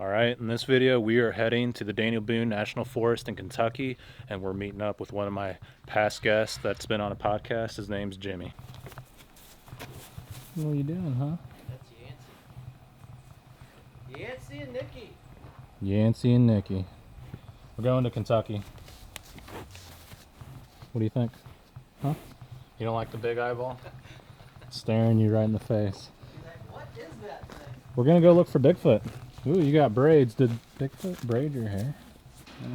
Alright, in this video we are heading to the Daniel Boone National Forest in Kentucky, and we're meeting up with one of my past guests that's been on a podcast. His name's Jimmy. What are you doing, huh? That's Yancey and Nikki. Yancey and Nikki. We're going to Kentucky. What do you think? Huh? You don't like the big eyeball? Staring you right in the face. He's like, what is that thing? We're gonna go look for Bigfoot. Ooh, you got braids. Did Bigfoot braid your hair? Yeah.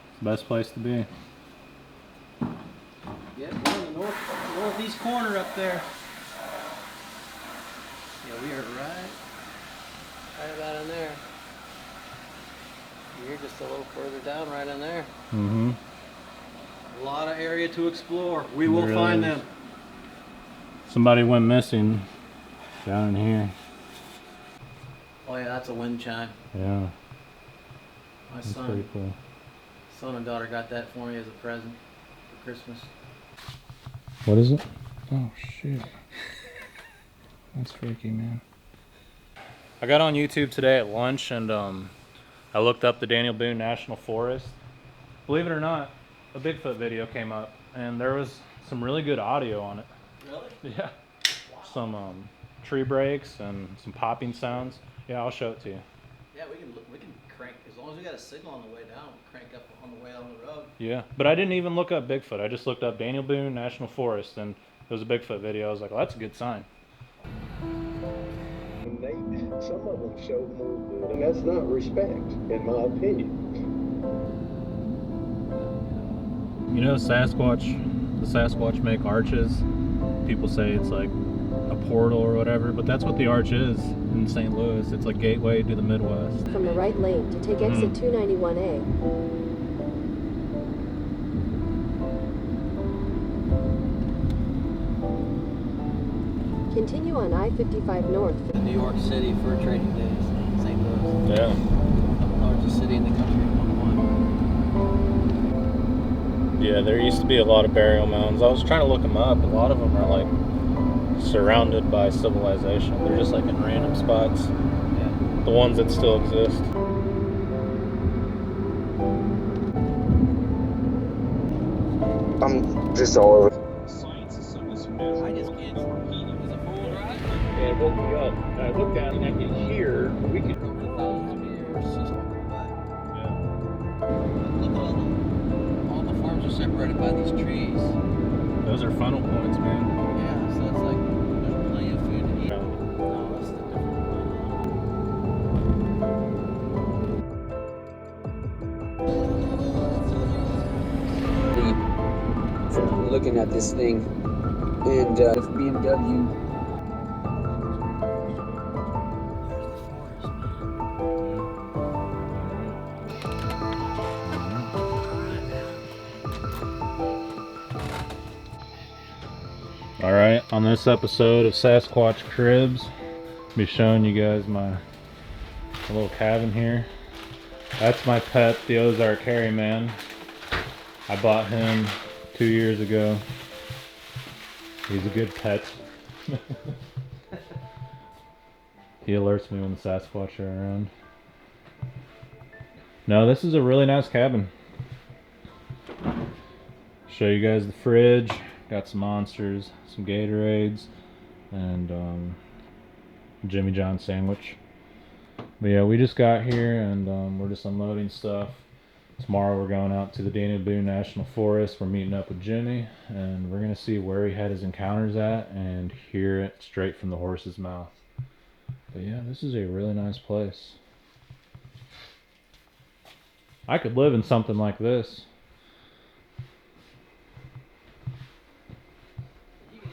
It's the best place to be. Yeah, we're in the northeast corner up there. Yeah, we are right about in there. You're just a little further down right in there. Mm-hmm. A lot of area to explore. We will find them. Somebody went missing down in here. Oh yeah, that's a wind chime. Yeah. My That's pretty cool. son and daughter got that for me as a present for Christmas. What is it? Oh shit. That's freaky, man. I got on YouTube today at lunch and I looked up the Daniel Boone National Forest. Believe it or not, a Bigfoot video came up and there was some really good audio on it. Really? Yeah. Wow. Some tree breaks and some popping sounds. Yeah, I'll show it to you. Yeah, we can crank, as long as we got a signal on the way down, we'll crank up on the way on the road. Yeah, but I didn't even look up Bigfoot. I just looked up Daniel Boone National Forest and it was a Bigfoot video. I was like, well, that's a good sign. Some of them show more, and that's not respect, in my opinion. You know, the Sasquatch make arches. People say it's like a portal or whatever, but that's what the arch is in St. Louis. It's like gateway to the Midwest. From the right lane to take exit 291A. Continue on I-55 north. New York City Fur Trading Days, St. Louis. Yeah. Largest city in the country at one point. Yeah, there used to be a lot of burial mounds. I was trying to look them up. A lot of them are like surrounded by civilization. They're just like in random spots. Yeah. The ones that still exist. I'm just all over. I just can't repeat it. Is it four-wheel drive? And it woke me up. And I looked down and I could hear. We could. Over the thousands of years, it's just Yeah. look at all the farms are separated by these trees. Those are funnel points, man. Yeah, so it's like there's plenty of food to eat. No, that's the from looking at this thing, and BMW. Alright, on this episode of Sasquatch Cribs, I'll be showing you guys my little cabin here. That's my pet, the Ozark Hairy Man. I bought him 2 years ago. He's a good pet. He alerts me when the Sasquatch are around. No, this is a really nice cabin. Show you guys the fridge. Got some monsters, some Gatorades, and Jimmy John sandwich. But yeah, we just got here and we're just unloading stuff. Tomorrow we're going out to the Daniel Boone National Forest. We're meeting up with Jimmy and we're going to see where he had his encounters at and hear it straight from the horse's mouth. But yeah, this is a really nice place. I could live in something like this.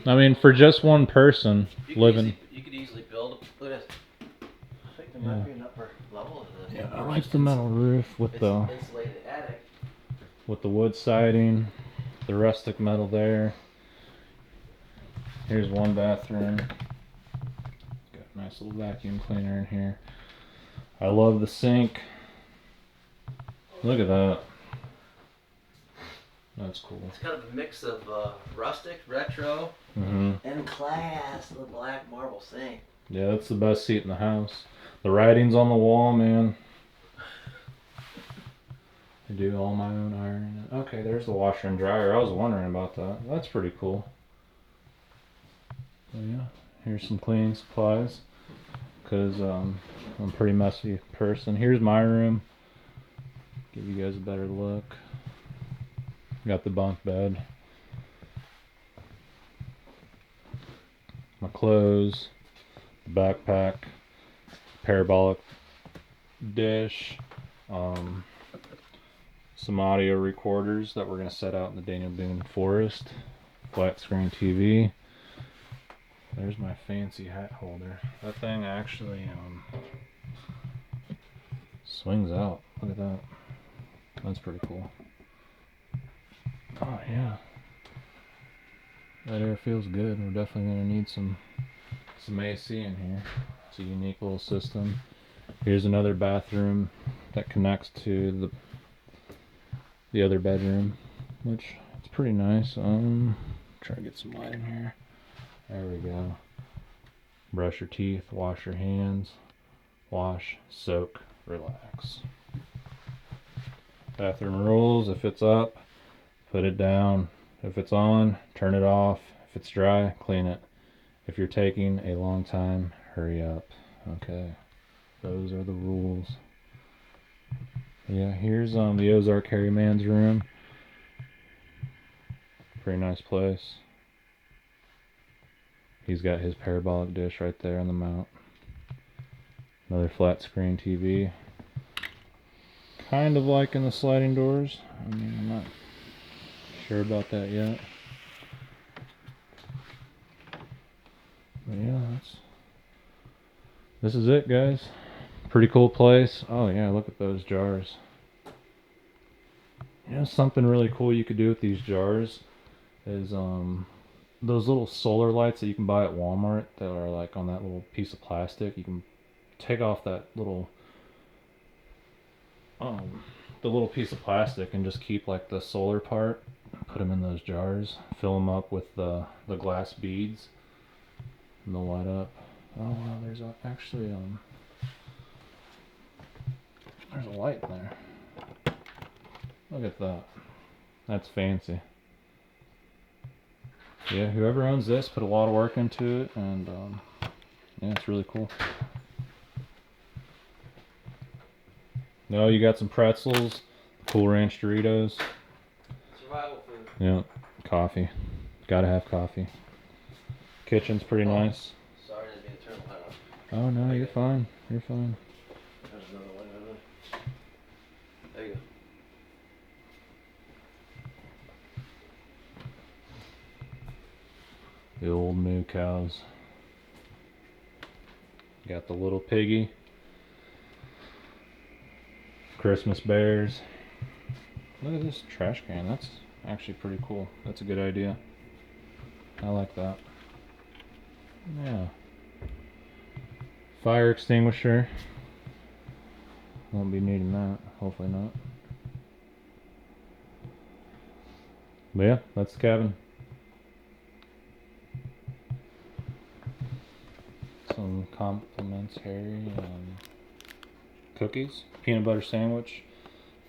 I mean, for just one person living. You could easily build a an upper level of the. Yeah, I like the metal roof with the insulated attic. With the wood siding, the rustic metal there. Here's one bathroom. Got a nice little vacuum cleaner in here. I love the sink. Look at that. That's cool. It's kind of a mix of rustic, retro, and class. The black marble sink. Yeah, that's the best seat in the house. The writing's on the wall, man. I do all my own iron. Okay, there's the washer and dryer. I was wondering about that. That's pretty cool. So yeah, here's some cleaning supplies. Because I'm a pretty messy person. Here's my room. Give you guys a better look. Got the bunk bed. My clothes. Backpack. Parabolic dish. Some audio recorders that we're going to set out in the Daniel Boone forest. Flat screen TV. There's my fancy hat holder. That thing actually swings out. Look at that. That's pretty cool. Oh yeah. That air feels good. We're definitely going to need some AC in here. It's a unique little system. Here's another bathroom that connects to the other bedroom, which it's pretty nice. Try to get some light in here. There we go. Brush your teeth, wash your hands, wash, soak, relax. Bathroom rules: if it's up, put it down. If it's on, turn it off. If it's dry, clean it. If you're taking a long time, hurry up. Okay, those are the rules. Yeah, here's the Ozark Harry Man's room. Pretty nice place. He's got his parabolic dish right there on the mount. Another flat screen TV. Kind of like in the sliding doors. I mean, I'm not sure about that yet. But yeah, this is it, guys. Pretty cool place. Oh yeah, look at those jars. You know, something really cool you could do with these jars is those little solar lights that you can buy at Walmart that are like on that little piece of plastic. You can take off that little the little piece of plastic and just keep like the solar part. Put them in those jars. Fill them up with the glass beads, and they'll light up. Oh wow, there's actually there's a light in there. Look at that. That's fancy. Yeah, whoever owns this put a lot of work into it, and yeah, it's really cool. No, you got some pretzels, Cool Ranch Doritos. Survival food. Yeah, coffee. Gotta have coffee. Kitchen's pretty nice. Sorry, I didn't mean to turn the light off. Oh no, you're fine. You're fine. There's another one over there. There you go. The old moo cows. Got the little piggy. Christmas bears. Look at this trash can. That's actually pretty cool. That's a good idea. I like that. Yeah. Fire extinguisher. Won't be needing that. Hopefully not. But yeah, that's the cabin. Some complimentary cookies, peanut butter sandwich,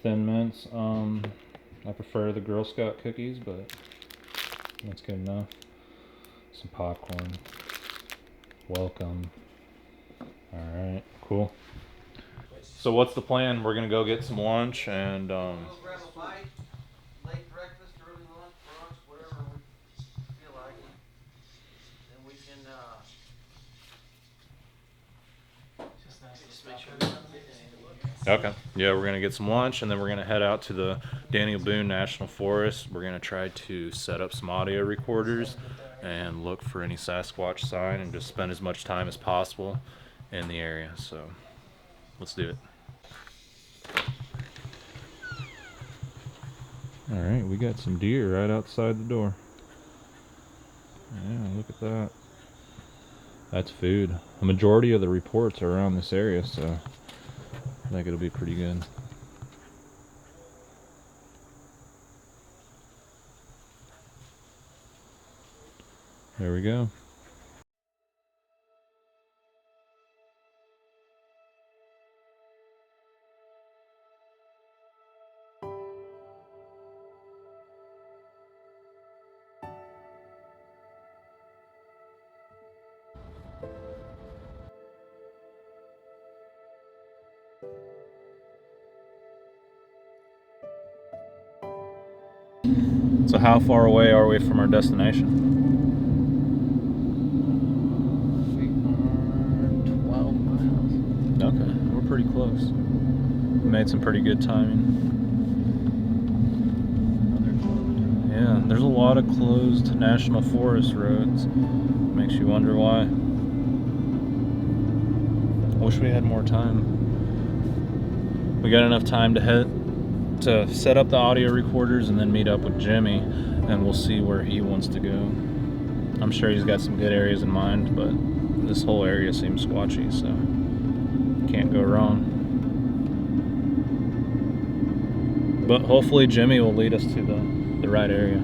Thin Mints. I prefer the Girl Scout cookies, but that's good enough. Some popcorn. Welcome. Alright, cool. So what's the plan? We're gonna go get some lunch and We'll grab a bite, late breakfast, early lunch, brunch, whatever we feel like. Then we can just make sure we don't get anything. okay. Yeah, we're gonna get some lunch and then we're gonna head out to the Daniel Boone National Forest. We're gonna try to set up some audio recorders and look for any Sasquatch sign and just spend as much time as possible in the area. So let's do it. Alright, we got some deer right outside the door. Yeah, look at that. That's food. The majority of the reports are around this area, so I think it'll be pretty good. There we go. So how far away are we from our destination? We are 12 miles. Okay, we're pretty close. We made some pretty good timing. Yeah, there's a lot of closed national forest roads. Makes you wonder why. Wish we had more time. We got enough time to set up the audio recorders and then meet up with Jimmy, and we'll see where he wants to go. I'm sure he's got some good areas in mind, but this whole area seems squatchy, so can't go wrong. But hopefully Jimmy will lead us to the right area.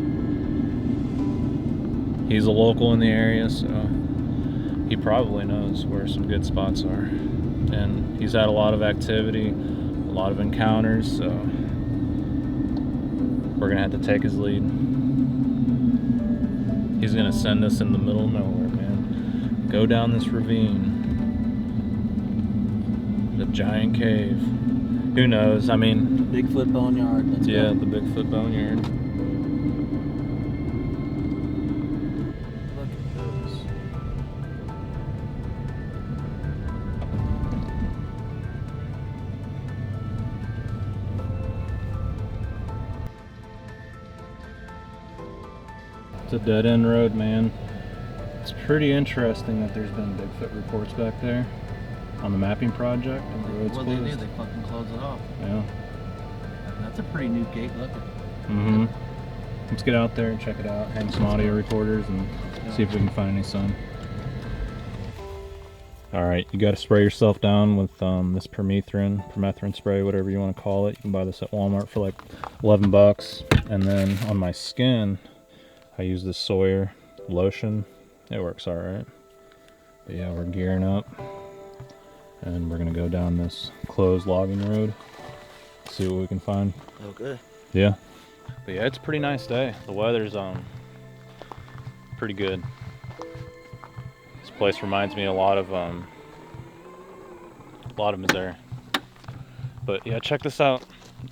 He's a local in the area, so he probably knows where some good spots are. And he's had a lot of activity, a lot of encounters, so we're gonna have to take his lead. He's gonna send us in the middle of nowhere, man. Go down this ravine. The giant cave. Who knows? I mean, Bigfoot boneyard. Let's yeah, go. the Bigfoot boneyard. Look at those. It's a dead-end road, man. It's pretty interesting that there's been Bigfoot reports back there on the mapping project, and the road's What they closed. do? They fucking close it off. Yeah. That's a pretty new gate looking. Mm-hmm. Let's get out there and check it out. Hang some audio recorders and see if we can find any sign. Alright, you gotta spray yourself down with this permethrin spray, whatever you want to call it. You can buy this at Walmart for like 11 bucks. And then on my skin, I use this Sawyer lotion. It works alright. But yeah, we're gearing up. And we're gonna go down this closed logging road. See what we can find. Okay. Yeah. But yeah, it's a pretty nice day. The weather's pretty good. This place reminds me a lot of Missouri. But yeah, check this out.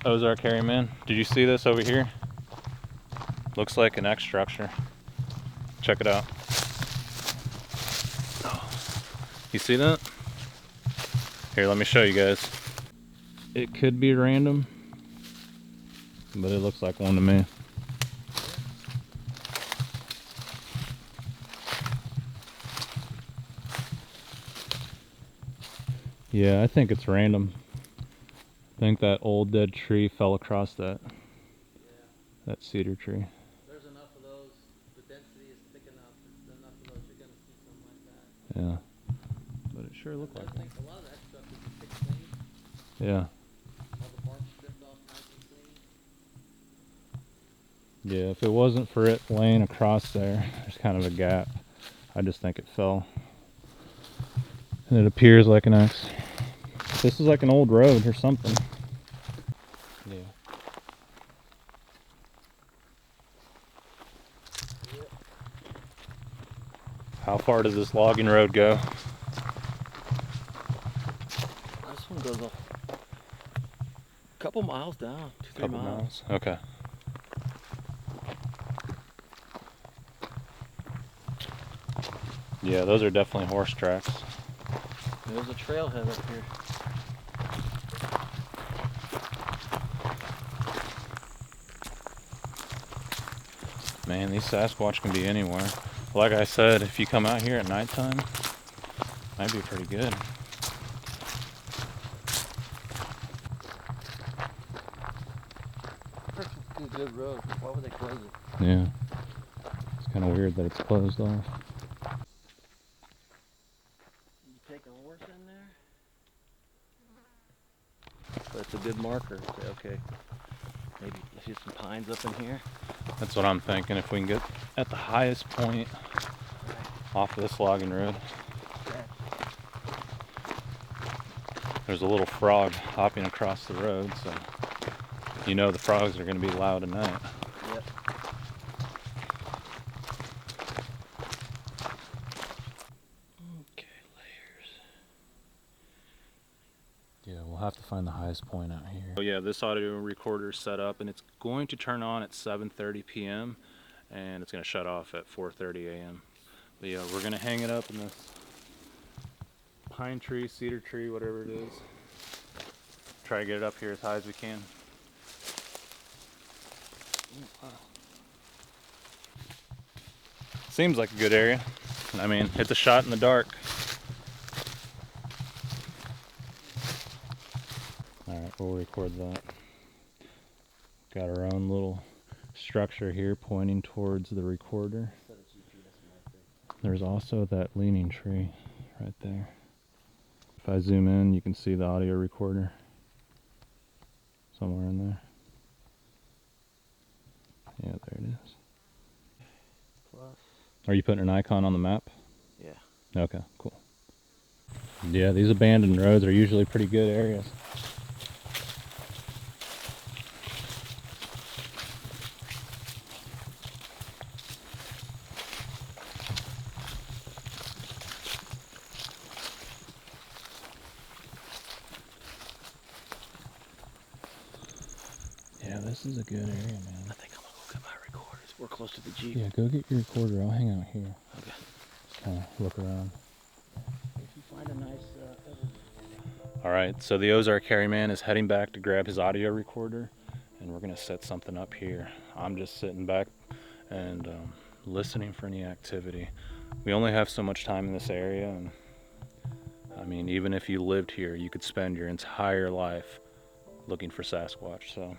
Ozark area, man. Did you see this over here? Looks like an X structure. Check it out. You see that? Here, let me show you guys. It could be random, but it looks like one to me. Yeah, I think it's random. I think that old dead tree fell across that cedar tree. There's enough of those. The density is thick enough. There's enough of those. You're gonna see something like that. Yeah, but it sure looked like I one. think a lot of that stuff is a thick clean. Yeah. All the bark stripped off nice and clean. Yeah, if it wasn't for it laying across there, there's kind of a gap. I just think it fell. And it appears like an X. This is like an old road or something. Yeah. How far does this logging road go? This one goes a couple miles down, 2-3 Couple miles. miles. Okay. Yeah, those are definitely horse tracks. There's a trailhead up here. Man, these Sasquatch can be anywhere. Like I said, if you come out here at nighttime, might be pretty good. This is a good road. Why would they close it? Yeah. It's kind of weird that it's closed off. You take a horse in there? That's a good marker. Say, okay, maybe let's get some pines up in here. That's what I'm thinking. If we can get at the highest point off of this logging road. There's a little frog hopping across the road, so you know the frogs are going to be loud at night. Yep. Okay, layers. Yeah, we'll have to find the highest point out here. Oh yeah, this audio recorder is set up and it's going to turn on at 7:30 p.m. and it's going to shut off at 4:30 a.m. But yeah, we're going to hang it up in this pine tree, cedar tree, whatever it is. Try to get it up here as high as we can. Ooh, wow. Seems like a good area. I mean, it's a shot in the dark. Alright, we'll record that. Got our own little structure here pointing towards the recorder. There's also that leaning tree right there. If I zoom in, you can see the audio recorder somewhere in there. Yeah, there it is. Plus. Are you putting an icon on the map? Yeah. Okay, cool. Yeah, these abandoned roads are usually pretty good areas. Yeah, this is a good area, man. I think I'm gonna go get my recorders. We're close to the Jeep. Yeah, go get your recorder. I'll hang out here. Okay. Just kind of look around. If you find a nice Alright, so the Ozark Carryman is heading back to grab his audio recorder, and we're going to set something up here. I'm just sitting back and listening for any activity. We only have so much time in this area, and I mean, even if you lived here, you could spend your entire life looking for Sasquatch, so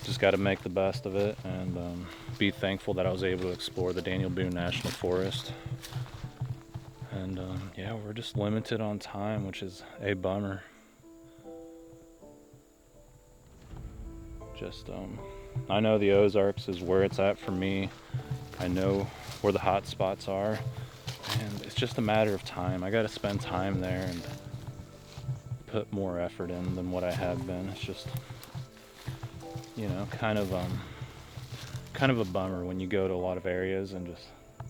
just got to make the best of it and be thankful that I was able to explore the Daniel Boone National Forest. And yeah, we're just limited on time, which is a bummer. Just I know the Ozarks is where it's at for me. I know where the hot spots are, and it's just a matter of time. I got to spend time there and put more effort in than what I have been. It's just, you know, kind of a bummer when you go to a lot of areas and just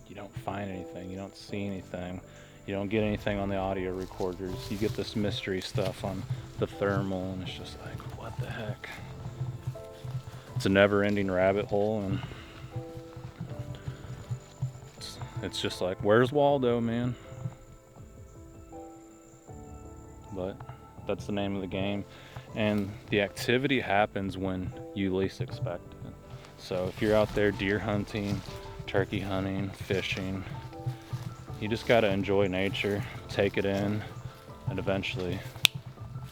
you don't find anything, you don't see anything, you don't get anything on the audio recorders. You get this mystery stuff on the thermal, and it's just like, what the heck? It's a never-ending rabbit hole, and it's just like, where's Waldo, man? But that's the name of the game, and the activity happens when you least expect it. So if you're out there deer hunting, turkey hunting, fishing, you just got to enjoy nature, take it in, and eventually,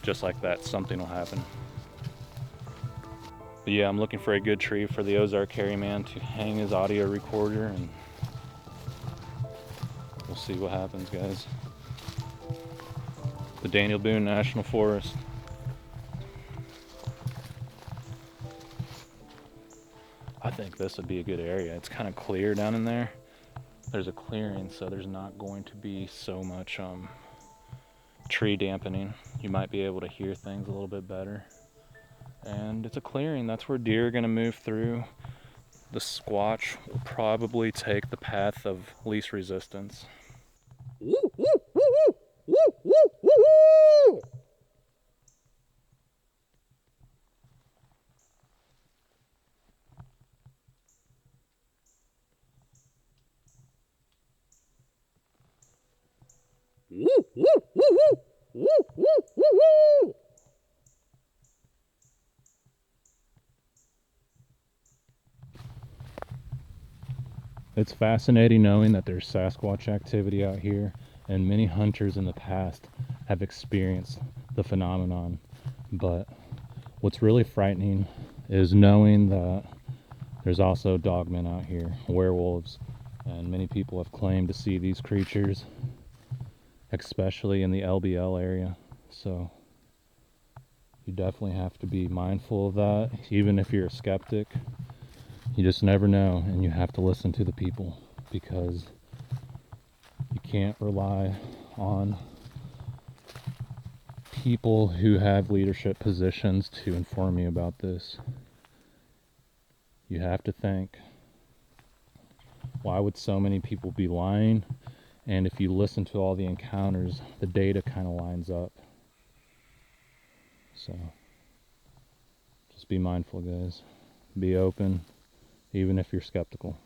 just like that, something will happen. But yeah, I'm looking for a good tree for the Ozark Carryman to hang his audio recorder, and we'll see what happens, guys. The Daniel Boone National Forest. I think this would be a good area. It's kind of clear down in there. There's a clearing, so there's not going to be so much tree dampening. You might be able to hear things a little bit better. And it's a clearing. That's where deer are going to move through. The Squatch will probably take the path of least resistance. It's fascinating knowing that there's Sasquatch activity out here, and many hunters in the past have experienced the phenomenon. But what's really frightening is knowing that there's also Dogman out here, werewolves, and many people have claimed to see these creatures, especially in the LBL area. So you definitely have to be mindful of that, even if you're a skeptic. You just never know, and you have to listen to the people, because you can't rely on people who have leadership positions to inform you about this. You have to think, why would so many people be lying? And if you listen to all the encounters, the data kind of lines up. So just be mindful, guys. Be open, even if you're skeptical.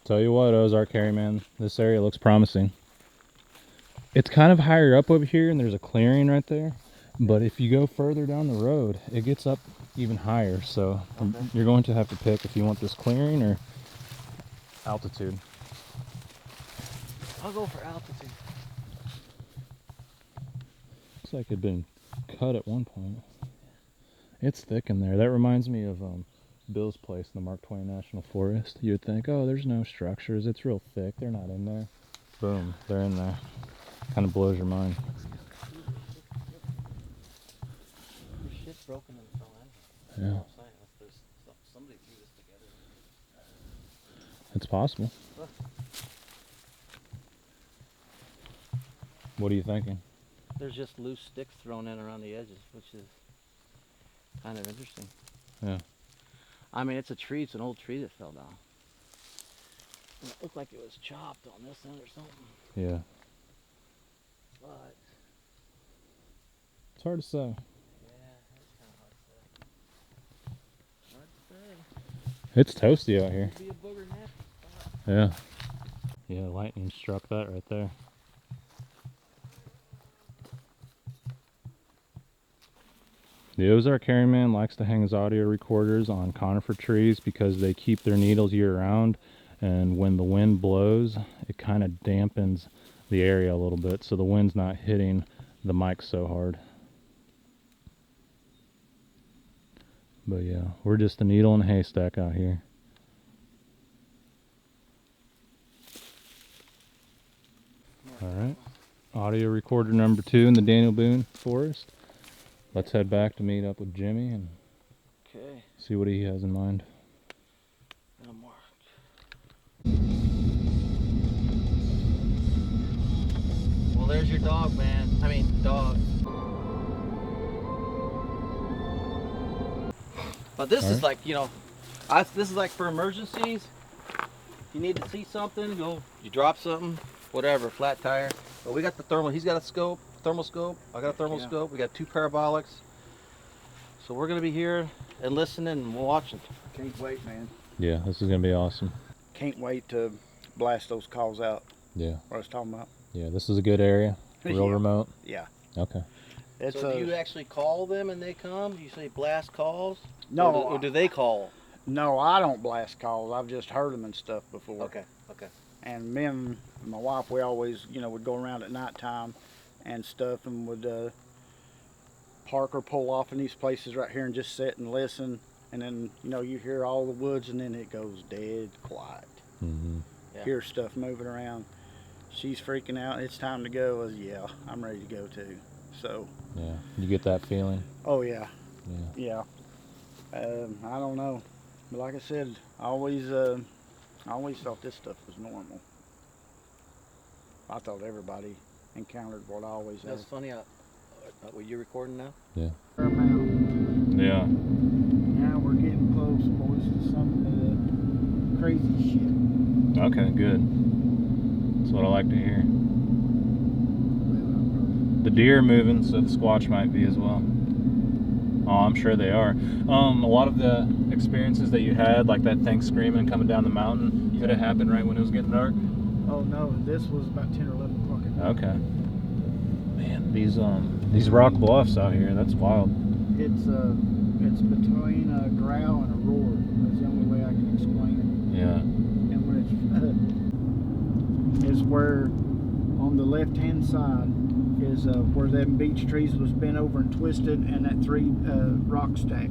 Tell you what, Ozark Harry, man, this area looks promising. It's kind of higher up over here, and there's a clearing right there. But if you go further down the road, it gets up even higher. So you're going to have to pick if you want this clearing or altitude. I'll go for altitude. Looks like it'd been cut at one point. It's thick in there. That reminds me of Bill's place in the Mark Twain National Forest. You'd think, oh, there's no structures. It's real thick. They're not in there. Boom, they're in there. Kind of blows your mind. This shit's broken and fell in. Yeah. I'm saying, if there's somebody threw this together. It's possible. Look. What are you thinking? There's just loose sticks thrown in around the edges, which is kind of interesting. Yeah. I mean, it's a tree. It's an old tree that fell down. And it looked like it was chopped on this end or something. Yeah. But It's hard to say. yeah, it's kind of hard to say. Hard to say. It's toasty out here. Could be a booger nest. Yeah. Yeah, lightning struck that right there. The Ozark Harry Man likes to hang his audio recorders on conifer trees because they keep their needles year-round, and when the wind blows, it kind of dampens the area a little bit, so the wind's not hitting the mic so hard. But yeah, we're just a needle in a haystack out here. Alright, audio recorder number 2 in the Daniel Boone Forest. Let's head back to meet up with Jimmy and Okay. see what he has in mind. No more. Well, there's your dog, man. I mean, dog. But this is like, you know, this is like for emergencies. You need to see something, you drop something, whatever, flat tire. But we got the thermal. He's got a scope, thermal scope. I got a thermal scope. We got 2 parabolics. So we're gonna be here and listening and watching. Can't wait, man. Yeah, this is gonna be awesome. Can't wait to blast those calls out. Yeah. What I was talking about. Yeah, this is a good area. Real Yeah. remote. Yeah. Okay. It's So do you actually call them and they come? Do you say blast calls? no, Or do they call? no, I don't blast calls. I've just heard them and stuff before. Okay. And me and my wife, we always, would go around at nighttime and stuff, and would park or pull off in these places right here and just sit and listen. And then, you hear all the woods, and then it goes dead quiet. Mm-hmm. Yeah. Hear stuff moving around. She's freaking out. It's time to go. Yeah, I'm ready to go too. So. Yeah. You get that feeling? Oh yeah. Yeah. Yeah. I don't know, but like I said, I always thought this stuff was normal. I thought everybody encountered what I always had. That's funny. Were you recording now? Yeah. Paramount. Yeah. Now we're getting close, boys, to some of the crazy shit. Okay, good. That's what I like to hear. The deer are moving, so the squatch might be as well. Oh, I'm sure they are. A lot of the experiences that you had, like that thing screaming coming down the mountain, did it happen right when it was getting dark? Oh no, this was about 10 or 11 o'clock at night. Okay. Man, these rock bluffs out here, that's wild. It's between a growl and a roar. That's the only way I can explain it. Yeah. And when it's where on the left hand side is where them beech trees was bent over and twisted, and that 3 rock stack.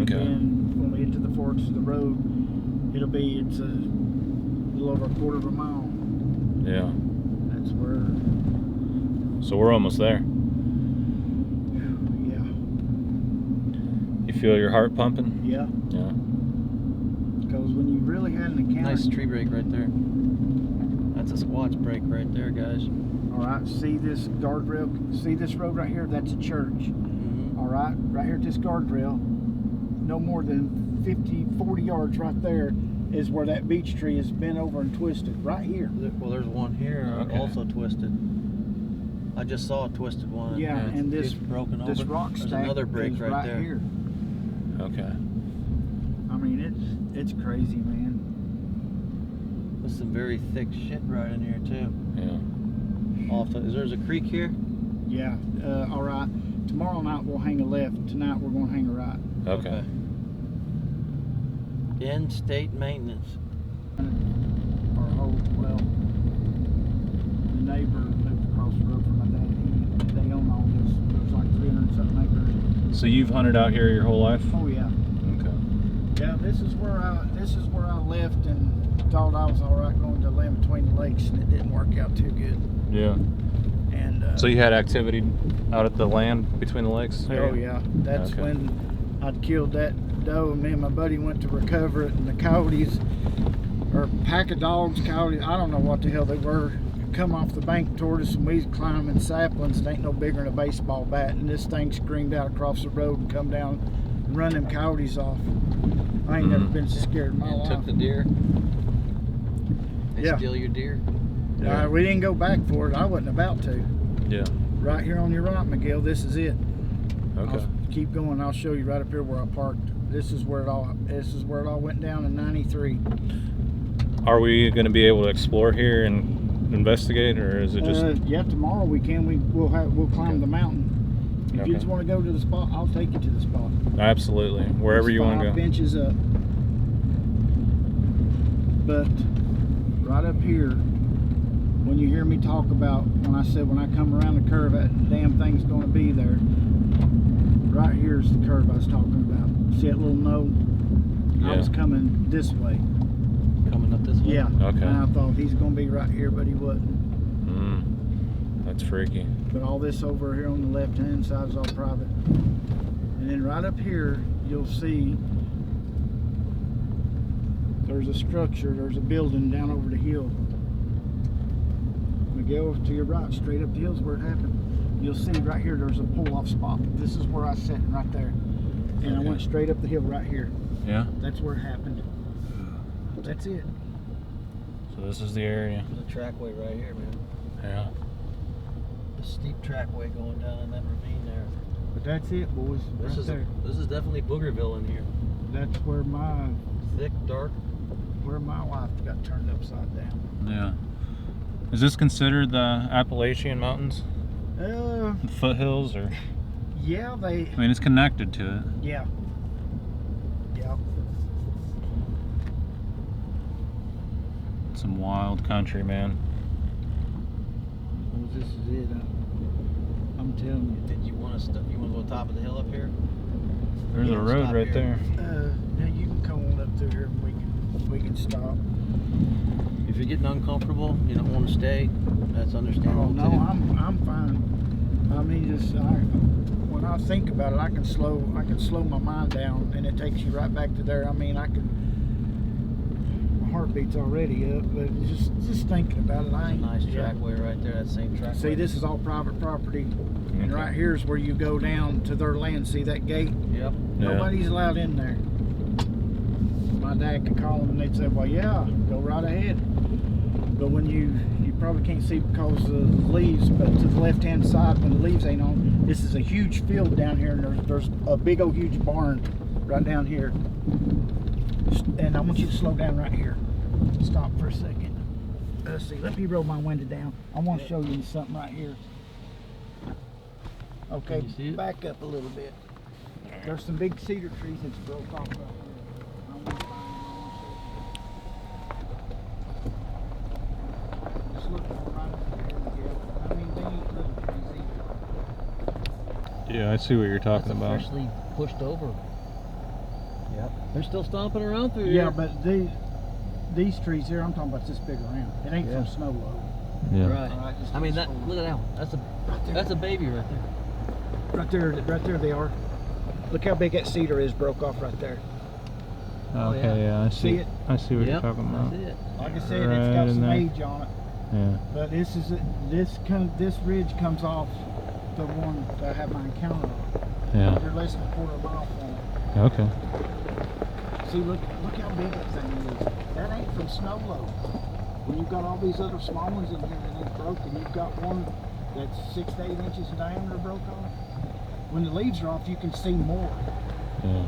Okay. And when we get to the forks of the road, it's a little over a quarter of a mile. Yeah. That's where. So we're almost there. Yeah. You feel your heart pumping? Yeah. Yeah. Because when you really had an encounter. Nice tree break right there. That's a squatch break right there, guys. All right. See this guardrail? See this road right here? That's a church. Mm-hmm. All right. Right here at this guardrail, no more than 40 yards right there is where that beech tree has been over and twisted, right here. Well, there's one here Okay. also twisted. I just saw a twisted one. Yeah, and it's this broken this over. rock There's stack another break is right there. here. Okay. I mean, it's crazy, man. There's some very thick shit right in here too. Yeah. There's a creek here. Yeah. All right. Tomorrow night we'll hang a left. Tonight we're gonna hang a right. Okay. In state maintenance. Our whole the neighbor lived across the road from my dad. They own all this. There's like 300 something acres. So you've hunted out here your whole life? Oh yeah. Okay. Yeah. This is where I left and thought I was all right going to land between the lakes, and it didn't work out too good. Yeah. And So you had activity out at the land between the lakes? oh yeah, that's Okay. when I'd killed that doe, and me and my buddy went to recover it, and the coyotes, or pack of dogs, coyotes, I don't know what the hell they were, come off the bank toward us, and we was climbing saplings that ain't no bigger than a baseball bat, and this thing screamed out across the road and come down and run them coyotes off. I ain't never been so scared in my And life. took the deer. They Yeah. steal your deer. We didn't go back for it. I wasn't about to. Yeah. Right here on your right, Miguel, this is it. Okay. I'll keep going. I'll show you right up here where I parked. This is where it all went down in '93. Are we going to be able to explore here and investigate, or is it just? Yeah, tomorrow we can. We'll climb Okay. the mountain. If Okay. you just want to go to the spot, I'll take you to the spot. Absolutely. Wherever It's you want to 5 go. inches up. But right up here, when you hear me talk about when I said when I come around the curve, that damn thing's going to be there. Right here's the curve I was talking about. See that little node? I Yeah. was coming this way. Coming up this way. Yeah. Okay. And I thought he's going to be right here, but he wasn't. That's freaky. But all this over here on the left-hand side is all private. And then right up here, you'll see there's a structure, there's a building down over the hill. Miguel, to your right, straight up the hill is where it happened. You'll see right here, there's a pull-off spot. This is where I sat right there. And I Okay. went straight up the hill right here. Yeah. That's where it happened. That's it. So this is the area. There's a trackway right here, man. Yeah. A steep trackway going down in that ravine there. But that's it, boys. This Right there. is definitely Boogerville in here. That's where my Thick, dark. life got turned upside down. Yeah. Is this considered the Appalachian Mountains? The foothills, or? Yeah, I mean, it's connected to it. yeah. Some wild country, man. Well, this is it. I'm telling you. Did you want to You want to go top of the hill up here? There's Yeah, a road stop right here. there. Now you can come on up through here and we can stop. If you're getting uncomfortable, you don't want to stay. That's understandable. Oh no, too. I'm fine. I mean, when I think about it, I can slow my mind down, and it takes you right back to there. I mean, my heartbeat's already up, but just thinking about it, I ain't. Nice yeah. trackway right there. That same trackway. See, this is all private property, and Okay. right here's where you go down to their land. See that gate? Yep. Yeah. Nobody's allowed in there. My dad could call them and they'd say, well, yeah, go right ahead. But when you probably can't see because of the leaves, but to the left-hand side when the leaves ain't on, this is a huge field down here, and there's a big old huge barn right down here. And I want you to slow down right here. Stop for a second. Let's see, let me roll my window down. I want to show you something right here. Okay, Can you see it? back up a little bit. There's some big cedar trees that's broke off right here. I want to find them. Just look right up there. Yeah. I mean, they ain't little trees either. Yeah, I see what you're talking That's about. freshly pushed over. Yep. They're still stomping around through Yeah, here. but these trees here, I'm talking about this big around. It ain't Yeah. from snow load. Yeah. Right. All right, just I mean, this that. forward. Look at that one. That's a baby right there. Right there they are. Look how big that cedar is broke off right there. Okay, yeah, I see. See it? I see what you're Yep, talking about. that's it. Like I said, Right it's got in some there. age on it. Yeah. But this ridge comes off the one that I had my encounter on. Yeah. You're less than a quarter mile from it. Okay. See, look how big that thing is. That ain't from snow load. When you've got all these other small ones in here that ain't broke, and you've got one that's 6 to 8 inches in diameter broke off. When the leaves are off, you can see more. Yeah.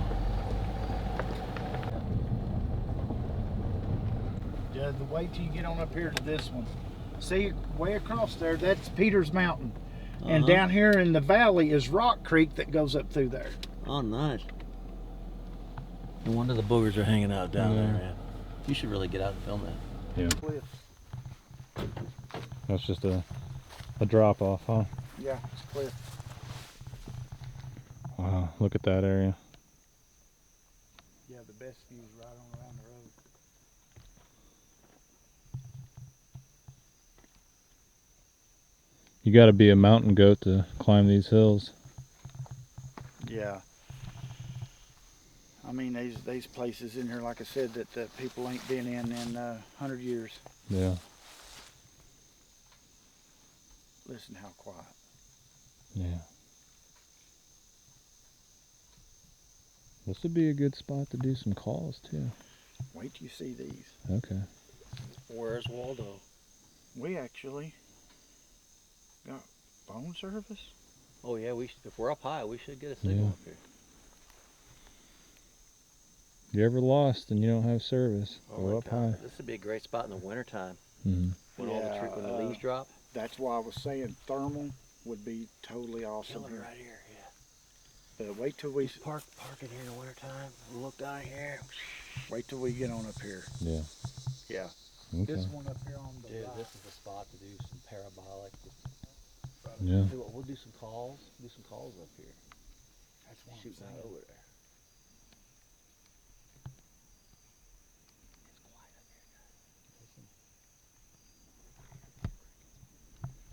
Just wait till you get on up here to this one. See, way across there, that's Peters Mountain. And down here in the valley is Rock Creek that goes up through there. Oh, nice. No wonder the boogers are hanging out down there, man. You should really get out and film that. Yeah. That's just a drop off, huh? Yeah, it's cliff. Wow, look at that area. Yeah, the best view is right on around the road. You gotta be a mountain goat to climb these hills. Yeah. I mean, these places in here, like I said, that people ain't been in 100 years. Yeah. Listen how quiet. Yeah. This would be a good spot to do some calls too. Wait till you see these. Okay. Where's Waldo? We actually got phone service. Oh yeah, we should, if we're up high, we should get a signal up here. You ever lost and you don't have service? Oh Go my up God. high. This would be a great spot in the wintertime. Mm-hmm. When all the when the leaves drop. That's why I was saying thermal would be totally awesome here. Right here, yeah. But wait till we Park in here in the wintertime. Look down here. wait till we get on up here. Yeah. Yeah. Okay. This one up here on the Dude, right. this is the spot to do some parabolic. Yeah. We'll do some calls. Do some calls up here. That's one Shooting out over there.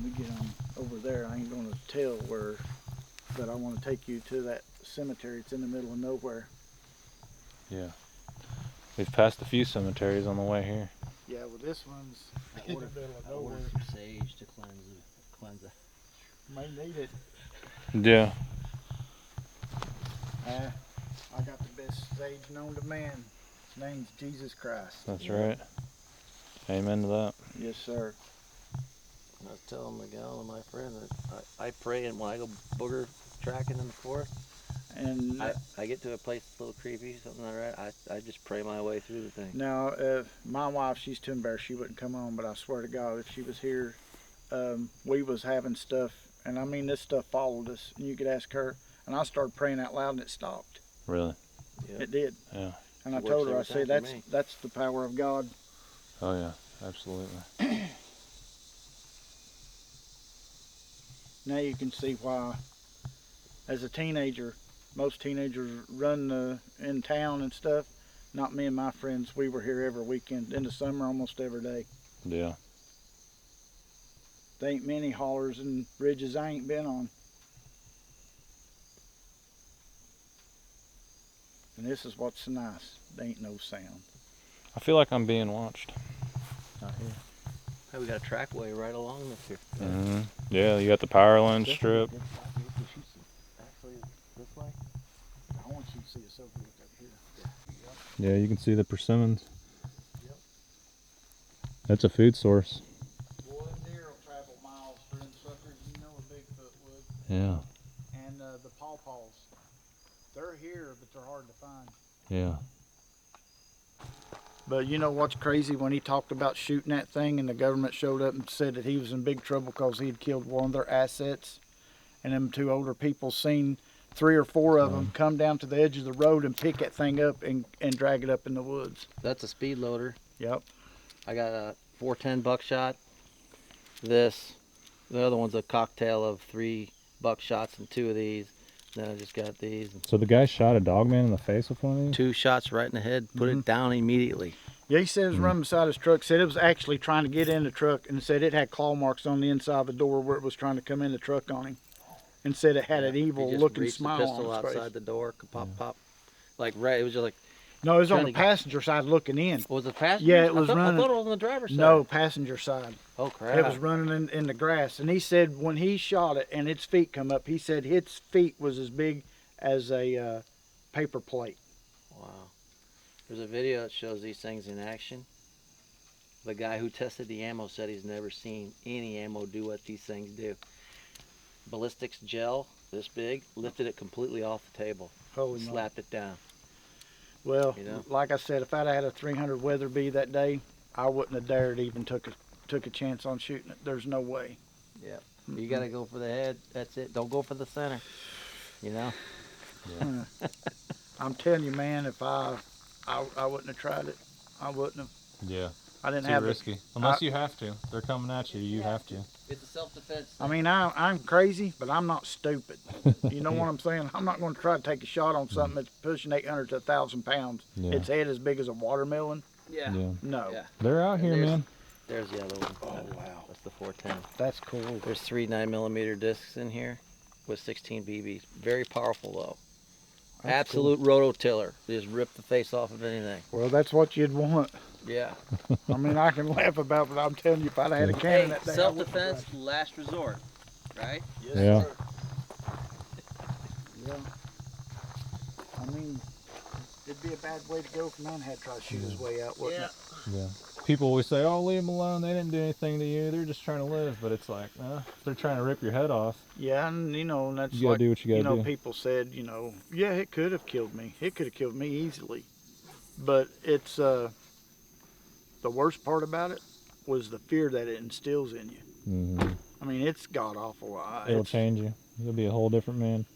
We get on over there. I ain't gonna tell where, but I want to take you to that cemetery. It's in the middle of nowhere. Yeah. We've passed a few cemeteries on the way here. Yeah, well, this one's I ordered some sage to cleanse it. May need it. Yeah. I got the best sage known to man. His name's Jesus Christ. That's right. Amen to that. Yes, sir. I was telling Miguel and my friend that I pray, and when I go booger tracking in the forest, And I get to a place that's a little creepy, something like that. I just pray my way through the thing. now, my wife, she's too embarrassed. She wouldn't come on, but I swear to God, if she was here, we was having stuff, and I mean, this stuff followed us. And you could ask her, and I started praying out loud, and it stopped. Really? Yep. It did. Yeah. And It I told her, I works said, every time for that's the power of God. Oh yeah. Absolutely. Now you can see why, as a teenager, most teenagers run in town and stuff. Not me and my friends. We were here every weekend. In the summer, almost every day. Yeah. There ain't many hollers and bridges I ain't been on. And this is what's so nice. There ain't no sound. I feel like I'm being watched. Out here. Hey, we got a trackway right along this here. Mm-hmm. Yeah, you got the power line strip. Actually, this way. I want you to see us over up here. Yeah, you can see the persimmons. Yep. That's a food source. Boy, deer will travel miles for them suckers. You know a Bigfoot would. Yeah. And the pawpaws. They're here, but they're hard to find. Yeah. But you know what's crazy? When he talked about shooting that thing and the government showed up and said that he was in big trouble because he had killed one of their assets, and them two older people seen 3 or 4 of them come down to the edge of the road and pick that thing up and drag it up in the woods. That's a speed loader. Yep. I got a 410 buckshot. The other one's a cocktail of 3 buckshots and 2 of these. Then I just got these. So the guy shot a dogman in the face with one of these? 2 shots right in the head. Put it down immediately. Yeah, he said it was running beside his truck. Said it was actually trying to get in the truck, and said it had claw marks on the inside of the door where it was trying to come in the truck on him. And said it had an evil looking smile the pistol on its outside face. the door. Pop, pop. Like right. It was just like. No, it was on trying the to passenger side looking in. Was it passenger? Yeah, it was running. I thought it was on the driver's side. No, passenger side. Oh crap. It was running in the grass. And he said when he shot it and its feet come up, he said its feet was as big as a paper plate. Wow. There's a video that shows these things in action. The guy who tested the ammo said he's never seen any ammo do what these things do. Ballistics gel, this big, lifted it completely off the table. Holy moly. Slapped it down. Well, You know? like I said, if I'd had a 300 Weatherby that day, I wouldn't have dared even took a chance on shooting it. There's no way. Yeah. You got to go for the head. That's it. Don't go for the center. You know? I'm telling you, man, if I wouldn't have tried it. I wouldn't have. Yeah. I didn't Too have risky. Unless you have to. They're coming at you. You have to. It's a self-defense. I mean, I'm crazy, but I'm not stupid. You know what I'm saying? I'm not going to try to take a shot on something that's pushing 800 to 1,000 pounds. Yeah. Its head as big as a watermelon. Yeah. Yeah. No. Yeah. They're out here, man. There's the other one. Oh, wow. That's the 410. That's cool. There's 3 9mm discs in here with 16 BBs. Very powerful, though. That's Absolute rototiller. Just rip the face off of anything. Well, that's what you'd want. Yeah. I mean, I can laugh about it, but I'm telling you, if I'd had a cannon that day, I wouldn't have Self-defense, tried last resort. Right? it. Yeah. sir. Yeah. I mean, it'd be a bad way to go if a man had tried to shoot his way out, wouldn't it? Yeah. People always say, "Oh, leave them alone. They didn't do anything to you. They're just trying to live." But it's like, if they're trying to rip your head off. Yeah, and and that's You gotta like, do what you gotta do. people said, yeah, it could have killed me. It could have killed me easily. But it's, the worst part about it was the fear that it instills in you. Mm-hmm. I mean, it's god awful. It'll change you. You'll be a whole different man.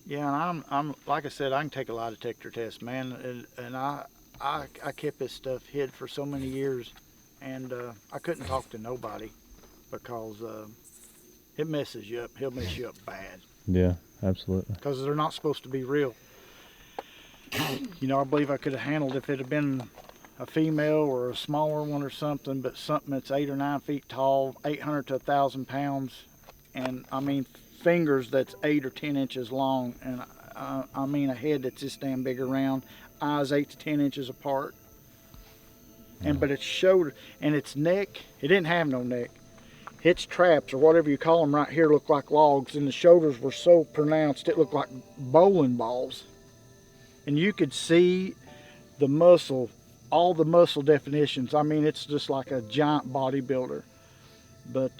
Yeah, and I'm like I said, I can take a lie detector test, man, and I kept this stuff hid for so many years, and I couldn't talk to nobody because it messes you up. He'll mess you up bad Yeah, absolutely. because they're not supposed to be real. I believe I could have handled if it had been a female or a smaller one or something, but something that's 8 or 9 feet tall, 800 to 1,000 pounds, and I mean fingers that's 8 or 10 inches long, and I mean a head that's this damn big around, eyes 8 to 10 inches apart, and but its shoulder and its neck, it didn't have no neck. Its traps, or whatever you call them right here, look like logs, and the shoulders were so pronounced it looked like bowling balls. And you could see the muscle, all the muscle definitions. I mean, it's just like a giant bodybuilder. But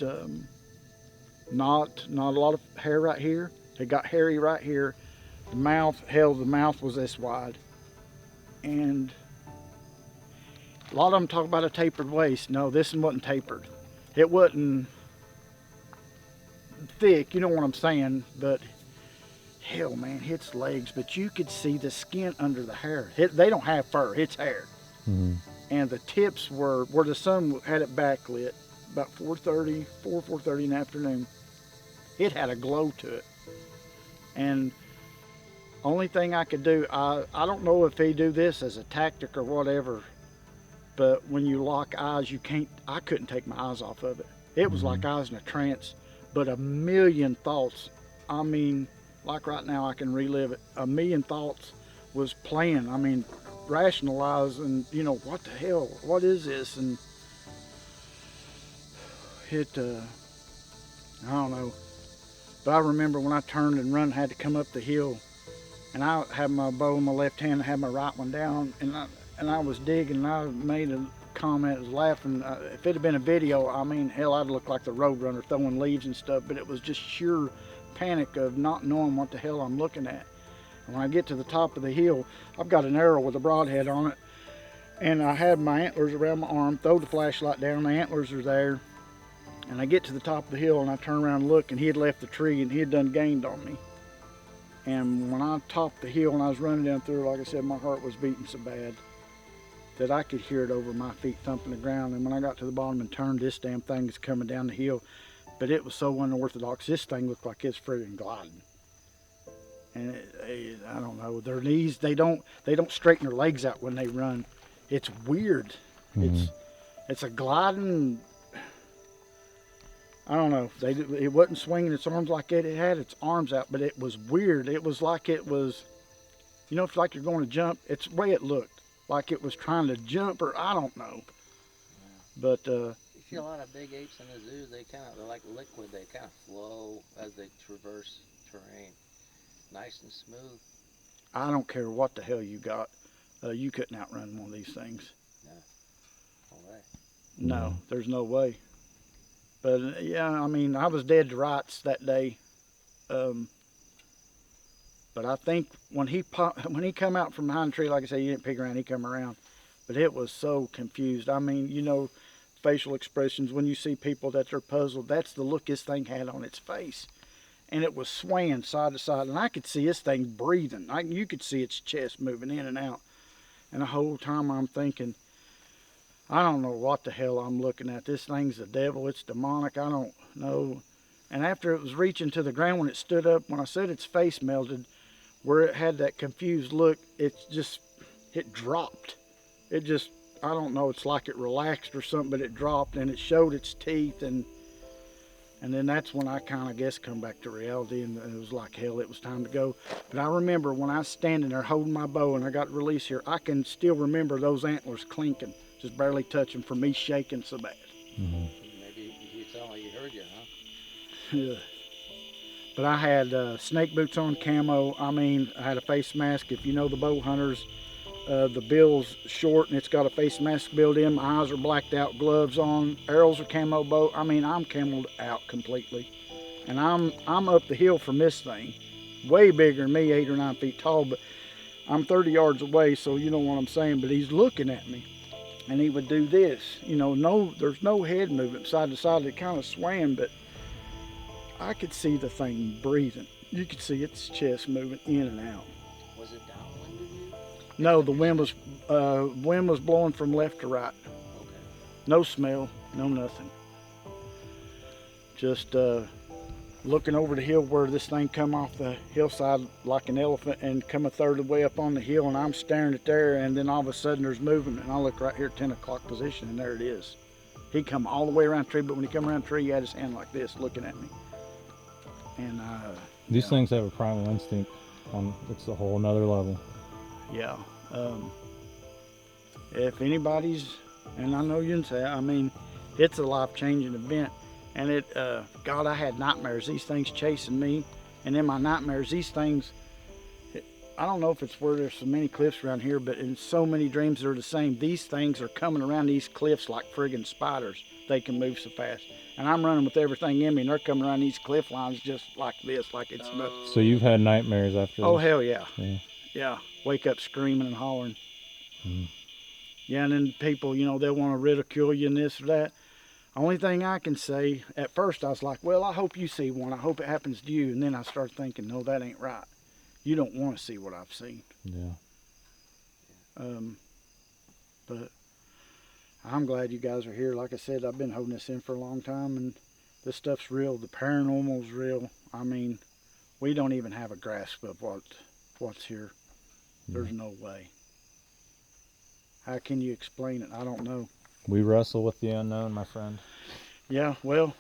not a lot of hair right here. It got hairy right here. The mouth, the mouth was this wide. And a lot of them talk about a tapered waist. No, this one wasn't tapered. It wasn't thick, you know what I'm saying, but hell, man, its legs, but you could see the skin under the hair. They don't have fur, it's hair. Mm-hmm. And the tips were where the sun had it backlit, about 4:30 in the afternoon. It had a glow to it. And only thing I could do, I don't know if they do this as a tactic or whatever, but when you lock eyes, I couldn't take my eyes off of it. It was like I was in a trance, but a million thoughts. I mean, like right now I can relive it. A million thoughts was playing. I mean, rationalizing, what the hell, what is this? And it, I don't know. But I remember when I turned and run, had to come up the hill, and I had my bow in my left hand, I had my right one down, and I was digging, and I made a comment, I was laughing. If it had been a video, I mean, hell, I'd look like the Roadrunner throwing leaves and stuff, but it was just sheer panic of not knowing what the hell I'm looking at. And when I get to the top of the hill, I've got an arrow with a broadhead on it, and I had my antlers around my arm, throw the flashlight down, the antlers are there, and I get to the top of the hill, and I turn around and look, and he had left the tree, and he had done gained on me. And when I topped the hill and I was running down through, like I said, my heart was beating so bad that I could hear it over my feet thumping the ground. And when I got to the bottom and turned, this damn thing is coming down the hill. But it was so unorthodox. This thing looked like it's friggin' gliding. And I don't know, their knees, they don't straighten their legs out when they run. It's weird. Mm-hmm. It's a gliding, I don't know. It wasn't swinging its arms like it. It had its arms out, but it was weird. It was like it was, it's like you're going to jump. It's the way it looked. Like it was trying to jump, or I don't know. But You see a lot of big apes in the zoo. They're like liquid. They kind of flow as they traverse terrain, nice and smooth. I don't care what the hell you got. you couldn't outrun one of these things. All right. No, there's no way. But yeah, I mean, I was dead to rights that day. But I think when he come out from behind the tree, like I said, he didn't peek around, he come around. But it was so confused. I mean, you know, facial expressions, when you see people that they're puzzled, that's the look this thing had on its face. And it was swaying side to side, and I could see this thing breathing. You could see its chest moving in and out. And the whole time I'm thinking, I don't know what the hell I'm looking at. This thing's the devil, it's demonic, I don't know. And after it was reaching to the ground, when it stood up, when I said its face melted, where it had that confused look, it dropped. It just, I don't know, it's like it relaxed or something, but it dropped and it showed its teeth, and then that's when I kind of guess come back to reality, and it was like, hell, it was time to go. But I remember when I was standing there holding my bow and I got released here, I can still remember those antlers clinking, just barely touching from me shaking so bad. Maybe you sound like you heard you, huh? Yeah. But I had snake boots on, camo. I mean, I had a face mask. If you know the bow hunters, the bill's short and it's got a face mask built in. My eyes are blacked out, gloves on, arrows are camo bow. I mean, I'm camoed out completely. And I'm up the hill from this thing, way bigger than me, 8 or 9 feet tall, but I'm 30 yards away, so you know what I'm saying. But he's looking at me, and he would do this. You know, there's no head movement side to side. It kind of swam, but I could see the thing breathing. You could see its chest moving in and out. Was it downwind of you? No, the wind was blowing from left to right. Okay. No smell, no nothing. Just looking over the hill where this thing come off the hillside like an elephant and come a third of the way up on the hill, and I'm staring at there, and then all of a sudden there's movement, and I look right here at 10 o'clock position, and there it is. He come all the way around the tree, but when he come around the tree, he had his hand like this looking at me. And these things have a primal instinct. It's a whole nother level. Yeah. If anybody's, and I know you can say, I mean, it's a life-changing event. And God, I had nightmares. These things chasing me. And in my nightmares, these things, I don't know if it's where there's so many cliffs around here, but in so many dreams they're the same. These things are coming around these cliffs like friggin' spiders. They can move so fast. And I'm running with everything in me, and they're coming around these cliff lines just like this, like it's nothing. So you've had nightmares after Oh, this? hell yeah. Yeah. Yeah. Wake up screaming and hollering. Mm. Yeah, and then people, you know, they'll want to ridicule you and this or that. Only thing I can say, at first I was like, well, I hope you see one. I hope it happens to you. And then I started thinking, no, that ain't right. You don't want to see what I've seen. Yeah. But I'm glad you guys are here. Like I said, I've been holding this in for a long time, and this stuff's real. The paranormal's real. I mean, we don't even have a grasp of what's here. There's no way. How can you explain it? I don't know. We wrestle with the unknown, my friend. Yeah, well,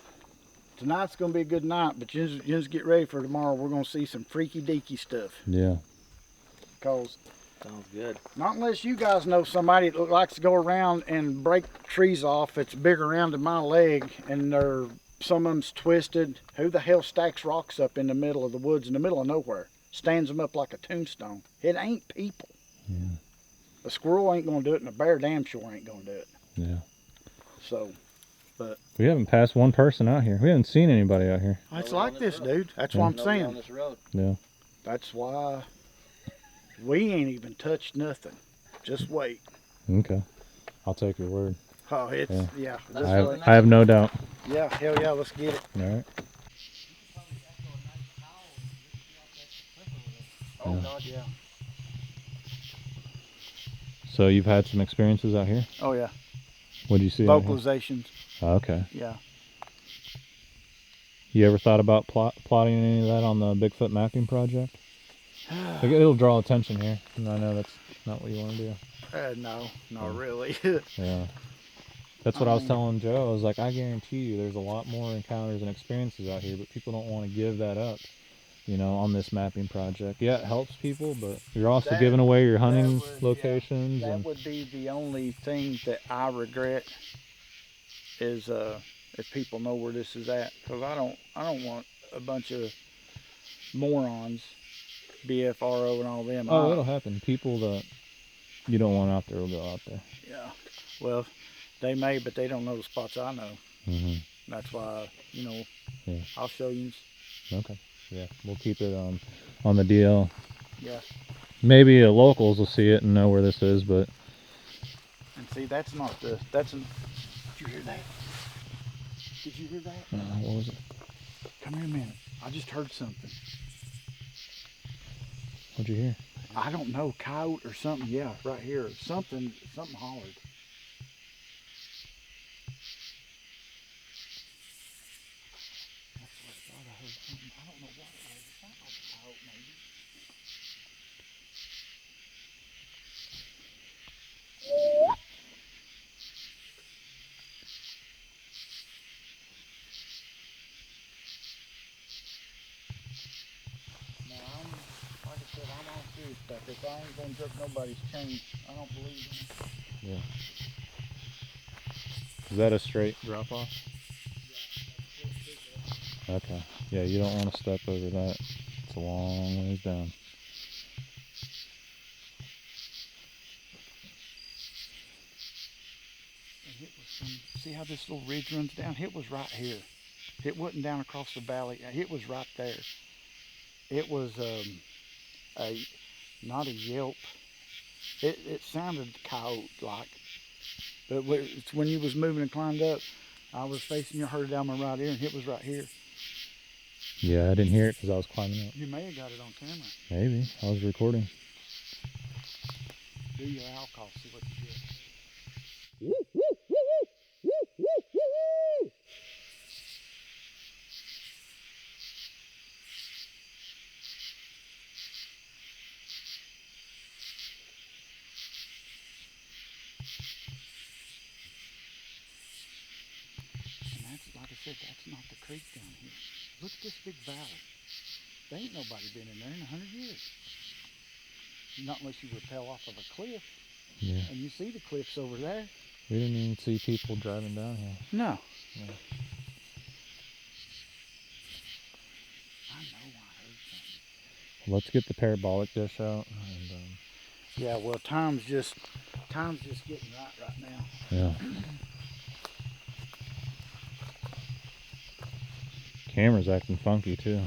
tonight's going to be a good night, but you just get ready for tomorrow. We're going to see some freaky deaky stuff. Yeah. Because Sounds good. not unless you guys know somebody that likes to go around and break trees off that's big around in my leg, and some of them's twisted. Who the hell stacks rocks up in the middle of the woods, in the middle of nowhere? Stands them up like a tombstone. It ain't people. Yeah. A squirrel ain't going to do it, and a bear damn sure ain't going to do it. Yeah. So, but We haven't passed one person out here. We haven't seen anybody out here. it's Nobody like on this, this road. dude. That's Yeah. what I'm Nobody on saying. this road. Yeah. That's why we ain't even touched nothing. Just wait. Okay. I'll take your word. Oh, it's, yeah. Let's I go to have, the I have no doubt. Yeah, hell yeah, let's get it. All right. Oh, Yeah. God, yeah. So you've had some experiences out here? Oh, yeah. What did you see out here? Vocalizations, Oh, okay. yeah. You ever thought about plotting any of that on the Bigfoot mapping project? It'll draw attention here, and I know that's not what you want to do. No, not really. Yeah. That's what I was telling Joe. I was like, I guarantee you there's a lot more encounters and experiences out here, but people don't want to give that up, you know, on this mapping project. Yeah, it helps people, but you're also That- giving away your hunting that would- locations. That And would be the only thing that I regret is if people know where this is at, because I don't want a bunch of morons, BFRO and all them. oh, it'll happen. People that you don't want out there will go out there. Yeah. Well, they may, but they don't know the spots I know. Mm-hmm. That's why, you know, Yeah. I'll show you. Okay. Yeah, we'll keep it on the DL. Yeah. Maybe locals will see it and know where this is, but. And see, that's not the. That's an. Did you hear that? Did you hear that? What was it? Come here a minute. I just heard something. What'd you hear? I don't know, coyote or something. Yeah, right here. Something hollered. I swear to God, I heard something. I don't know what it was. It sounded like a coyote, maybe. No, like I said, I'm on serious stuff. If I ain't gonna jerk nobody's chain, I don't believe in it. Yeah. Is that a straight drop off? Okay. Yeah, you don't want to step over that. It's a long ways down. And it was from, see how this little ridge runs down? It was right here. It wasn't down across the valley. It was right there. It was not a yelp. It sounded coyote-like. But when you was moving and climbed up, I was facing you, heard it down my right ear, and it was right here. Yeah, I didn't hear it because I was climbing up. You may have got it on camera. Maybe. I was recording. Do your owl call, see what you get. And that's, like I said, that's not the creek down here. Look at this big valley. There ain't nobody been in there in 100 years. Not unless you rappel off of a cliff. Yeah. And you see the cliffs over there. We didn't even see people driving down here. No. No. I know I heard something. Let's get the parabolic dish out. And, Yeah, well, time's just getting right now. yeah. Camera's acting funky too.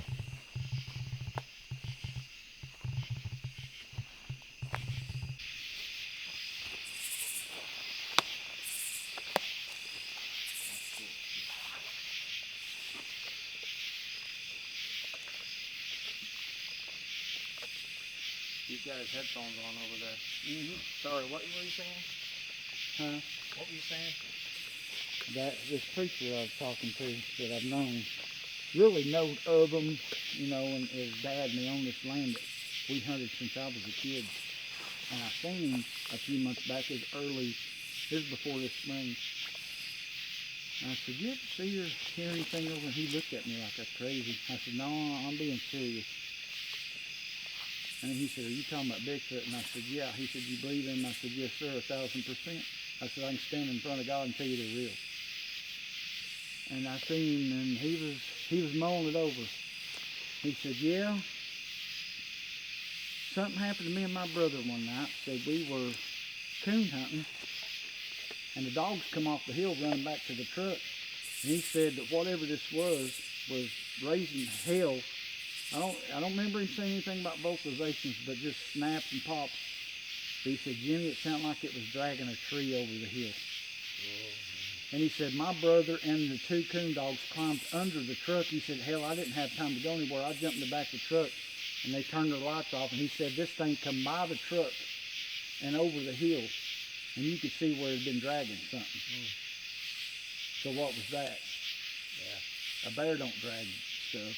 He's got his headphones on over there. Mm-hmm. Sorry, what were you saying? Huh? What were you saying? That this preacher I was talking to that I've known really knowed of them, you know, and his dad and they own this land that we hunted since I was a kid. And I seen him a few months back, it was before this spring. And I said, you ever see or hear anything over? And he looked at me like that's crazy. I said, no, I'm being serious. And he said, are you talking about Bigfoot? And I said, yeah. He said, you believe in him? I said, yes, sir, 1,000%. I said, I can stand in front of God and tell you they're real. And I seen him, and he was mulling it over. He said, yeah, something happened to me and my brother one night. Said we were coon hunting, and the dogs come off the hill running back to the truck. And he said that whatever this was raising hell. I don't remember him saying anything about vocalizations, but just snaps and pops. But he said, Jimmy, it sounded like it was dragging a tree over the hill. And he said, my brother and the two coon dogs climbed under the truck. He said, hell, I didn't have time to go anywhere. I jumped in the back of the truck, and they turned their lights off. And he said, this thing come by the truck and over the hill, and you could see where it had been dragging something. So what was that? Yeah. A bear don't drag stuff.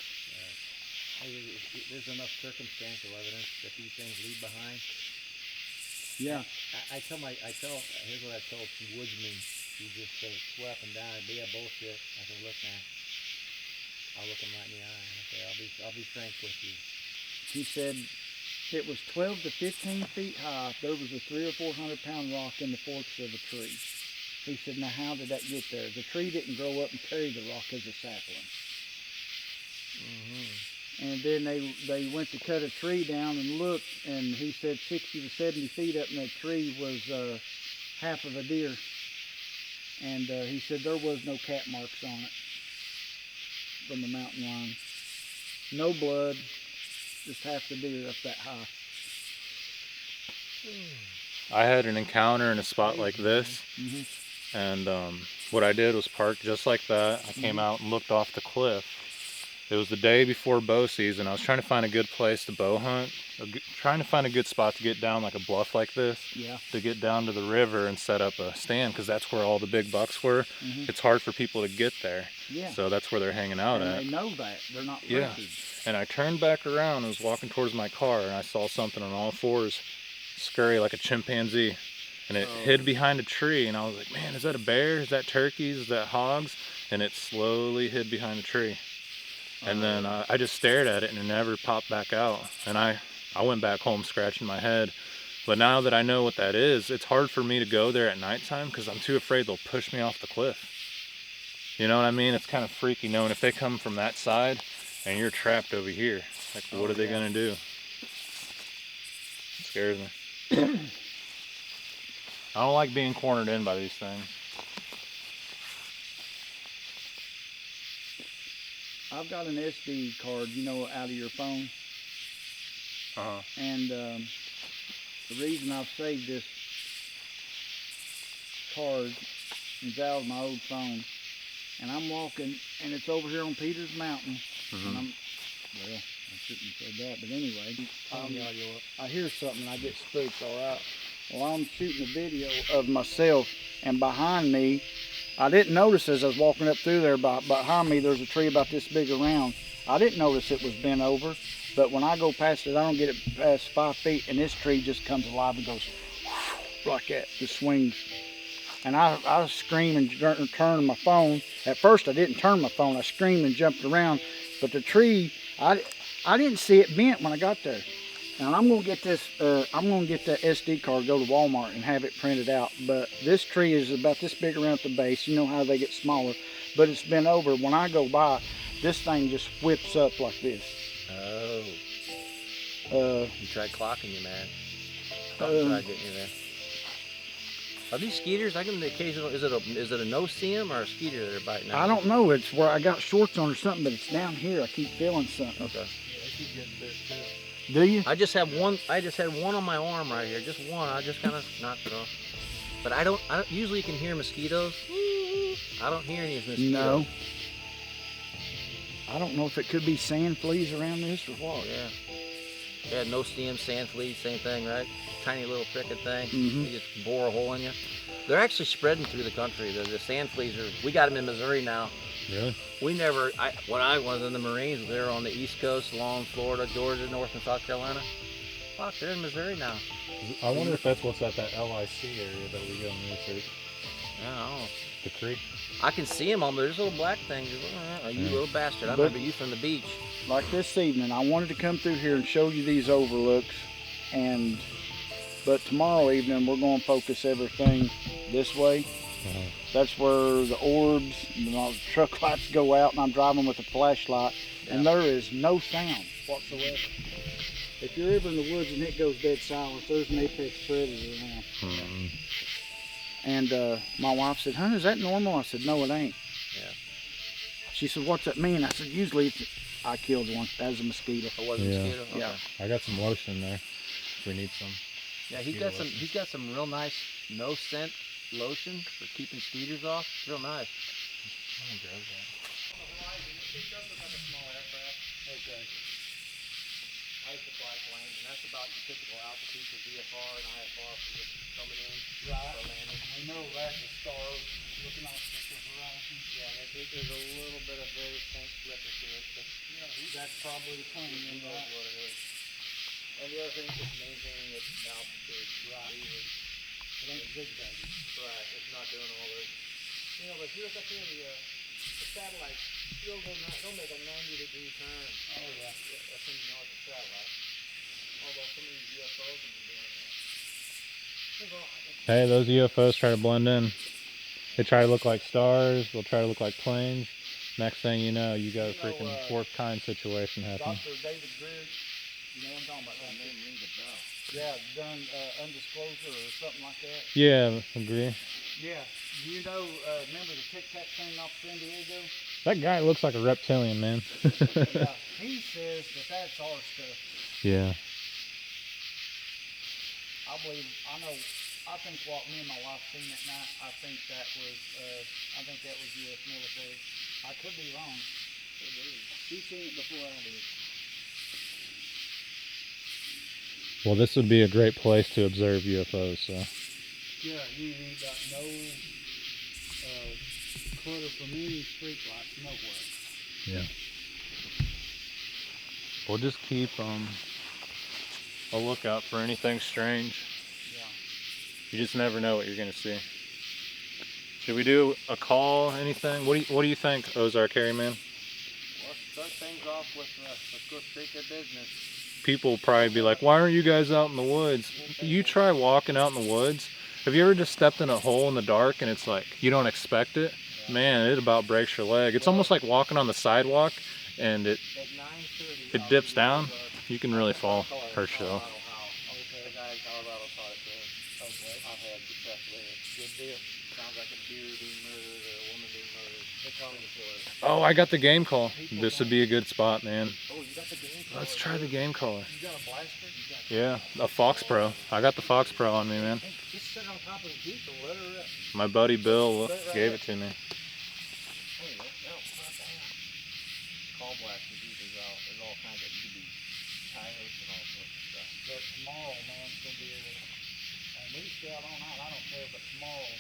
There's enough circumstantial evidence that these things leave behind. Yeah. Here's what I told some woodsmen who just swear up and down, yeah, bullshit. I said, look man, I'll look them right in the eye. I said, I'll be frank with you. He said it was 12 to 15 feet high. There was a 300 or 400 pound rock in the forks of a tree. He said, now how did that get there? The tree didn't grow up and carry the rock as a sapling. And then they went to cut a tree down and looked, and he said 60 to 70 feet up in that tree was half of a deer. And he said there was no cat marks on it from the mountain lion. No blood, just half the deer up that high. I had an encounter in a spot like this, and what I did was park just like that. I came out and looked off the cliff. It was the day before bow season. I was trying to find a good place to bow hunt, trying to find a good spot to get down like a bluff like this, to get down to the river and set up a stand, because that's where all the big bucks were. It's hard for people to get there, so that's where they're hanging out at. They know that. They're not pressured. And I turned back around and was walking towards my car, and I saw something on all fours scurry like a chimpanzee, and it hid behind a tree, and I was like, man, is that a bear? Is that turkeys? Is that hogs? And it slowly hid behind a tree. And then I just stared at it, and it never popped back out. And I went back home scratching my head. But now that I know what that is, it's hard for me to go there at nighttime because I'm too afraid they'll push me off the cliff. You know what I mean? It's kind of freaky knowing if they come from that side and you're trapped over here. Like, what are they going to do? It scares me. I don't like being cornered in by these things. I've got an SD card, you know, out of your phone. And the reason I've saved this card is out of my old phone. And I'm walking, and it's over here on Peters Mountain. And well, I shouldn't have said that, but anyway. I hear something and I get spooked, all right? Well, I'm shooting a video of myself, and behind me, I didn't notice as I was walking up through there, behind me there's a tree about this big around. I didn't notice it was bent over, but when I go past it, I don't get it past 5 feet, and this tree just comes alive and goes like that, just swings. And I scream and turn my phone. At first I didn't turn my phone, I screamed and jumped around, but the tree, I didn't see it bent when I got there. And I'm gonna get this, I'm gonna get that SD card, go to Walmart and have it printed out. But this tree is about this big around at the base. You know how they get smaller, but it's bent over. When I go by, this thing just whips up like this. Oh. You tried clocking you, man. Tried getting you there. Are these skeeters? I get the occasional. Is it a no-see-em or a skeeter that are biting out? I don't know. It's where I got shorts on or something, but it's down here. I keep feeling something. Okay. Yeah, they keep getting bit too. Do you? I just had one on my arm right here. Just one. I just kind of knocked it off. But I don't. Usually you can hear mosquitoes. I don't hear any mosquitoes. No. I don't know if it could be sand fleas around this or what. Yeah. Yeah, no stem, sand fleas, same thing, right? Tiny little cricket thing. They just bore a hole in you. They're actually spreading through the country. The sand fleas are. We got them in Missouri now. Really? We never. When I was in the Marines, they were on the East Coast, along Florida, Georgia, North and South Carolina. Fuck, they're in Missouri now. I wonder if that's what's at that LIC area that we go and research. Yeah, I don't know. The creek. I can see them on there. There's little black things. Oh, you little bastard. I remember you from the beach. Like this evening, I wanted to come through here and show you these overlooks, but tomorrow evening we're going to focus everything this way. That's where the orbs and the truck lights go out, and I'm driving with a flashlight, and there is no sound whatsoever. If you're ever in the woods and it goes dead silent, there's an apex predator around. And my wife said, "Honey, is that normal?" I said, "No, it ain't." Yeah. She said, "What's that mean?" I said, "Usually I killed one. That was a mosquito." It was a mosquito? Okay. Yeah. I got some lotion there. If we need some. Yeah, he's got some real nice no scent lotion for keeping skeeters off. It's real nice. Okay. I used to fly planes, and that's about your typical altitude for VFR and IFR for just coming in. Right. For landing. We know that the stars looking off the horizon. Yeah, there's a little bit of very faint flicker to it, but that's probably the plane. Who knows what it is. And the other thing is maintaining its altitude. Right. It ain't zigzagging. Right. It's not doing all this. But if you look up here, the satellite still they'll make a 90-degree turn. Oh yeah. That's when you know it's a satellite. Although some of these UFOs will be doing that. Hey, those UFOs try to blend in. They try to look like stars. They'll try to look like planes. Next thing you know, you got a freaking fourth kind situation happening. Dr. David Greer, you know what I'm talking about? That name rings a bell. Yeah, done Undisclosure or something like that. Yeah, agree. Yeah, you know, remember the Tic Tac thing off San Diego? That guy looks like a reptilian, man. Yeah, he says that that's our stuff. Yeah. I think what me and my wife seen that night, I think that was U.S. military. I could be wrong. She's seen it before I did. Well, this would be a great place to observe UFOs, so. Yeah, you ain't got no clutter from any street lights nowhere. Yeah. We'll just keep a lookout for anything strange. Yeah. You just never know what you're gonna see. Should we do a call? Anything? What do you think, Ozark Harry man? Well, start things off with let's go straight to business. People will probably be like, "Why aren't you guys out in the woods?" You try walking out in the woods. Have you ever just stepped in a hole in the dark and it's like you don't expect it? Yeah. Man, it about breaks your leg. It's almost like walking on the sidewalk and it dips down. You can really fall, hurt yourself. Oh, I got the game call. This would be a good spot, man. Oh, you got the game caller. Let's try the game caller. You got a blaster? Yeah, a Fox Pro. I got the Fox Pro on me, man. Hey, just sit on top of the Jeep and let her rip. My buddy Bill gave it to me. Hey, no, not bad. Call blasters usually out. There's all kinds of UV tires and all sorts of stuff. But tomorrow, man, it's gonna be and we stay out all night. I don't care, but tomorrow,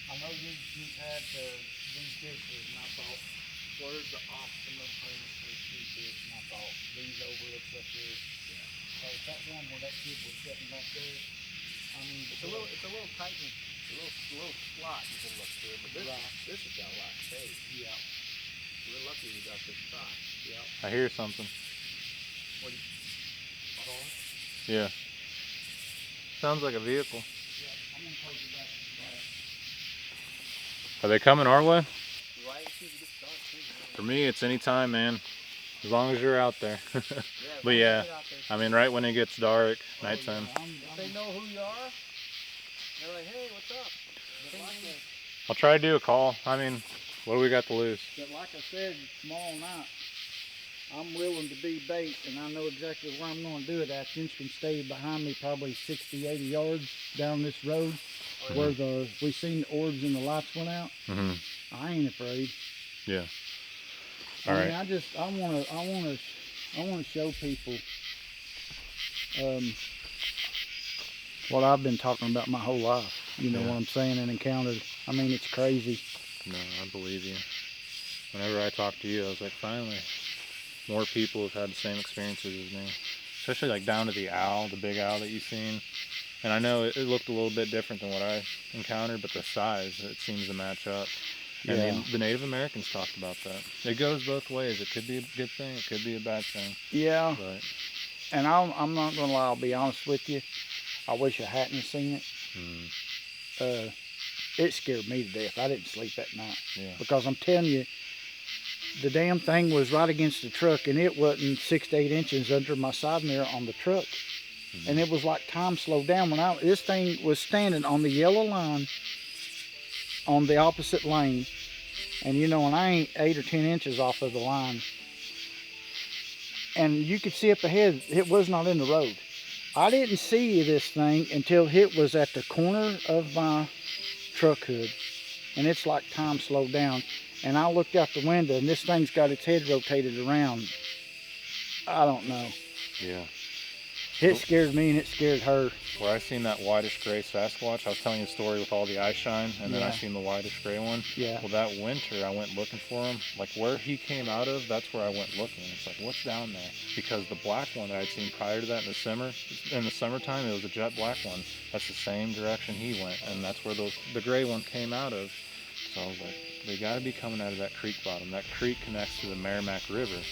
I know you've had these dishes, and I thought, where's the optimum place for these dishes? And I thought, these overlooks up here. Yeah. So that one where that kid was sitting back there, I mean, it's a little tight, a little slot you can look through, but this has got a lot of space. Yeah. We're lucky we got this spot. I Yeah. hear something. What do you? Yeah. Sounds like a vehicle. Yeah. I'm gonna close it back. Are they coming our way? Right as soon as you get started, too. For me, it's any time, man. As long as you're out there. But yeah, yeah, I mean, right when it gets dark, nighttime. If they know who you are, they're like, hey, what's up? I'll try to do a call. I mean, what do we got to lose? But like I said, tomorrow night, I'm willing to be bait, and I know exactly where I'm going to do it at. You can stay behind me probably 60, 80 yards down this road where we seen the orbs and the lights went out. Mm-hmm. I ain't afraid. Yeah. I want to show people what I've been talking about my whole life. You know what I'm saying, and encountered. I mean, it's crazy. No, I believe you. Whenever I talk to you, I was like, finally, more people have had the same experiences as me. Especially like down to the owl, the big owl that you've seen. And I know it looked a little bit different than what I encountered, but the size, it seems to match up. And the Native Americans talked about that. It goes both ways. It could be a good thing. It could be a bad thing. Yeah. But, and I'm not going to lie. I'll be honest with you. I wish I hadn't seen it. It scared me to death. I didn't sleep that night. Yeah. Because I'm telling you, the damn thing was right against the truck, and it wasn't 6 to 8 inches under my side mirror on the truck. And it was like time slowed down. This thing was standing on the yellow line on the opposite lane, and you know, and I ain't 8 or 10 inches off of the line, and you could see up ahead it was not in the road. I didn't see this thing until it was at the corner of my truck hood, and it's like time slowed down, and I looked out the window and this thing's got its head rotated around. I don't know. Yeah. It scared me and it scared her. Where I seen that whitish gray Sasquatch, I was telling you the story with all the eye shine, and then I seen the whitish gray one. Yeah. Well, that winter I went looking for him. Like where he came out of, that's where I went looking. It's like, what's down there? Because the black one that I'd seen prior to that in the summertime, it was a jet black one. That's the same direction he went, and that's where the gray one came out of. So I was like, they got to be coming out of that creek bottom. That creek connects to the Merrimack River.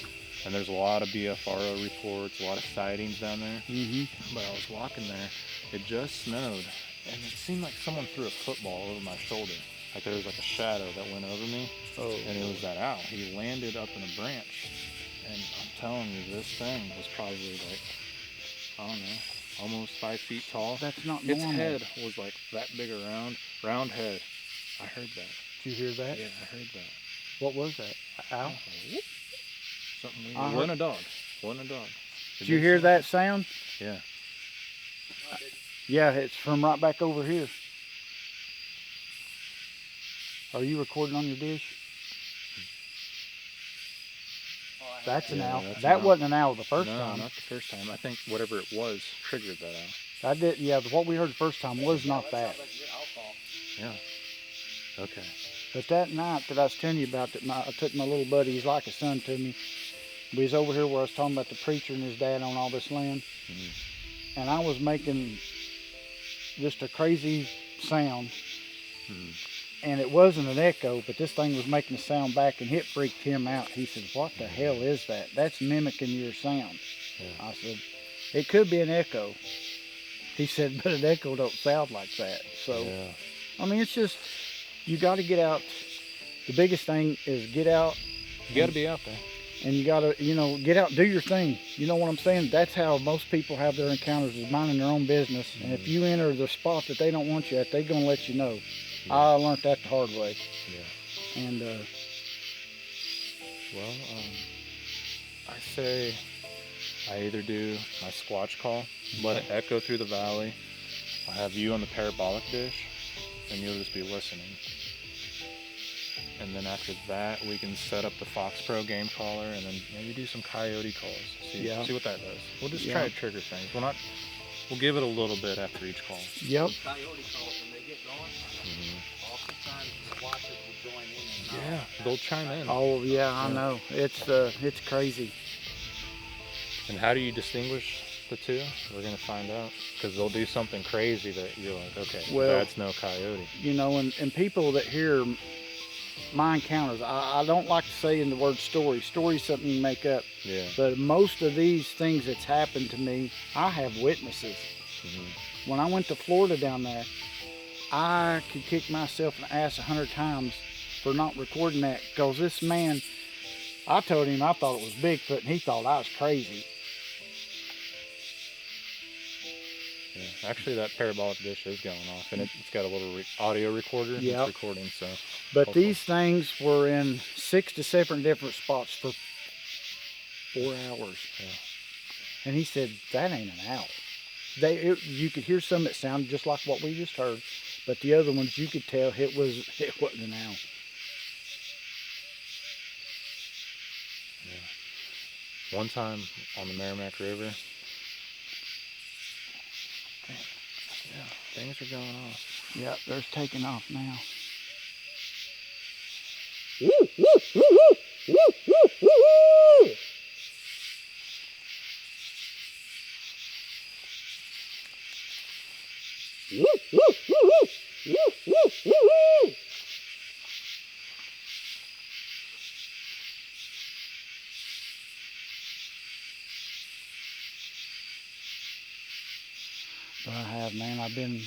And there's a lot of BFRO reports, a lot of sightings down there. Mm-hmm. But I was walking there, it just snowed, and it seemed like someone threw a football over my shoulder. Like there was like a shadow that went over me, Oh. and it was that owl. He landed up in a branch, and I'm telling you, this thing was probably like, I don't know, almost 5 feet tall. That's not Its normal. head was like that big around, round head. I heard that. Did you hear that? Yeah, I heard that. What was that? An owl? Something weird. I It wasn't a dog. Wasn't a dog. Did you hear that sound? Yeah. Yeah, it's from right back over here. Are you recording on your dish? That's an Yeah, owl. that's That an owl. wasn't an owl the first No, time. not the first time. I think whatever it was triggered that owl. I did. Yeah, what we heard the first time was not that. Yeah. Okay. But that night that I was telling you about, that I took my little buddy. He's like a son to me. We was over here where I was talking about the preacher and his dad on all this land, and I was making just a crazy sound. And it wasn't an echo, but this thing was making a sound back, and it freaked him out. He said, "What the hell is that? That's mimicking your sound." Yeah. I said, "It could be an echo." He said, "But an echo don't sound like that." So, Yeah. I mean, it's just, you got to get out. The biggest thing is get out, You got to be out there. and you got to, get out, do your thing. You know what I'm saying? That's how most people have their encounters, is minding their own business. And if you enter the spot that they don't want you at, they're going to let you know. Yeah. I learned that the hard way. Yeah. And Well, I say I either do my Squatch call, let it echo through the valley. I'll have you on the parabolic dish, and you'll just be listening. And then after that, we can set up the Fox Pro game caller, and then maybe do some coyote calls. See what that does. We'll just try to trigger things. We'll give it a little bit after each call. Yep. Coyote calls when they get going. Oftentimes the squatches will join in. And Yeah, they'll chime in. Oh yeah, I know. It's crazy. And how do you distinguish the two? We're gonna find out, because they'll do something crazy that you're like, okay, Well, that's no coyote. And people that hear my encounters, I don't like to say in the word story. Story's something you make up. Yeah. But most of these things that's happened to me, I have witnesses. When I went to Florida down there, I could kick myself in the ass 100 times for not recording that, because this man, I told him I thought it was Bigfoot, and he thought I was crazy. Yeah. Actually, that parabolic dish is going off, and it's got a little audio recorder. Yep. It's recording, so. But hopefully. these things were in 6 to 7 different spots for 4 hours. Yeah. And he said, that ain't an owl. You could hear some that sounded just like what we just heard, but the other ones you could tell it wasn't an owl. Yeah. One time on the Merrimack River, things are going off. Yep, they're taking off now. But I have, man. I've been.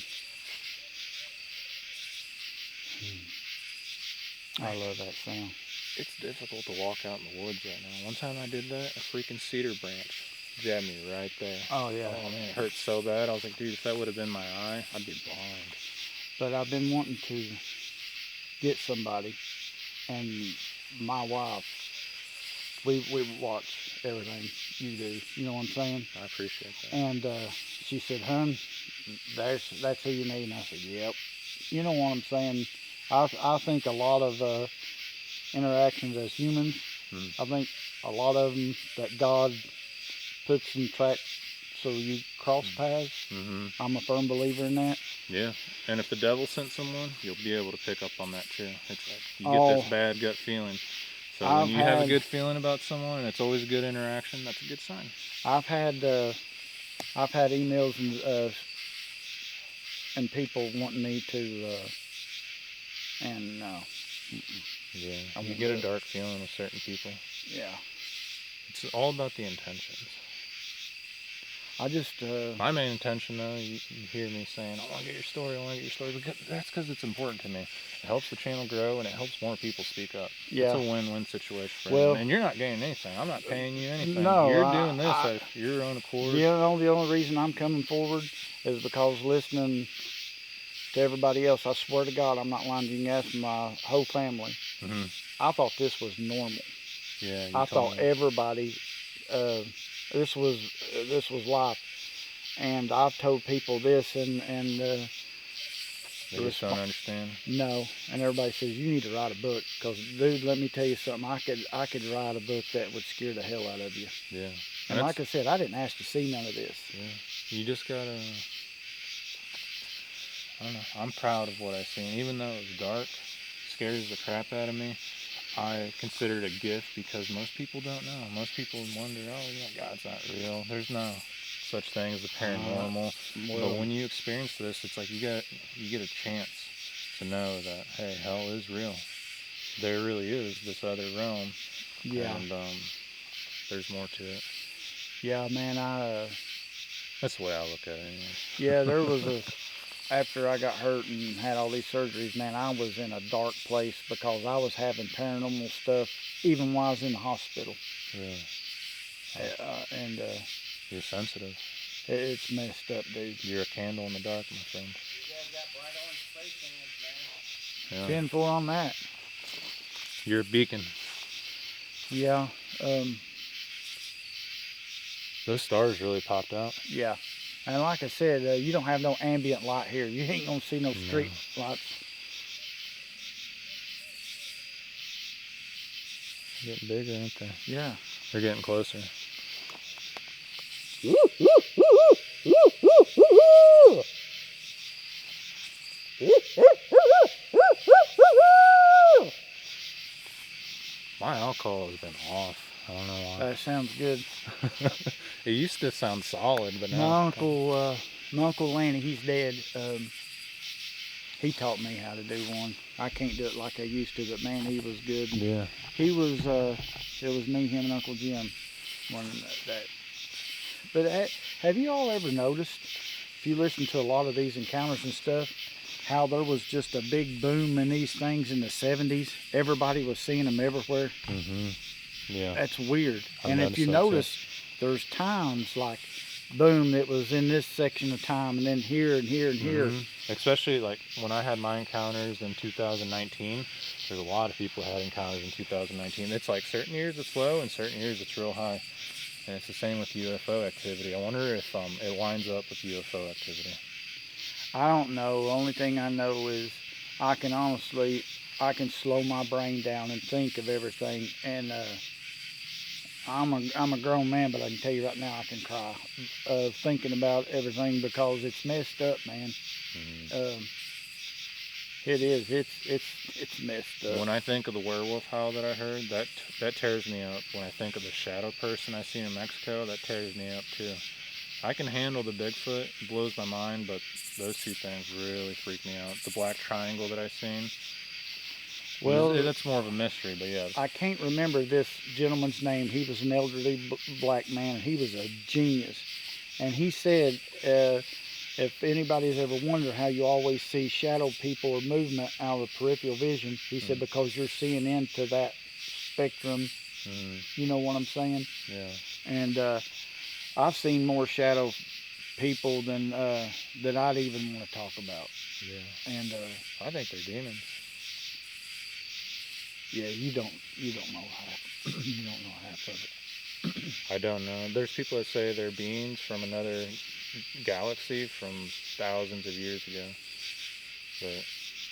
I love that sound. It's difficult to walk out in the woods right now. One time I did that, a freaking cedar branch jabbed me right there. Oh yeah. Oh man, it hurt so bad. I was like, dude, if that would have been my eye, I'd be blind. But I've been wanting to get somebody, and my wife, we watch everything you do. You know what I'm saying? I appreciate that. And she said, "Hun, that's who you need." And I said, "Yep." You know what I'm saying? I think a lot of interactions as humans, I think a lot of them that God puts in track so you cross paths. I'm a firm believer in that. Yeah, and if the devil sent someone, you'll be able to pick up on that too. It's like you get this bad gut feeling. So when you have a good feeling about someone, and it's always a good interaction, that's a good sign. I've had emails and people wanting me to, and no. Yeah, you get a dark feeling with certain people. Yeah. It's all about the intentions. I just My main intention, though, you hear me saying, I want to get your story, because that's because it's important to me. It helps the channel grow, and it helps more people speak up. Yeah. It's a win-win situation for Well, everyone. And you're not getting anything. I'm not paying you anything. No, You're doing this at your own accord. The only reason I'm coming forward is because listening to everybody else, I swear to God, I'm not lying to you. You can ask my whole family. Mm-hmm. I thought this was normal. Yeah. I thought everybody, this was life. And I've told people this, and they just don't understand. No, and everybody says you need to write a book, because dude, let me tell you something. I could write a book that would scare the hell out of you. Yeah. And like I said, I didn't ask to see none of this. Yeah. You just gotta. I don't know. I'm proud of what I've seen, even though it was dark, scares the crap out of me. I consider it a gift because most people don't know. Most people wonder, God's not real. There's no such thing as the paranormal. But when you experience this, it's like you get a chance to know that, hey, hell is real. There really is this other realm. Yeah. And there's more to it. Yeah, man. That's the way I look at it. Anyway. Yeah, there was after I got hurt and had all these surgeries, man, I was in a dark place because I was having paranormal stuff even while I was in the hospital. Yeah. And you're sensitive. It's messed up, dude. You're a candle in the dark, my friend. You guys got bright orange space hands, man. Yeah. 10-4 on that. You're a beacon. Yeah. Those stars really popped out. Yeah. And like I said, you don't have no ambient light here. You ain't gonna see no street lights. They're getting bigger, aren't they? Yeah. They're getting closer. My alcohol has been off. I don't know why. That sounds good. It used to sound solid, but now My uncle Lanny, he's dead. He taught me how to do one. I can't do it like I used to, but man, he was good. Yeah. He was. It was me, him, and Uncle Jim. One that. But have you all ever noticed, if you listen to a lot of these encounters and stuff, how there was just a big boom in these things in the 70s? Everybody was seeing them everywhere. Mm-hmm. Yeah. That's weird. I've and if you notice, there's times like, boom, it was in this section of time, and then here and here and here. Especially like when I had my encounters in 2019, there's a lot of people had encounters in 2019. It's like certain years it's low and certain years it's real high. And it's the same with UFO activity. I wonder if it lines up with UFO activity. I don't know. The only thing I know is I can slow my brain down and think of everything. And I'm a grown man, but I can tell you right now I can cry thinking about everything because it's messed up, man. It is. It's messed up. When I think of the werewolf howl that I heard, that tears me up. When I think of the shadow person I seen in Mexico, that tears me up too. I can handle the Bigfoot, it blows my mind, but those two things really freak me out. The black triangle that I seen. Well, that's more of a mystery, but yeah. I can't remember this gentleman's name. He was an elderly black man, and he was a genius. And he said, if anybody's ever wondered how you always see shadow people or movement out of peripheral vision, he said because you're seeing into that spectrum. You know what I'm saying? Yeah. And I've seen more shadow people than I'd even want to talk about. Yeah. And I think they're demons. Yeah, you don't know half. You don't know half of it. I don't know. There's people that say they're beings from another galaxy from thousands of years ago. But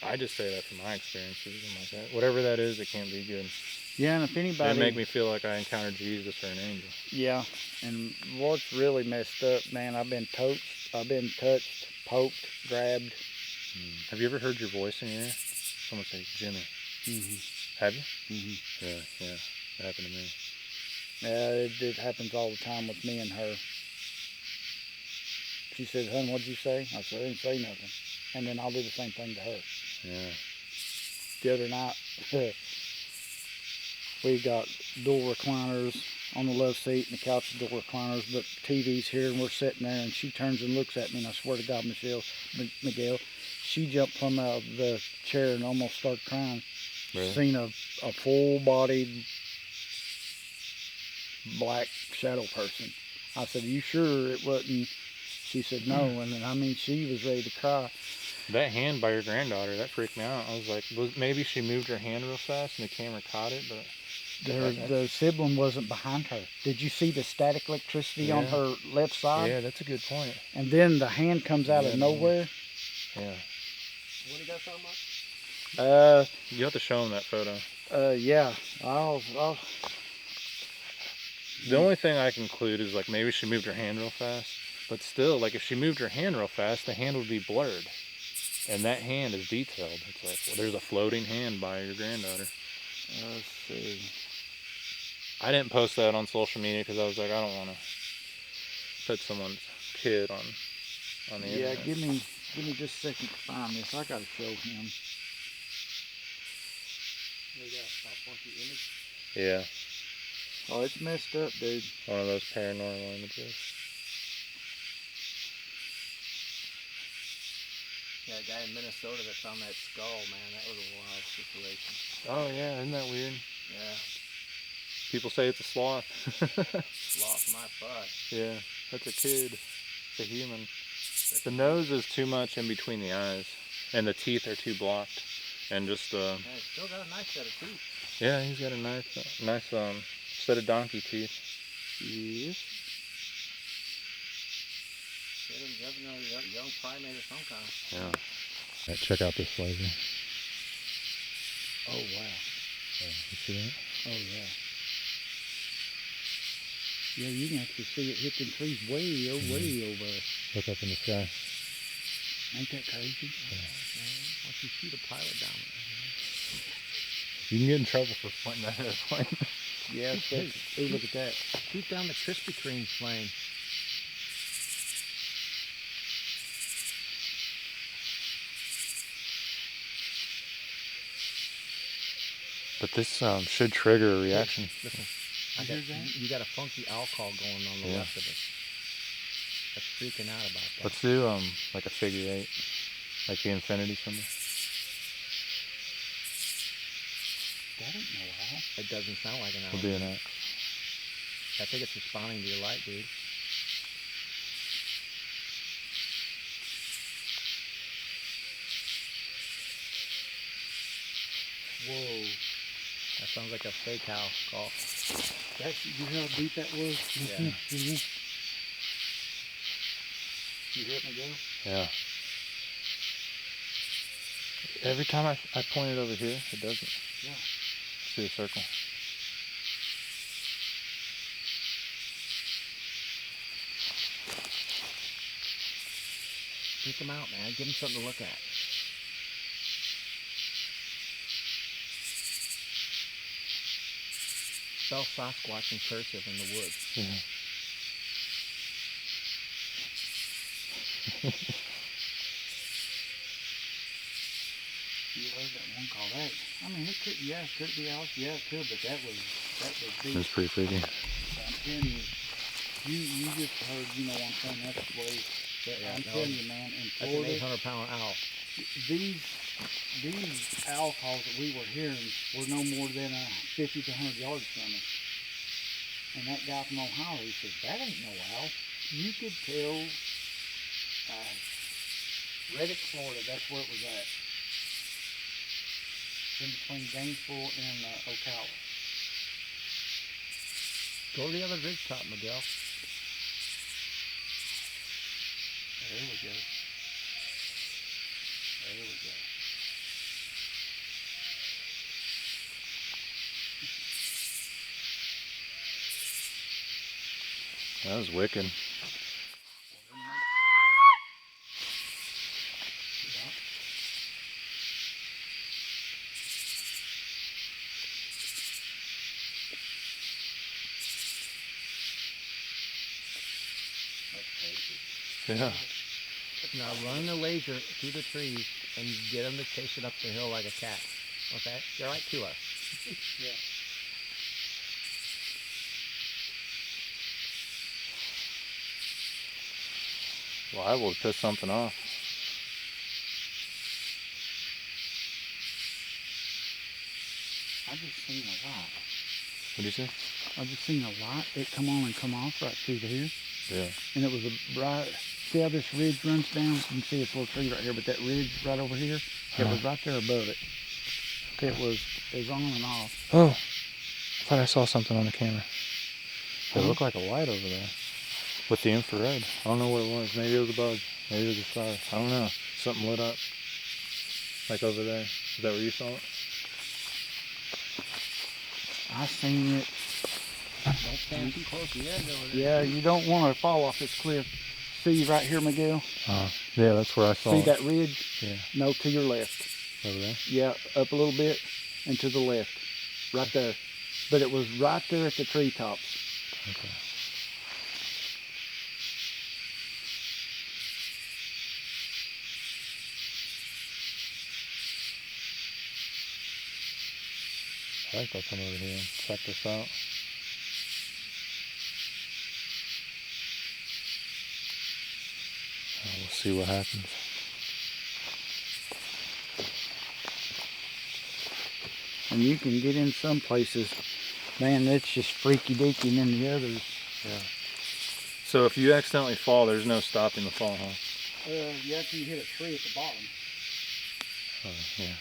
I just say that from my experiences. I'm like, that. Whatever that is, it can't be good. Yeah, and if anybody... It make me feel like I encountered Jesus or an angel. Yeah, and what's really messed up, man, I've been touched, poked, grabbed. Have you ever heard your voice in your ear? Someone say, Jimmy. Have you? Yeah, that happened to me. Yeah, it happens all the time with me and her. She said, "Hun, what'd you say?" I said, "I didn't say nothing." And then I'll do the same thing to her. Yeah. The other night, we got dual recliners on the love seat and the couch door recliners, but TV's here and we're sitting there, and she turns and looks at me, and I swear to God, Miguel, she jumped from out of the chair and almost started crying. Really? Seen a full-bodied black shadow person. I said, "Are you sure it wasn't?" She said, "No," and then, I mean, she was ready to cry. That hand by your granddaughter, that freaked me out. I was like, maybe she moved her hand real fast and the camera caught it, but... The sibling wasn't behind her. Did you see the static electricity on her left side? Yeah, that's a good point. And then the hand comes out of nowhere. Yeah. What are you guys talking about? You have to show them that photo. Yeah. The only thing I conclude is like maybe she moved her hand real fast, but still, like if she moved her hand real fast, the hand would be blurred. And that hand is detailed. It's like, well, there's a floating hand by your granddaughter. Let's see. I didn't post that on social media because I was like, I don't want to put someone's kid on the internet. Yeah, give me just a second to find this. I gotta show him. We got a funky image. Yeah, Oh, it's messed up, dude. one of those paranormal images. Yeah, a guy in Minnesota that found that skull, man. That was a wild situation. Oh yeah, isn't that weird? Yeah, People say it's a sloth. lost my butt. Yeah, that's a kid. It's a human. The nose is too much in between the eyes, and the teeth are too blocked. And just Yeah, he's still got a nice set of teeth. yeah, he's got a nice set of donkey teeth. Yes. Definitely a young primate of some kind. Yeah. Right, check out this laser. Oh wow. You see that? Oh yeah. Yeah, you can actually see it hit them trees way over. Look up in the sky. Ain't that crazy? Once you shoot a pilot down there. You can get in trouble for pointing that airplane. Yeah, hey, look at that. Shoot down the Krispy Kreme plane. But this should trigger a reaction. Listen, you got a funky owl call going on the left of it. That's freaking out about that. Let's do like a figure 8, like the infinity symbol. That ain't no owl. It doesn't sound like an owl. We'll do an X. I think it's responding to your light, dude. Whoa. That sounds like a fake owl call. That's, you hear how deep that was? Yeah. You hear it, Miguel? Yeah. Every time I point it over here, it doesn't. Yeah. See a circle. Freak them out, man. Give them something to look at. Spell Sasquatch in cursive in the woods. Yeah. You heard that one call. That, I mean, it could, yeah, could it be ours? Yeah, it could, but that was deep. That's pretty freaky. I'm telling you, you just heard, you know what I'm saying, that's the way, Yeah, I'm no, telling you, man, in That's an Florida, 800-pound owl. these owl calls that we were hearing were no more than 50 to 100 yards from us. And that guy from Ohio, he said, that ain't no owl. You could tell, Reddick, Florida, that's where it was at. In between Gainesville and Ocala. Go to the other ridge top, Miguel. There we go. There we go. That was wicked. Yeah. Now run the laser through the trees and get them to chase it up the hill like a cat. Okay? They're right to us. Yeah. liable to piss something off. I just seen a lot. What'd you say? I just seen a light that come on and come off right through here. Yeah. And it was a bright, see how this ridge runs down? You can see this little tree right here, but that ridge right over here, it was right there above it. It was on and off. Oh, I thought I saw something on the camera. It looked like a light over there with the infrared. I don't know what it was. Maybe it was a bug. Maybe it was a star. I don't know. Something lit up. Like over there. Is that where you saw it? I seen it. Don't stand too close to the edge over there. Yeah, you don't want to fall off this cliff. See right here, Miguel? Yeah, that's where I saw See it. that ridge? Yeah. No, to your left. Over there? Yeah, up a little bit and to the left. Right there. But it was right there at the treetops. Okay. I think I'll come over here and check this out. We'll see what happens. And you can get in some places, man, that's just freaky deaky, and then the others. Yeah. So if you accidentally fall, there's no stopping the fall, huh? You have to hit a tree at the bottom. Oh, yeah.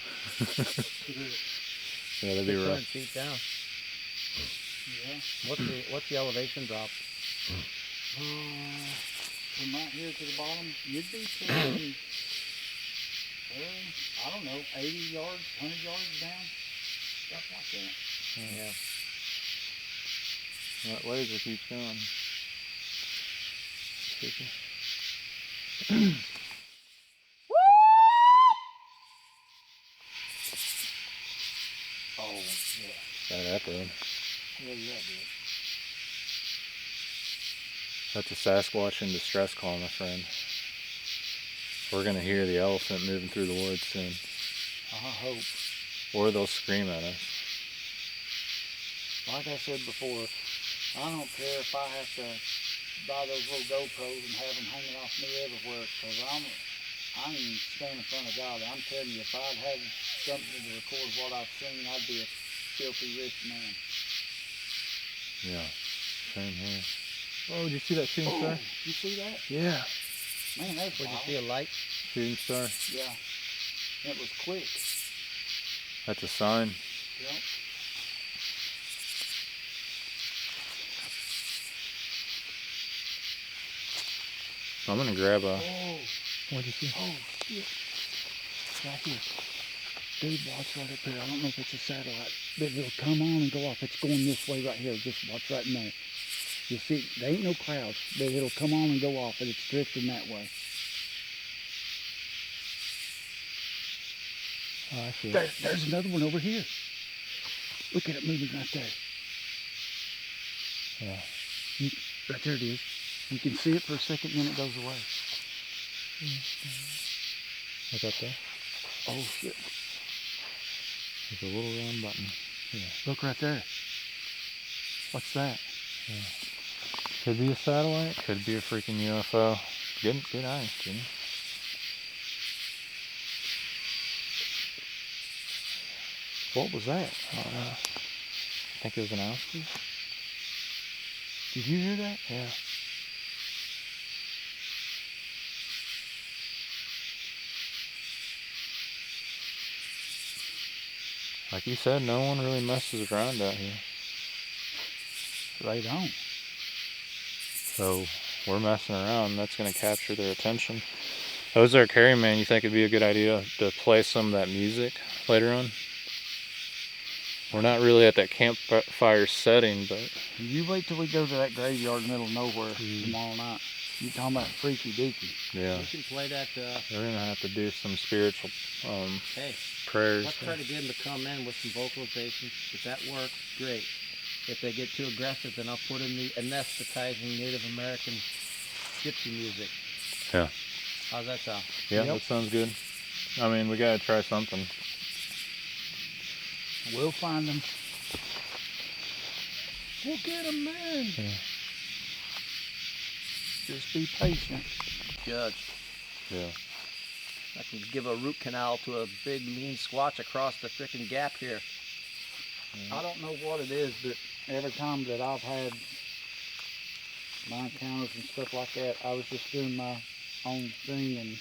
Yeah, that'd be rough. 600 feet down. Yeah. What's the elevation drop? From right here to the bottom, you'd be talking, I don't know, 80 yards, 100 yards down, stuff like that. Yeah. That laser keeps going. Creepy. Oh, yeah. That echoed. Yeah, yeah, dude. That's a Sasquatch in distress call, my friend. We're gonna hear the elephant moving through the woods soon. I hope. Or they'll scream at us. Like I said before, I don't care if I have to buy those little GoPros and have them hanging off me everywhere, because I'm standing in front of God. I'm telling you, if I'd had something to record what I've seen, I'd be a filthy rich man. Yeah, same here. Oh, did you see that shooting star? You see that? Yeah. Man, that's Would you wild. see a light? Shooting star. Yeah. It was quick. That's a sign. Yep. I'm gonna grab a. Oh, What'd you see? oh shit. Right here. Dude, watch right up here. I don't know if it's a satellite, but it'll come on and go off. It's going this way right here. Just watch right in there. You'll see, there ain't no clouds, but it'll come on and go off, and it's drifting that way. Oh, I see it. There's another one over here. Look at it moving right there. Yeah. Right there it is. You can see it for a second, then it goes away. What's up there? Oh shit. There's a little round button. Yeah. Look right there. What's that? Could be a satellite. Could be a freaking UFO. Good eyes, Jimmy. What was that? I don't know. I think it was an owl. Did you hear that? Yeah. Like you said, no one really messes around out here. Right on. So we're messing around. That's going to capture their attention. Ozark Harry, man, you think it'd be a good idea to play some of that music later on? We're not really at that campfire setting, but... You wait till we go to that graveyard in the middle of nowhere tomorrow night. You talking about freaky deaky. Yeah. We can play that. We're going to have to do some spiritual Hey, prayers. let's try to get them to come in with some vocalizations. If that works, great. If they get too aggressive, then I'll put in the anesthetizing Native American gypsy music. Yeah. How's that sound? Yeah, that sounds good. I mean, we got to try something. We'll find them. We'll get them, man. Yeah. Just be patient. judged. Yeah. I can give a root canal to a big mean squatch across the freaking gap here. I don't know what it is, but every time that I've had my encounters and stuff like that, I was just doing my own thing, and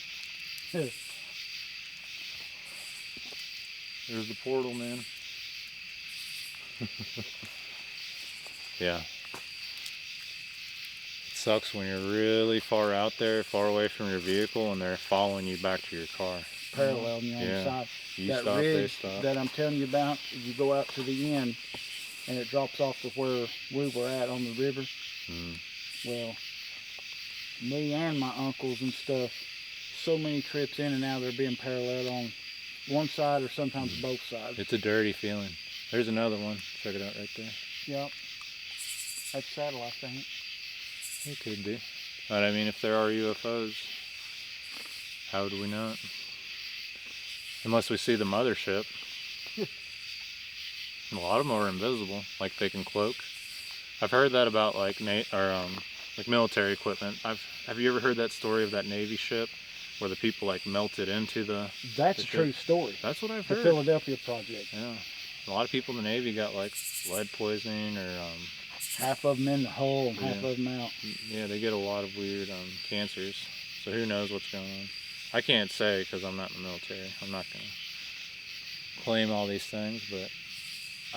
There's the portal, man. Yeah. It sucks when you're really far out there, far away from your vehicle, and they're following you back to your car. paralleling you on the side. You That stop, they ridge stop. that I'm telling you about, you go out to the end, and it drops off to where we were at on the river. Mm. Well, me and my uncles and stuff, so many trips in and out, they're being paralleled on one side or sometimes both sides. It's a dirty feeling. There's another one. Check it out right there. Yep. That's saddle, I think. It could be. But I mean, if there are UFOs, how would we know it? Unless we see the mothership. A lot of them are invisible, like they can cloak. I've heard that about like like military equipment. Have you ever heard that story of that Navy ship where the people like melted into the? That's the a true ship? story. That's what I've The heard. Philadelphia Project. Yeah, a lot of people in the Navy got like lead poisoning or Half of them in the hull and half Yeah. of them out. yeah, they get a lot of weird cancers. So who knows what's going on? I can't say because I'm not in the military. I'm not gonna claim all these things, but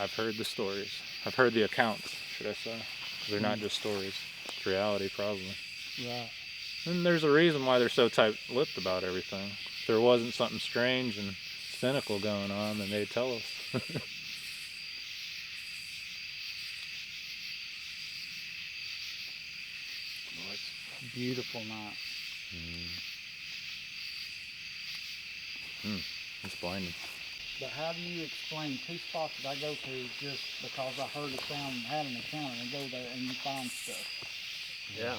I've heard the stories. I've heard the accounts, should I say? 'Cause they're not just stories. It's reality, probably. Right. And there's a reason why they're so tight-lipped about everything. If there wasn't something strange and cynical going on, then they'd tell us. Well, it's a beautiful night. It's blinding. But how do you explain 2 spots that I go to just because I heard a sound and had an encounter and go there and you find stuff? Yeah.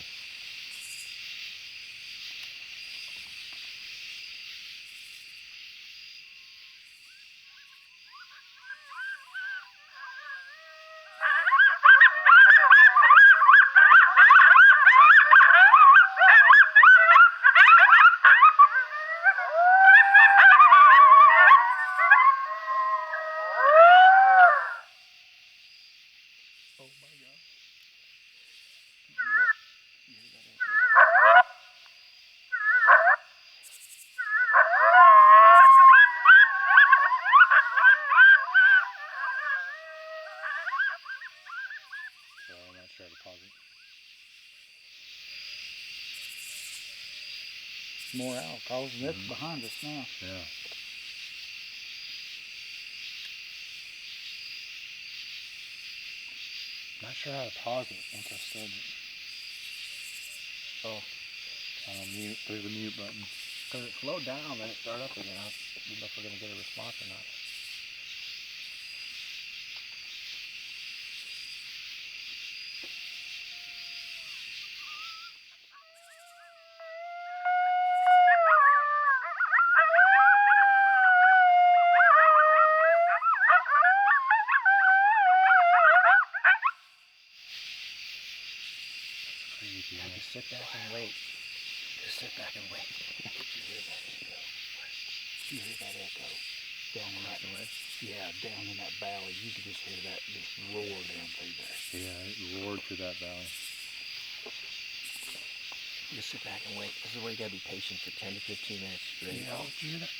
So I'm not sure how to pause it. More alcohols, and that's behind us now. Yeah. Not sure how to pause it once I started it. Oh. Mute. There's a mute button. Because it slowed down, then it started up again. I don't know if we're going to get a response or not. Crazy. Yeah, just sit back and wait. Just sit back and wait. Did you hear that echo? Did you hear that echo? Down in that yeah, down in that valley. You could just hear that just roar down through there. Yeah, it roared through that valley. Just sit back and wait. This is where you gotta be patient for 10 to 15 minutes straight. Yeah, did you hear that?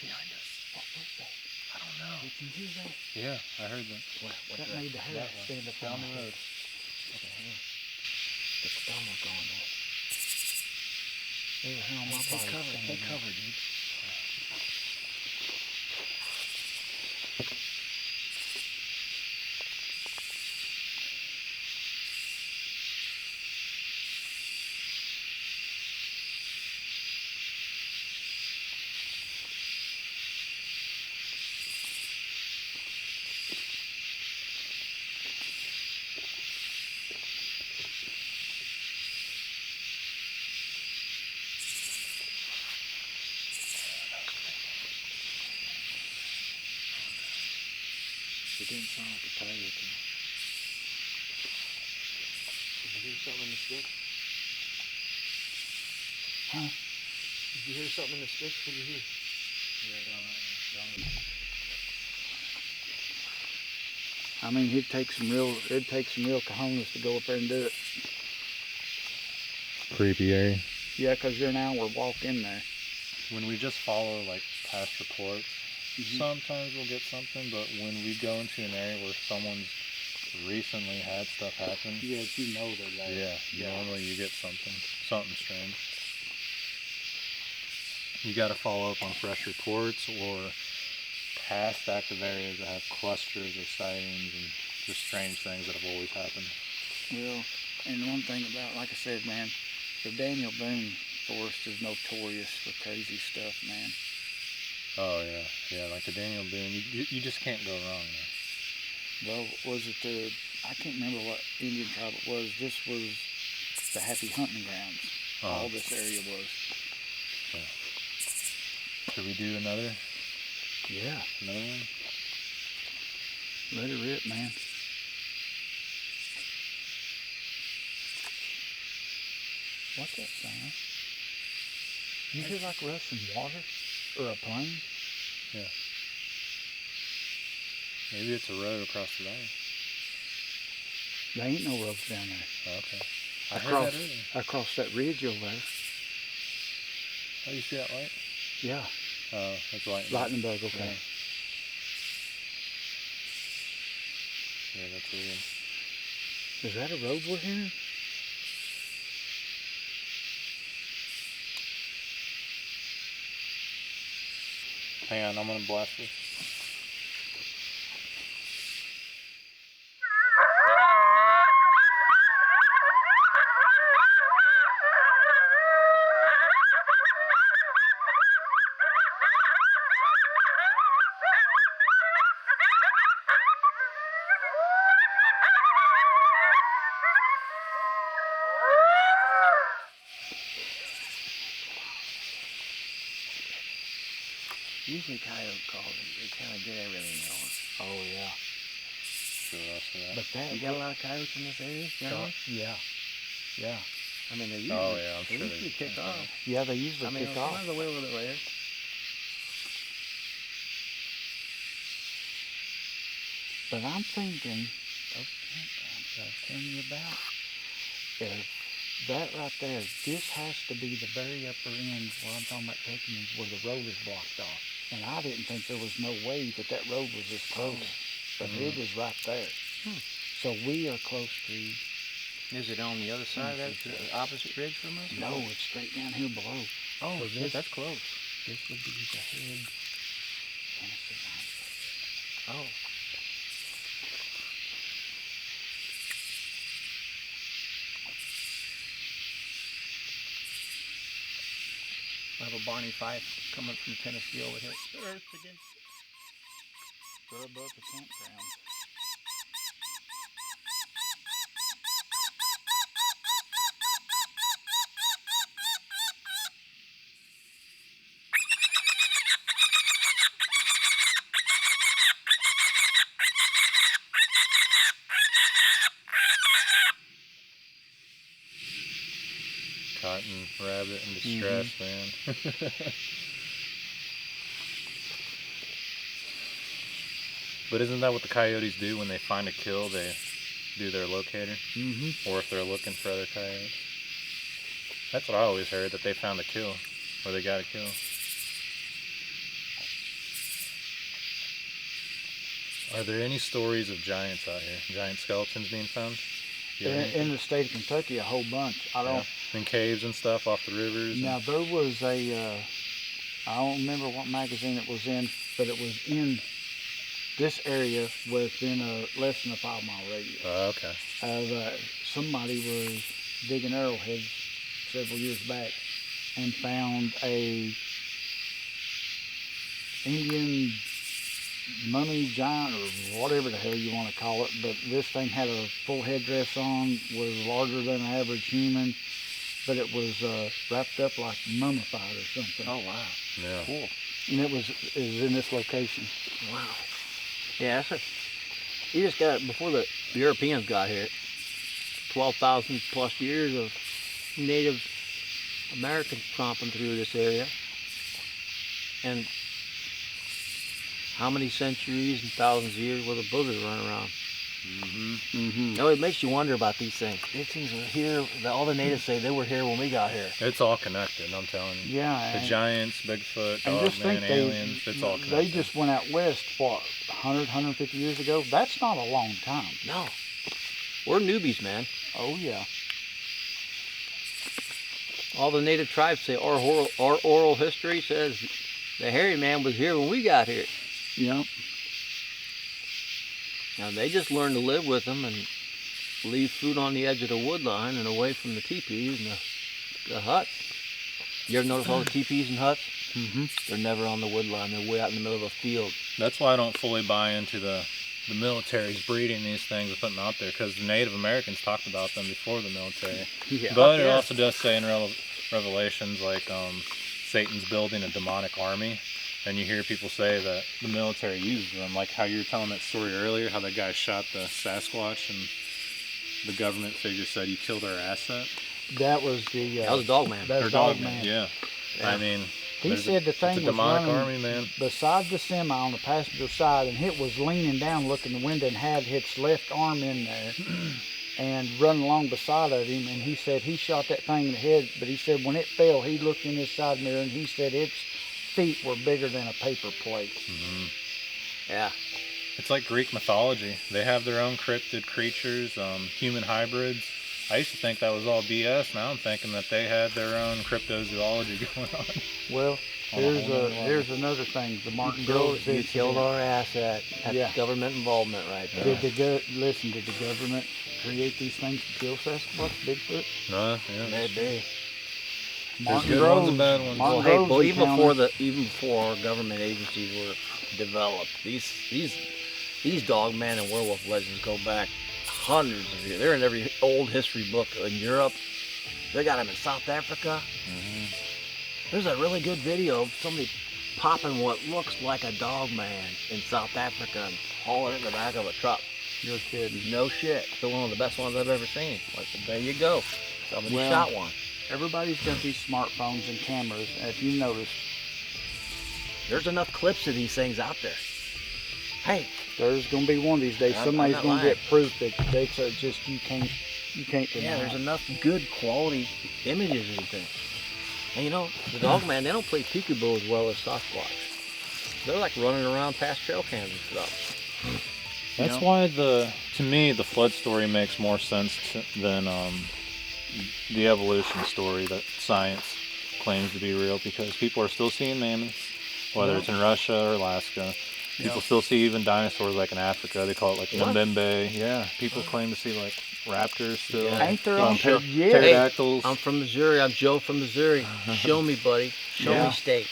Behind us. What was that? I don't know. Did you hear that? Yeah, I heard that. What That made the hair That one. stand up Down on the my road. What the hell? The thumb was going on. head. How my Take body's cover, standing take up. cover, dude. It didn't sound like a tiger to me. Did you hear something in the stick? Huh? Did you hear something in the sticks? What did you hear? I mean, it'd take some real cojones to go up there and do it. Creepy area. Yeah, 'cause you're an hour walk in there. When we just follow like past reports, sometimes we'll get something, but when we go into an area where someone's recently had stuff happen, Yeah, you know they're there. yeah, normally you get something strange. You got to follow up on fresh reports or past active areas that have clusters or sightings and just strange things that have always happened. Well, and one thing about, like I said, man, the Daniel Boone Forest is notorious for crazy stuff, man. Oh yeah, like the Daniel Boone, you just can't go wrong there. Well, was it I can't remember what Indian tribe it was. This was the happy hunting grounds. All this area was. Yeah. Should we do another? Yeah. Another one? Let it rip, man. What's that sound? You hear like rushing water? Or a plane? Yeah. Maybe it's a road across the valley. There ain't no roads down there. Okay. I heard that earlier. Across that ridge over there. Oh, you see that light? Yeah. Oh, that's lightning. Lightning bug, okay. Yeah, that's weird. Is that a road we're hearing? Hang on, I'm gonna blast this. Usually coyote calls, they kind of get everything going. Oh, yeah. Sure, that's for that. But that, You got a lot of coyotes in this area, generally? yeah. Yeah. I mean, they usually, Oh yeah, I'm they sure usually kick off. Yeah, they usually I mean, kick off. sometimes they'll wait a little bit later. But I'm thinking, those campgrounds I was telling you about, if that right there, this has to be the very upper end where I'm talking about taking is where the road is blocked off. And I didn't think there was no way that road was this close. But it is right there. So we are close to... Is it on the other side of that, the opposite ridge from us? No, it's straight down here below. Oh, So shit, that's close. This would be the head. Oh. I have a Barney Fife coming from Tennessee over here. They're above the campground. Cotton rabbit in distress, man. But isn't that what the coyotes do when they find a kill? They do their locator? Or if they're looking for other coyotes? That's what I always heard, that they found a kill, or they got a kill. Are there any stories of giants out here? Giant skeletons being found? In the state of Kentucky, a whole bunch. I don't... In caves and stuff off the rivers? Now, there was a... I don't remember what magazine it was in, but it was in this area within a less than a 5-mile radius. Oh, okay. Somebody was digging arrowheads several years back and found a Indian mummy giant, or whatever the hell you want to call it, but this thing had a full headdress on, was larger than an average human, but it was wrapped up like mummified or something. Oh, wow. Yeah. Cool. And it was in this location. Wow. Yeah, you just got, before the Europeans got here, 12,000 plus years of native Americans tromping through this area. And how many centuries and thousands of years will the buzzards run around? You know, it makes you wonder about these things. These things were here. All the natives say they were here when we got here. It's all connected, I'm telling you. Yeah. The giants, Bigfoot, and just Dogman, think aliens, it's all connected. they just went out west, what, 100, 150 years ago? That's not a long time. No. We're newbies, man. Oh, yeah. All the native tribes say our oral history says the hairy man was here when we got here. Yeah. Now they just learned to live with them and leave food on the edge of the wood line and away from the teepees and the huts. You ever notice all the teepees and huts? They're never on the wood line. They're way out in the middle of a field. That's why I don't fully buy into the military's breeding these things and putting them out there, because the Native Americans talked about them before the military. Yeah. But it also does say in Revelations, like, Satan's building a demonic army. And you hear people say that the military uses them, like how you were telling that story earlier, how that guy shot the Sasquatch and the government figure said you killed our asset. That was the... that was Dogman. That was Dogman. Yeah. I mean, he said the thing it's a was demonic running army, man. beside the semi on the passenger side, and it was leaning down looking the window and had its left arm in there and running along beside of him. And he said he shot that thing in the head, but he said when it fell, he looked in his side mirror and he said its feet were bigger than a paper plate. Yeah. It's like Greek mythology. They have their own cryptid creatures, human hybrids. I used to think that was all BS. Now I'm thinking that they had their own cryptozoology going on. Well, here's another thing. The Martin Groves You killed our asset. That's Yeah. government involvement right there. Did the government create these things to kill Sasquatch, Bigfoot? No, yeah. Maybe. Martin good ones and bad ones. Martin Well, hey, Groves well, even encountered- before our government agencies were developed, these dogman and werewolf legends go back hundreds of years. They're in every old history book in Europe. They got them in South Africa. There's a really good video of somebody popping what looks like a dogman in South Africa and hauling it in the back of a truck. You're kidding. No shit. Still one of the best ones I've ever seen. Like, there you go. Somebody Well, shot one. Everybody's got these smartphones and cameras, and if you notice, There's enough clips of these things out there. Hey, there's going to be one of these days. I'm Somebody's not going to lying. get proof that they just you can't deny. yeah, there's it. enough good quality images of these things. And you know, the dogman, they don't play peekaboo as well as Sasquatch. They're like running around past trail cams and stuff. That's why to me, the flood story makes more sense than the evolution story that science claims to be real, because people are still seeing mammoths, whether it's in Russia or Alaska. People still see even dinosaurs like in Africa. They call it like What? Mbembe. Yeah, people claim to see like raptors still. Yeah. Ain't there on Pter- yeah. pterodactyls. I'm from Missouri. I'm Joe from Missouri. Show me, buddy. Show Yeah. me state.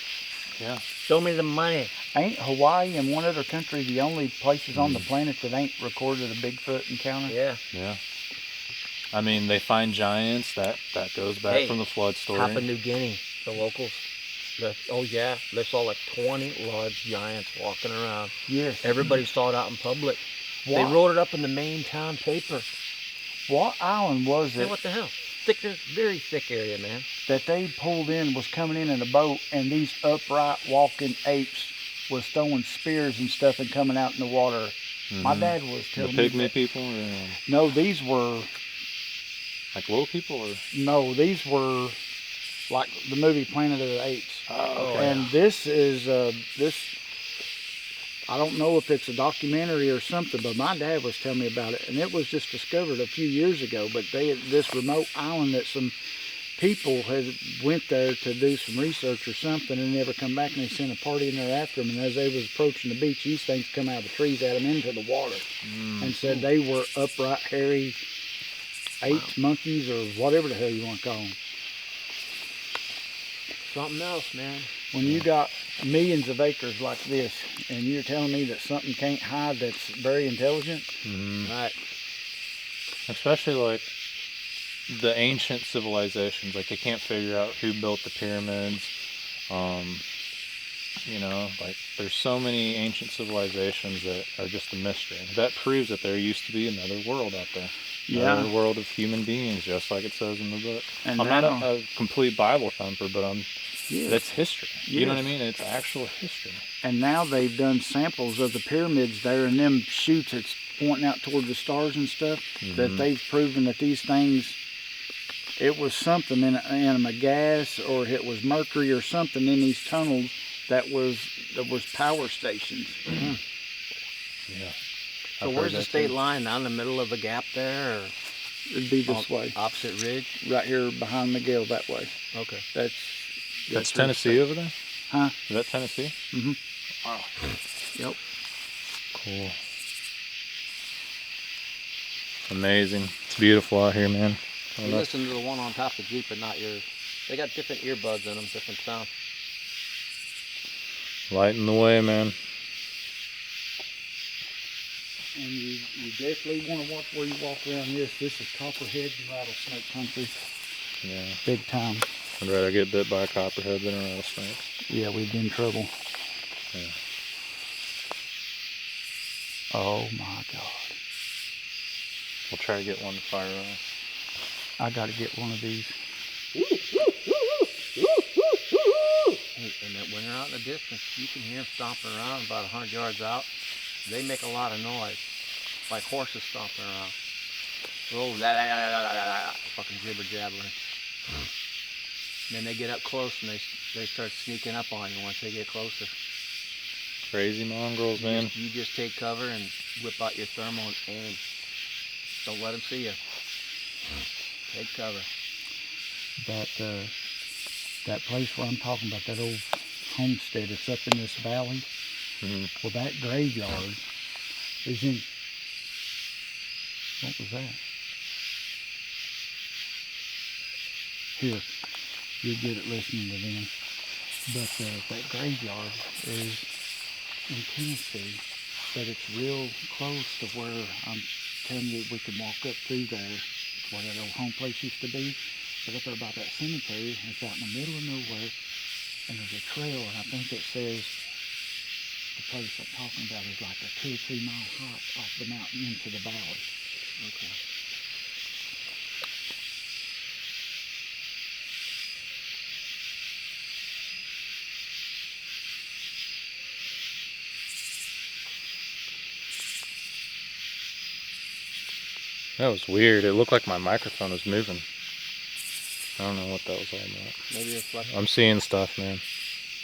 Yeah. Show me the money. Ain't Hawaii and one other country the only places on the planet that ain't recorded a Bigfoot encounter? Yeah. Yeah. I mean, they find giants. That goes back Hey, from the flood story. Papua New Guinea, the locals. Oh yeah, they saw like 20 large giants walking around. Yes. Everybody saw it out in public. They What? wrote it up in the main town paper. What island was Hey, it what the hell? Thick, very thick area, man. that they pulled in, was coming in a boat, and these upright walking apes was throwing spears and stuff and coming out in the water? My dad was The telling me. pygmy people, or, No, these were like little people, or these were like the movie Planet of the Apes. oh, And this is this. I don't know if it's a documentary or something, but my dad was telling me about it, and it was just discovered a few years ago. But this remote island that some people had went there to do some research or something, and never come back, and they sent a party in there after them. And as they was approaching the beach, these things come out of the trees at them into the water, and said they were upright, hairy apes, monkeys, or whatever the hell you want to call them. Something else, man. When you got millions of acres like this, and you're telling me that something can't hide that's very intelligent, Right. especially like the ancient civilizations, like they can't figure out who built the pyramids. You know, like there's so many ancient civilizations that are just a mystery. That proves that there used to be another world out there. Another world of human beings, just like it says in the book. And I'm not a complete Bible thumper, but that's history. You know what I mean? It's actual history. And now they've done samples of the pyramids there, and them chutes that's pointing out toward the stars and stuff, that they've proven that these things, it was something in a gas, or it was mercury or something in these tunnels that was power stations. Yeah. So where's the state line? Down the middle of the gap there, or It'd be this way. opposite ridge? Right here behind Miguel that way. Okay. That's Tennessee over there? Huh? Is that Tennessee? Mm-hmm. Wow. Yep. Cool. Amazing. It's beautiful out here, man. You listen to the one on top of the Jeep, but not yours. They got different earbuds in them, different sound. Lighting the way, man. And you definitely want to watch where you walk around this. This is copperhead and rattlesnake country. Yeah. Big time. I'd rather get bit by a copperhead than a rattlesnake. Yeah, we'd be in trouble. Yeah. Oh my God. We'll try to get one to fire off. I got to get one of these. And when they're out in the distance, you can hear them stomping around about 100 yards out. They make a lot of noise, like horses stomping around. Oh, fucking jibber jabbering. Then they get up close and they start sneaking up on you once they get closer. Crazy mongrels, man. You just take cover and whip out your thermal and aim. Don't let them see you. Take cover. That place where I'm talking about, that old homestead that's up in this valley, well, that graveyard is in, what was that? Here, you're good at listening to them. But that graveyard is in Tennessee, but it's real close to where I'm telling you we can walk up through there, where that old home place used to be. But up there about that cemetery, it's out in the middle of nowhere, and there's a trail, and I think it says the place I'm talking about is like a 2 or 3 mile hike off the mountain into the valley. Okay. That was weird. It looked like my microphone was moving. I don't know what that was all about. Maybe it's like I'm seeing stuff, man.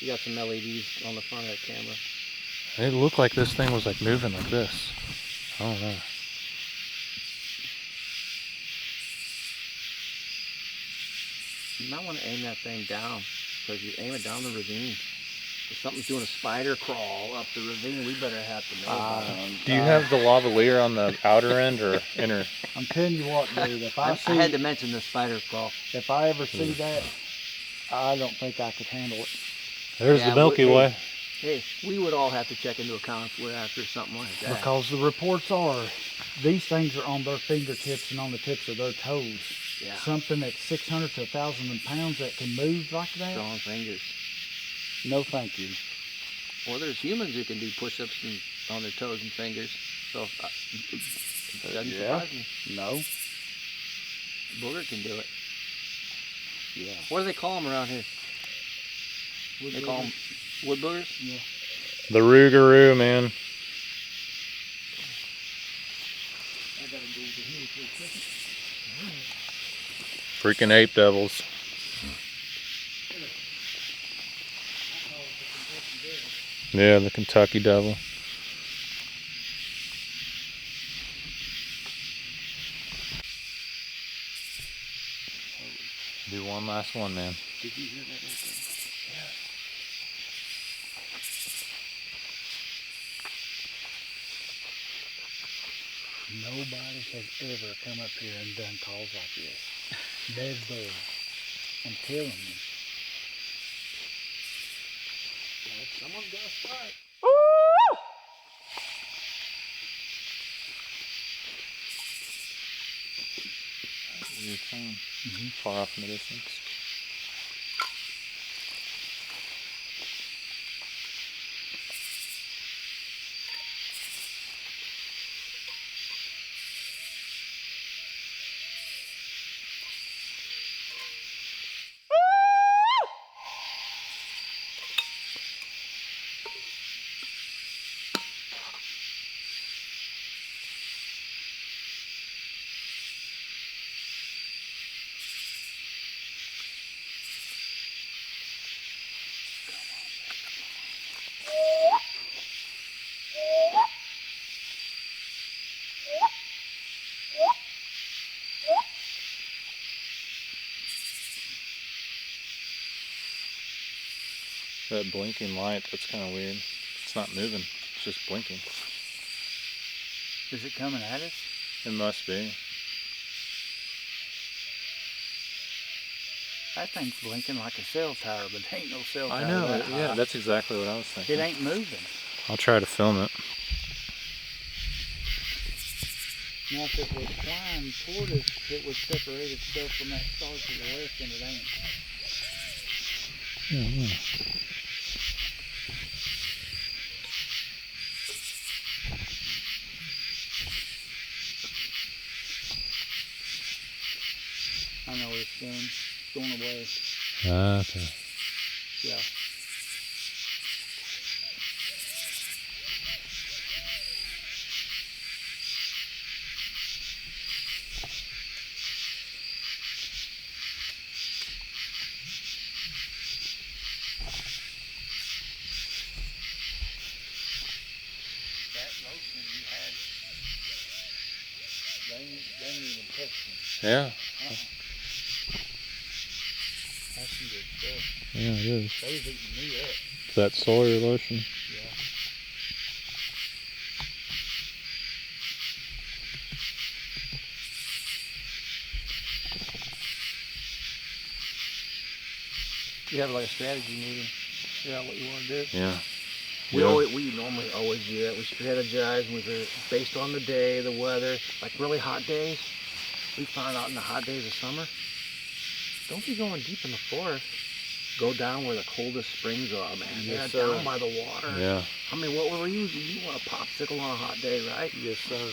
you got some LEDs on the front of that camera. It looked like this thing was like moving like this. I don't know. You might want to aim that thing down, because you aim it down the ravine. If something's doing a spider crawl up the ravine, we better have to know about it. Do you have the lavalier on the outer end or inner? I'm telling you what, dude, if I I had to mention the spider crawl. if I ever see that, I don't think I could handle it. There's Yeah, the Milky hey, Way. Hey, we would all have to check into account if we're after something like that. Because the reports are, these things are on their fingertips and on the tips of their toes. Yeah. Something that's 600 to 1,000 pounds that can move like that? Strong fingers. No, thank you. Well, there's humans who can do push-ups on their toes and fingers. So it doesn't surprise me. No. Booger can do it. Yeah. What do they call them around here? They call them wood boogers? Yeah. The Rougarou, man. I gotta go over here for a second. Freaking ape devils. Yeah, the Kentucky devil. Do one last one, man. Did you hear that right there? Nobody has ever come up here and done calls like this. Never. I'm telling you. Someone's got to start. Weird sound. Far off in the distance. That blinking light, that's kind of weird. It's not moving, it's just blinking. Is it coming at us? It must be. That thing's blinking like a cell tower, but it ain't no cell tower. I know, that yeah, high. that's exactly what I was thinking. It ain't moving. I'll try to film it. Now, if it was flying toward us, it would separate itself from that star to the left, and it ain't. Yeah. I know it's done. It's going away. Okay. Yeah. That lotion you had, they ain't even touched me. Yeah. That's some good stuff. Yeah, it is. They was eating me up. It's that solar lotion. Yeah. You have like a strategy meeting. Figure out what you want to do. Yeah. We normally always do that. We strategize based on the day, the weather. Like really hot days, we find out in the hot days of summer, don't be going deep in the forest. Go down where the coldest springs are, man. Yes, They're sir. down by the water. Yeah. I mean, what were you? You want a popsicle on a hot day, right? Yes, sir.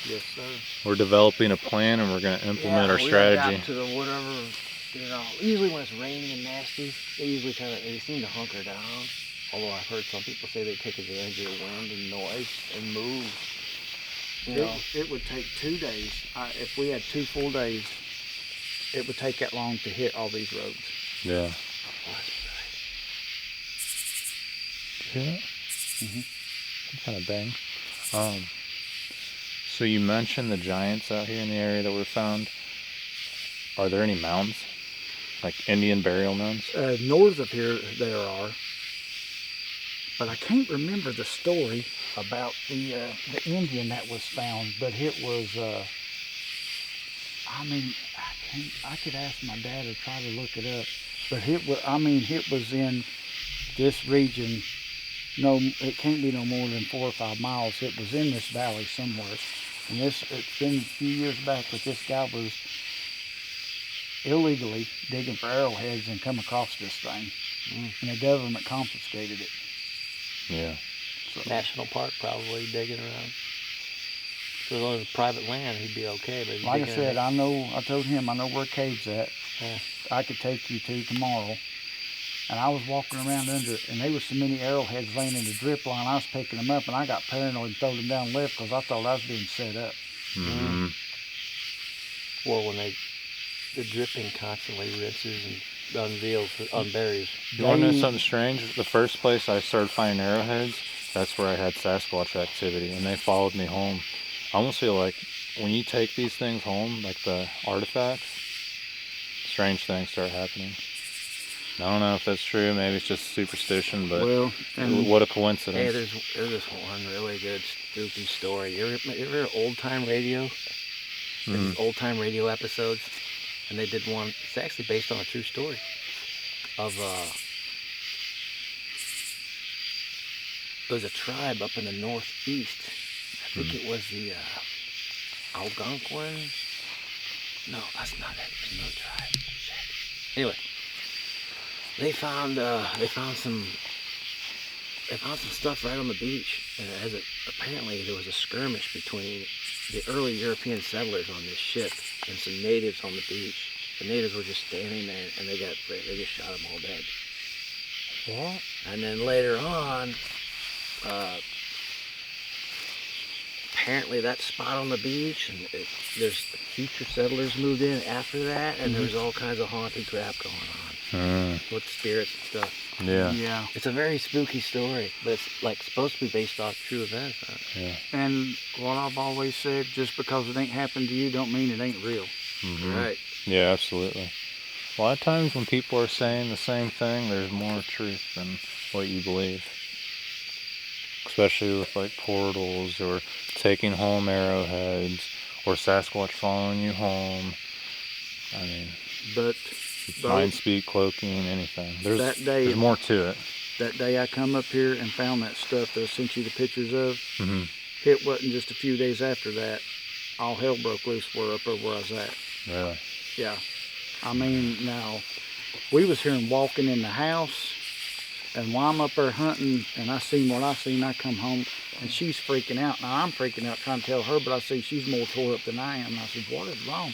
Yes, sir. We're developing a plan and we're going to implement our we strategy. adapt to the whatever, you know. Usually when it's rainy and nasty, they seem to hunker down. Although I've heard some people say they take advantage of the wind and noise and move. You know. It would take 2 days. If we had 2 full days, it would take that long to hit all these roads. Yeah. Hear that? Mm-hmm. Kind of bang. So you mentioned the giants out here in the area that were found. Are there any mounds? Like Indian burial mounds? North of here, there are. But I can't remember the story about the Indian that was found. But it was, I could ask my dad or try to look it up. But it was in this region. No, it can't be no more than 4 or 5 miles. It was in this valley somewhere. And it's been a few years back that this guy was illegally digging for arrowheads and come across this thing. And the government confiscated it. Yeah. So, National park probably digging around. So as long as it's private land, he'd be okay. But like I said, I told him I know where Cave's at. Yeah. I could take you to tomorrow. And I was walking around under it, and there was so many arrowheads laying in the drip line, I was picking them up, and I got paranoid and threw them down left because I thought I was being set up. Mm-hmm. Or when the dripping constantly rinses and unburies. You want to know something strange? The first place I started finding arrowheads, that's where I had Sasquatch activity, and they followed me home. I almost feel like when you take these things home, like the artifacts, strange things start happening. I don't know if that's true. Maybe it's just superstition, but what a coincidence. Hey, there's this one really good spooky story. You ever old time radio? Old time radio episodes, and they did one. It's actually based on a true story of there's a tribe up in the northeast. I think it was the Algonquin. No, that's not it. There's no tribe. Shit. Anyway. They found some stuff right on the beach, and apparently there was a skirmish between the early European settlers on this ship and some natives on the beach. The natives were just standing there, and they just shot them all dead. What? And then later on, apparently that spot on the beach, and there's future settlers moved in after that, and there's all kinds of haunted crap going on. With spirits and stuff. Yeah. Yeah. It's a very spooky story, but it's like supposed to be based off true events. Huh? Yeah. And what I've always said, just because it ain't happened to you don't mean it ain't real. Mm-hmm. Right. Yeah, absolutely. A lot of times when people are saying the same thing, there's more truth than what you believe. Especially with like portals or taking home arrowheads or Sasquatch following you home. I mean, But mind speak, cloaking, anything. There's there's more to it. that day I come up here and found that stuff that I sent you the pictures of, it wasn't just a few days after that, all hell broke loose where up where I was at. Really? Yeah. I mean, now, we was hearing walking in the house, and while I'm up there hunting, and I seen what I seen, I come home, and she's freaking out. Now, I'm freaking out trying to tell her, but I see she's more tore up than I am. And I said, what is wrong?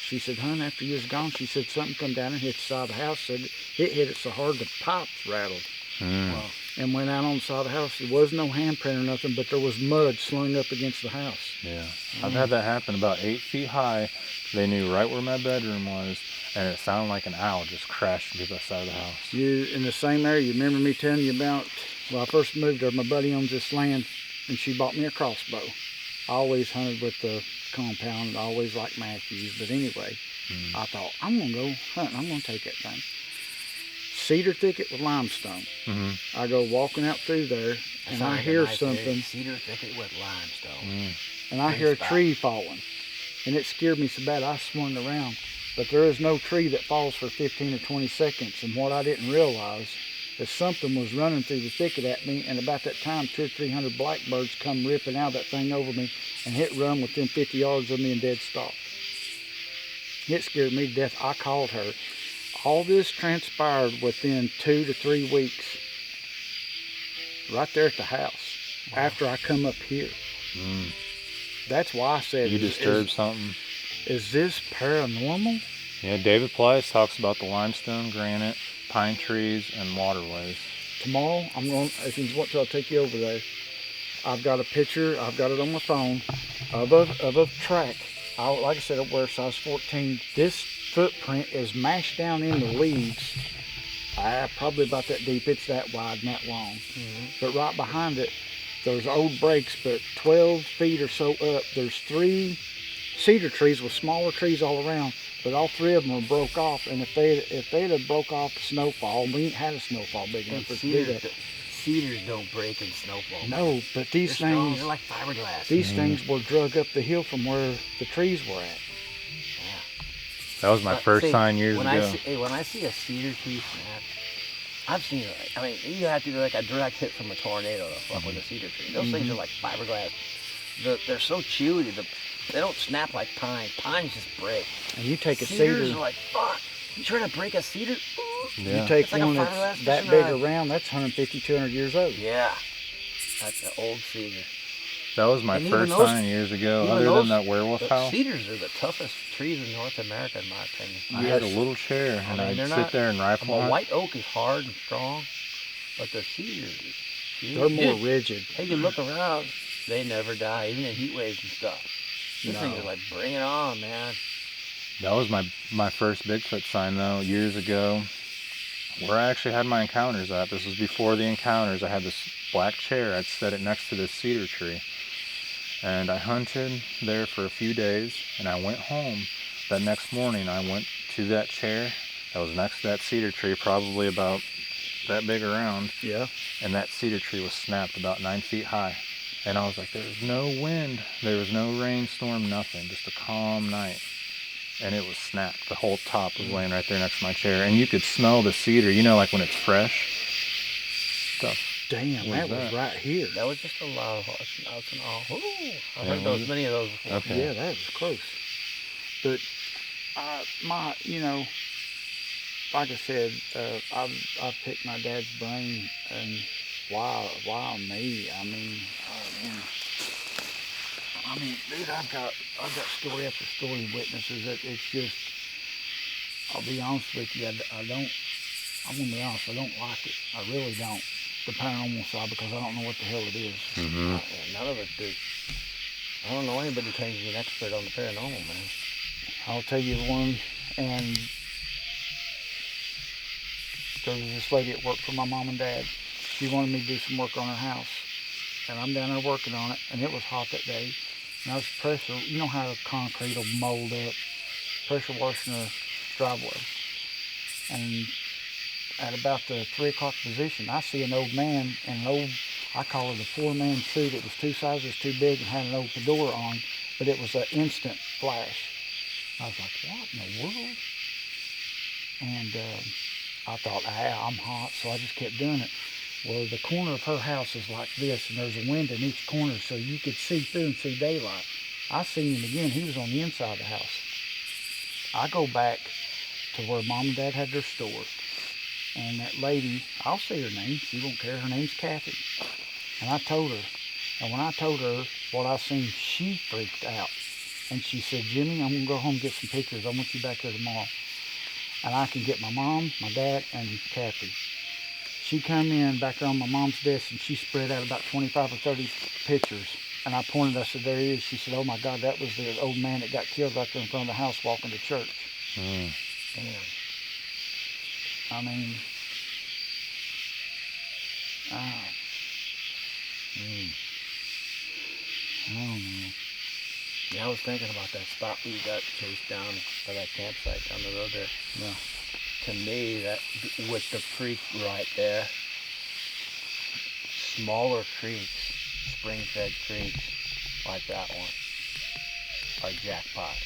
She said, "Hun, after you was gone," she said, "something come down and hit the side of the house." Said it hit it so hard the pipes rattled. Wow. And went out on the side of the house. There was no handprint or nothing, but there was mud slung up against the house. Yeah. I've had that happen about 8 feet high. They knew right where my bedroom was, and it sounded like an owl just crashed into the side of the house. You, in the same area, you remember me telling you about, well, I first moved there, my buddy owns this land, and she bought me a crossbow. I always hunted with the compound, I always liked Matthews, but anyway, I thought, I'm going to go hunting, I'm going to take that thing. Cedar thicket with limestone. I go walking out through there, and I hear something. Cedar thicket with limestone. And I hear a tree falling. And it scared me so bad I swung around. But there is no tree that falls for 15 or 20 seconds. And what I didn't realize is something was running through the thicket at me. And about that time, 200 or 300 blackbirds come ripping out of that thing over me and hit run within 50 yards of me and dead stop. It scared me to death. I called her. All this transpired within 2 to 3 weeks. Right there at the house. Wow. After I come up here. That's why I said, you disturbed something. Is this paranormal? Yeah, David Pleiss talks about the limestone, granite, pine trees, and waterways. Tomorrow, I'm going, if you want to, I'll take you over there. I've got a picture, I've got it on my phone, of a track. Like I said, I wear size 14. This footprint is mashed down in the leaves. Probably about that deep. It's that wide and that long. But right behind it, there's old breaks, but 12 feet or so up, there's 3 cedar trees with smaller trees all around, but all 3 of them are broke off. And if they'd have broke off the snowfall, we ain't had a snowfall big enough for do that. Cedars don't break in snowfall. No, but these things, they're like fiberglass. These things were drug up the hill from where the trees were at. Yeah. That was my first sign years ago. When I see a cedar tree snap, I've seen it. I mean, you have to do like a direct hit from a tornado to fuck with a cedar tree. Those things are like fiberglass. They're so chewy. They don't snap like pine. Pines just break. And you take a Cedars cedar. are like, fuck. You trying to break a cedar? Yeah. You take it's like one that's that big around, that's 150, 200 years old. Yeah. That's an old cedar. That was my first sign years ago, other than that werewolf house. Cedars are the toughest trees in North America, in my opinion. I had a little chair, and I'd sit there and rifle A hunt. white oak is hard and strong, but the cedars, they're more rigid. Hey, you look around, they never die, even in heat waves and stuff. These things are like, bring it on, man. That was my first Bigfoot sign, though, years ago, where I actually had my encounters at. This was before the encounters. I had this black chair. I'd set it next to this cedar tree. And I hunted there for a few days, and I went home. That next morning, I went to that chair that was next to that cedar tree, probably about that big around. Yeah. And that cedar tree was snapped about 9 feet high. And I was like, there was no wind, there was no rainstorm, nothing, just a calm night. And it was snapped. The whole top was laying right there next to my chair. And you could smell the cedar, you know, like when it's fresh. Stuff. Damn, that was right here. That was just a loud horse. I heard those, many of those before. Okay. Yeah, that was close. But you know, like I said, I've picked my dad's brain, and why me? I mean, dude, I've got story after story of witnesses. It's just, I'll be honest with you, I'm gonna be honest, I don't like it. I really don't. The paranormal side, because I don't know what the hell it is. None of it, dude. I don't know anybody claims to be an expert on the paranormal, man. I'll tell you one, and there was this lady at work for my mom and dad. She wanted me to do some work on her house, and I'm down there working on it, and it was hot that day, and I was you know how concrete will mold up, pressure washing the driveway. And at about the 3 o'clock position, I see an old man in an old, I call it a 4-man suit. It was 2 sizes too big and had an old fedora on, but it was an instant flash. I was like, what in the world? And I thought, I'm hot, so I just kept doing it. Well, the corner of her house is like this, and there's a window in each corner, so you could see through and see daylight. I seen him again. He was on the inside of the house. I go back to where Mom and Dad had their store, and that lady, I'll say her name, she won't care, her name's Kathy. And I told her, and when I told her what I seen, she freaked out. And she said, Jimmy, I'm going to go home and get some pictures. I want you back here tomorrow. And I can get my mom, my dad, and Kathy. She come in back there on my mom's desk, and she spread out about 25 or 30 pictures. And I pointed, I said, there he is. She said, oh my God, that was the old man that got killed right there in front of the house walking to church. Mm. Damn. I mean, I don't know. Yeah, I was thinking about that spot we got chased down by that campsite down the road there. Yeah. To me, that with the creek right there, smaller creeks, spring-fed creeks like that one, are jackpot.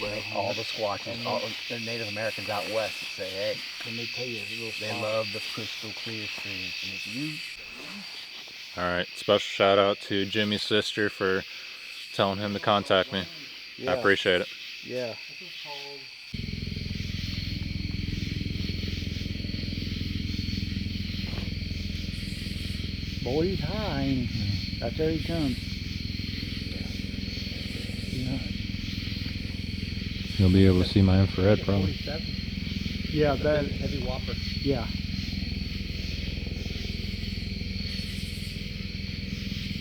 Well, all the Squatches, all the Native Americans out west that say, hey, Let me tell you, they love the crystal clear streams. And if you All right, special shout out to Jimmy's sister for telling him to contact me. Yeah. I appreciate it. Yeah. Boy, he's high, ain't he? Right there he comes. Yeah. You'll be able to see my infrared probably. Yeah, that. heavy whopper. Yeah.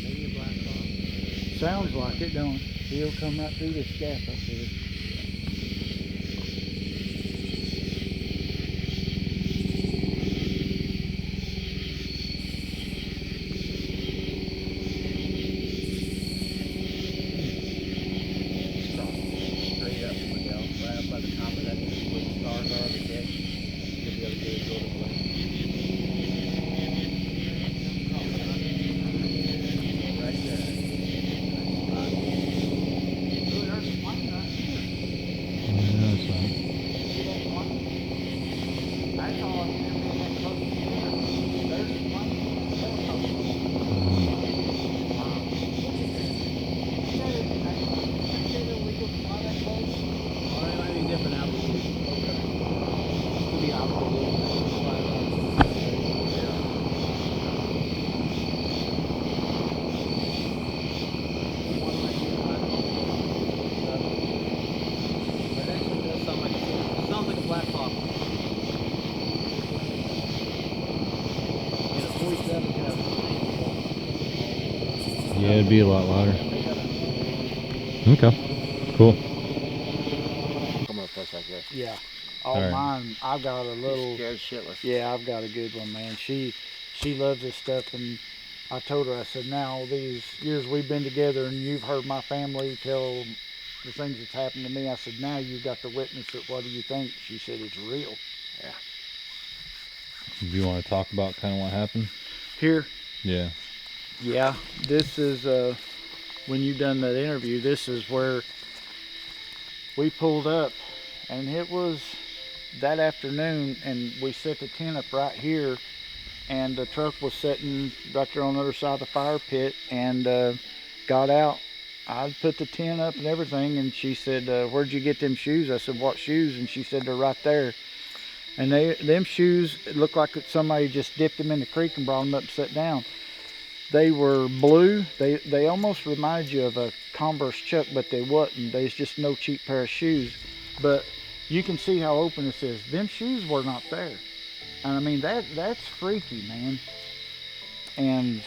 Maybe a black hawk. Sounds like it, don't it? He'll come right through this gap up here. Straight up, Miguel, right up by the top of that, where the stars are on the ditch. You'll be able to get a good look. Right there. Yeah, it'd be a lot louder. Okay, cool. Come up place like this. Yeah. All All right. mine, I've got a little. Scared shitless. Yeah, I've got a good one, man. She loves this stuff, and I told her, I said, now all these years we've been together, and you've heard my family tell the things that's happened to me. I said, now you've got to witness it. What do you think? She said, it's real. Yeah. Do you want to talk about kind of what happened? Here, Yeah. yeah, this is when you done that interview. This is where we pulled up, and it was that afternoon, and we set the tent up right here, and the truck was sitting right there on the other side of the fire pit, and got out. I put the tent up and everything, and she said, where'd you get them shoes? I said, what shoes? And she said, they're right there. And them shoes, it looked like somebody just dipped them in the creek and brought them up and sat down. They were blue. They almost reminded you of a Converse Chuck, but they wasn't. There's just no cheap pair of shoes. But you can see how open this is. Them shoes were not there. And I mean, that's freaky, man. And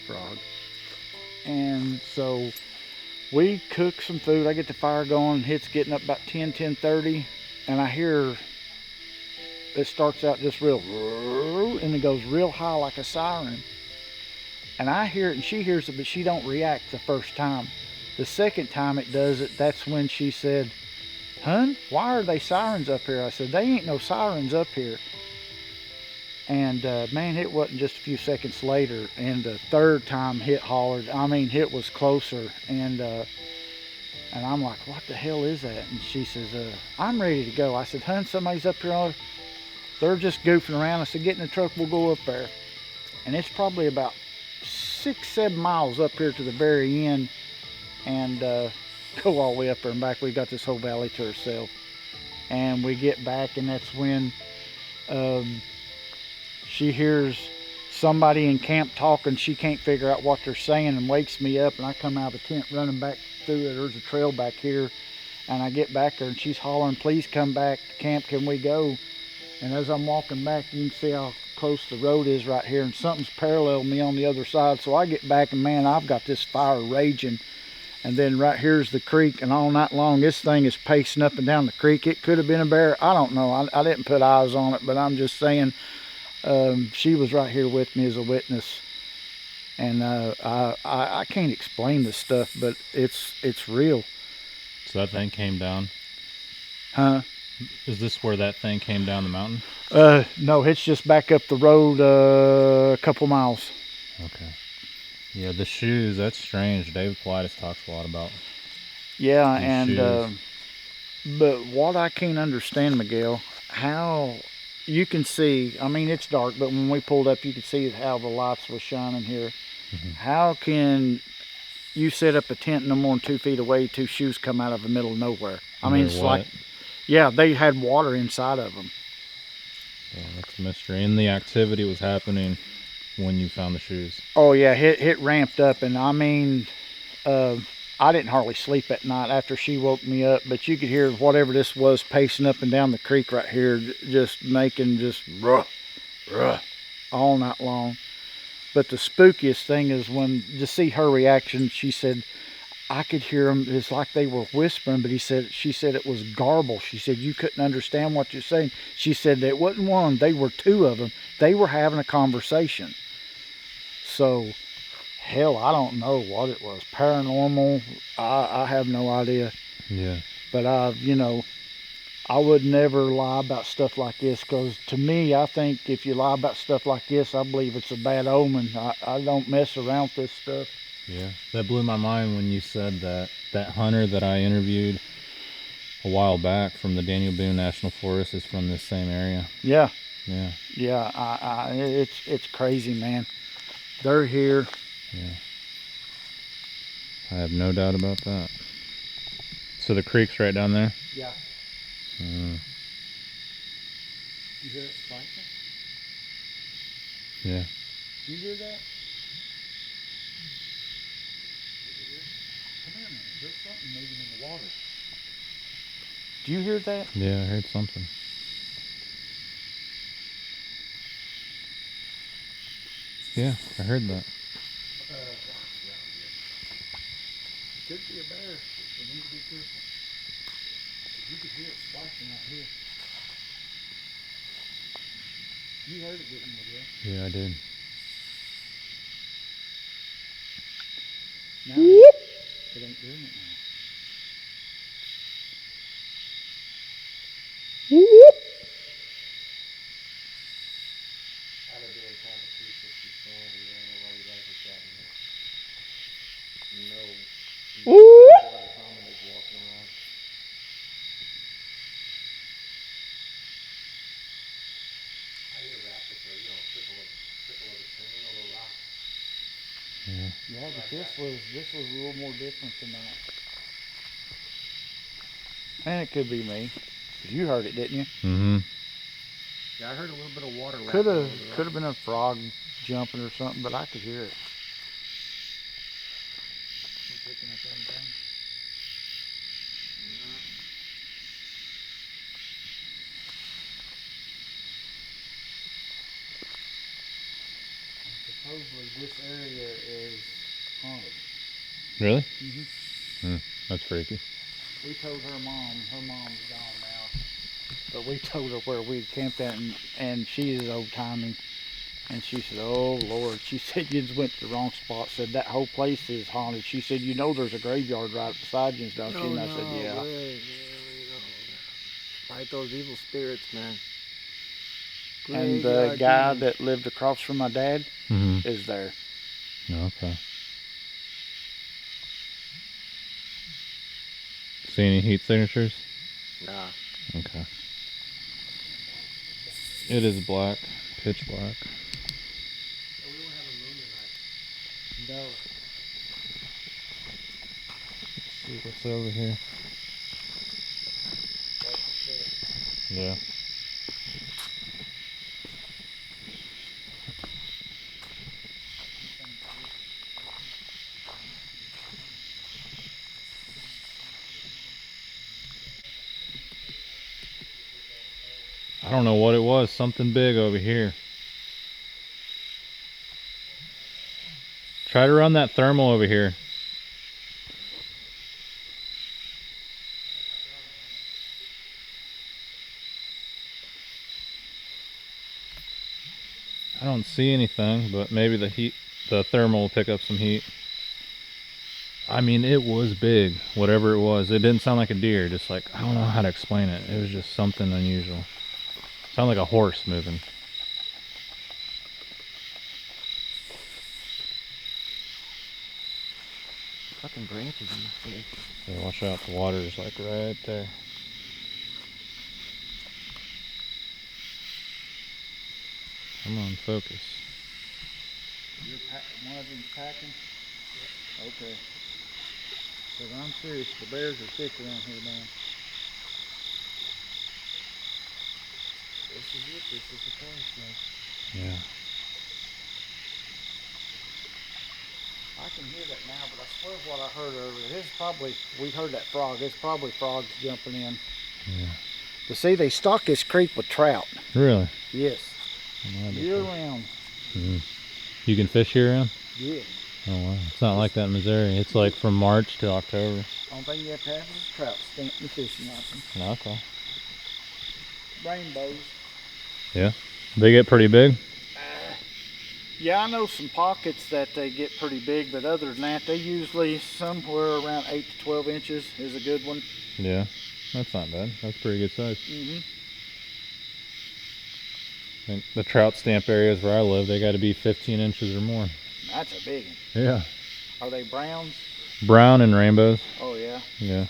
frog. And so we cook some food. I get the fire going. It's getting up about 10:30, and I hear it starts out just real, and it goes real high like a siren. And I hear it, and she hears it, but she don't react the first time. The second time it does it, that's when she said, "Hun, why are they sirens up here?" I said, "They ain't no sirens up here." And man, it wasn't just a few seconds later, and the third time Hit hollered. I mean, Hit was closer, and I'm like, "What the hell is that?" And she says, "I'm ready to go." I said, "Hun, somebody's up here. They're just goofing around." I said, "Get in the truck, we'll go up there." And it's probably about 6-7 miles up here to the very end, and go all the way up there and back. We got this whole valley to ourselves. And we get back, and that's when she hears somebody in camp talking. She can't figure out what they're saying, and wakes me up, and I come out of the tent running back through it. There's a trail back here, and I get back there, and she's hollering, "Please come back to camp, can we go?" And as I'm walking back, you can see how close the road is right here, and something's parallel me on the other side. So I get back, and man, I've got this fire raging. And then right here's the creek, and all night long this thing is pacing up and down the creek. It could have been a bear, I don't know. I didn't put eyes on it, but I'm just saying, she was right here with me as a witness. And I can't explain this stuff, but it's real. So that thing came down? Huh? Is this where that thing came down the mountain? No, it's just back up the road a couple miles. Okay. Yeah, the shoes, that's strange. David Politis talks a lot about Yeah, these and shoes. but what I can't understand, Miguel, how you can see, I mean, it's dark, but when we pulled up, you could see how the lights were shining here. How can you set up a tent no more than 2 feet away, 2 shoes come out of the middle of nowhere? I mean, it's like, yeah, they had water inside of them. Yeah, that's a mystery. And the activity was happening when you found the shoes. Oh yeah, it ramped up, and I mean, I didn't hardly sleep at night after she woke me up, but you could hear whatever this was pacing up and down the creek right here, just making just ruh, ruh, all night long. But the spookiest thing is when, to see her reaction, she said, I could hear them, it's like they were whispering, but she said it was garble. She said, you couldn't understand what you're saying. She said it wasn't one, they were 2 of them. They were having a conversation. So, hell, I don't know what it was. Paranormal, I have no idea. Yeah. But you know, I would never lie about stuff like this, because to me, I think if you lie about stuff like this, I believe it's a bad omen. I don't mess around with this stuff. Yeah, that blew my mind when you said that hunter that I interviewed a while back from the Daniel Boone National Forest is from this same area. Yeah. Yeah. Yeah, it's crazy, man. They're here. Yeah. I have no doubt about that. So the creek's right down there? Yeah. Mm. You hear it spiking? Yeah. Do you hear that? Come here a minute. There's something moving in the water. Do you hear that? Yeah, I heard something. Yeah, I heard that. Could be a bear. We need to be careful. You could hear it splashing right here. You heard it, didn't you, Miguel? Yeah, I did. Now it ain't doing it now. Yeah, but this was a little more different than that. And it could be me. You heard it, didn't you? Mm-hmm. Yeah, I heard a little bit of water. Could have been a frog jumping or something, but I could hear it. You picking up anything? Supposedly this area is haunted. Really? Mm-hmm. That's freaky. We told her mom's gone now, but we told her where we camped at, and she is old-timey, and she said, oh Lord, she said, you just went to the wrong spot. Said that whole place is haunted. She said, you know there's a graveyard right beside you and stuff. And I said, yeah. Fight those evil spirits, man. And the Graveyard guy demons. that lived across from my dad Mm-hmm. is there. Okay. See any heat signatures? Nah. Okay. It is black, pitch black. We won't have a moon tonight. No. Let's see what's over here. Yeah. I don't know what it was, something big over here. Try to run that thermal over here. I don't see anything, but maybe the thermal will pick up some heat. I mean, it was big, whatever it was. It didn't sound like a deer, just like, I don't know how to explain it. It was just something unusual. Sounded like a horse moving. Fucking branches in the face. Yeah, watch out, the water is like right there. Come on, focus. One of them's packing? Okay. Because I'm serious, the bears are thick around here, man. This is it. This is the place, man. Yeah. I can hear that now, but I swear what I heard earlier, it's probably, we heard that frog, it's probably frogs jumping in. Yeah. But see, they stock this creek with trout. Really? Yes. That'd be Year cool. round. Mhm. You can fish year round? Yeah. Oh wow. It's not like that in Missouri. It's like from March to October. Only thing you have to have is a trout stamp in your fishing license. Okay. Rainbows. Yeah. They get pretty big? Yeah, I know some pockets that they get pretty big, but other than that, they usually somewhere around 8 to 12 inches is a good one. Yeah. That's not bad. That's pretty good size. Mm-hmm. And the trout stamp areas where I live, they got to be 15 inches or more. That's a big one. Yeah. Are they browns? Brown and rainbows. Oh, yeah. Yeah.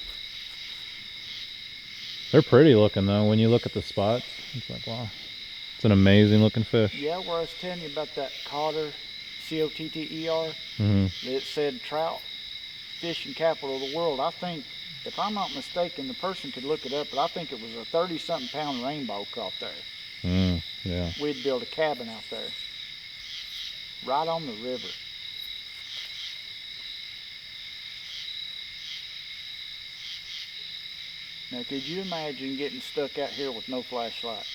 They're pretty looking though. When you look at the spots, it's like, wow. It's an amazing looking fish. Yeah, where I was telling you about that cotter, C-O-T-T-E-R, Mm-hmm. it said trout fishing capital of the world. I think, if I'm not mistaken, the person could look it up, but I think it was a 30-something pound rainbow caught there. Yeah. We'd build a cabin out there, right on the river. Now, could you imagine getting stuck out here with no flashlight?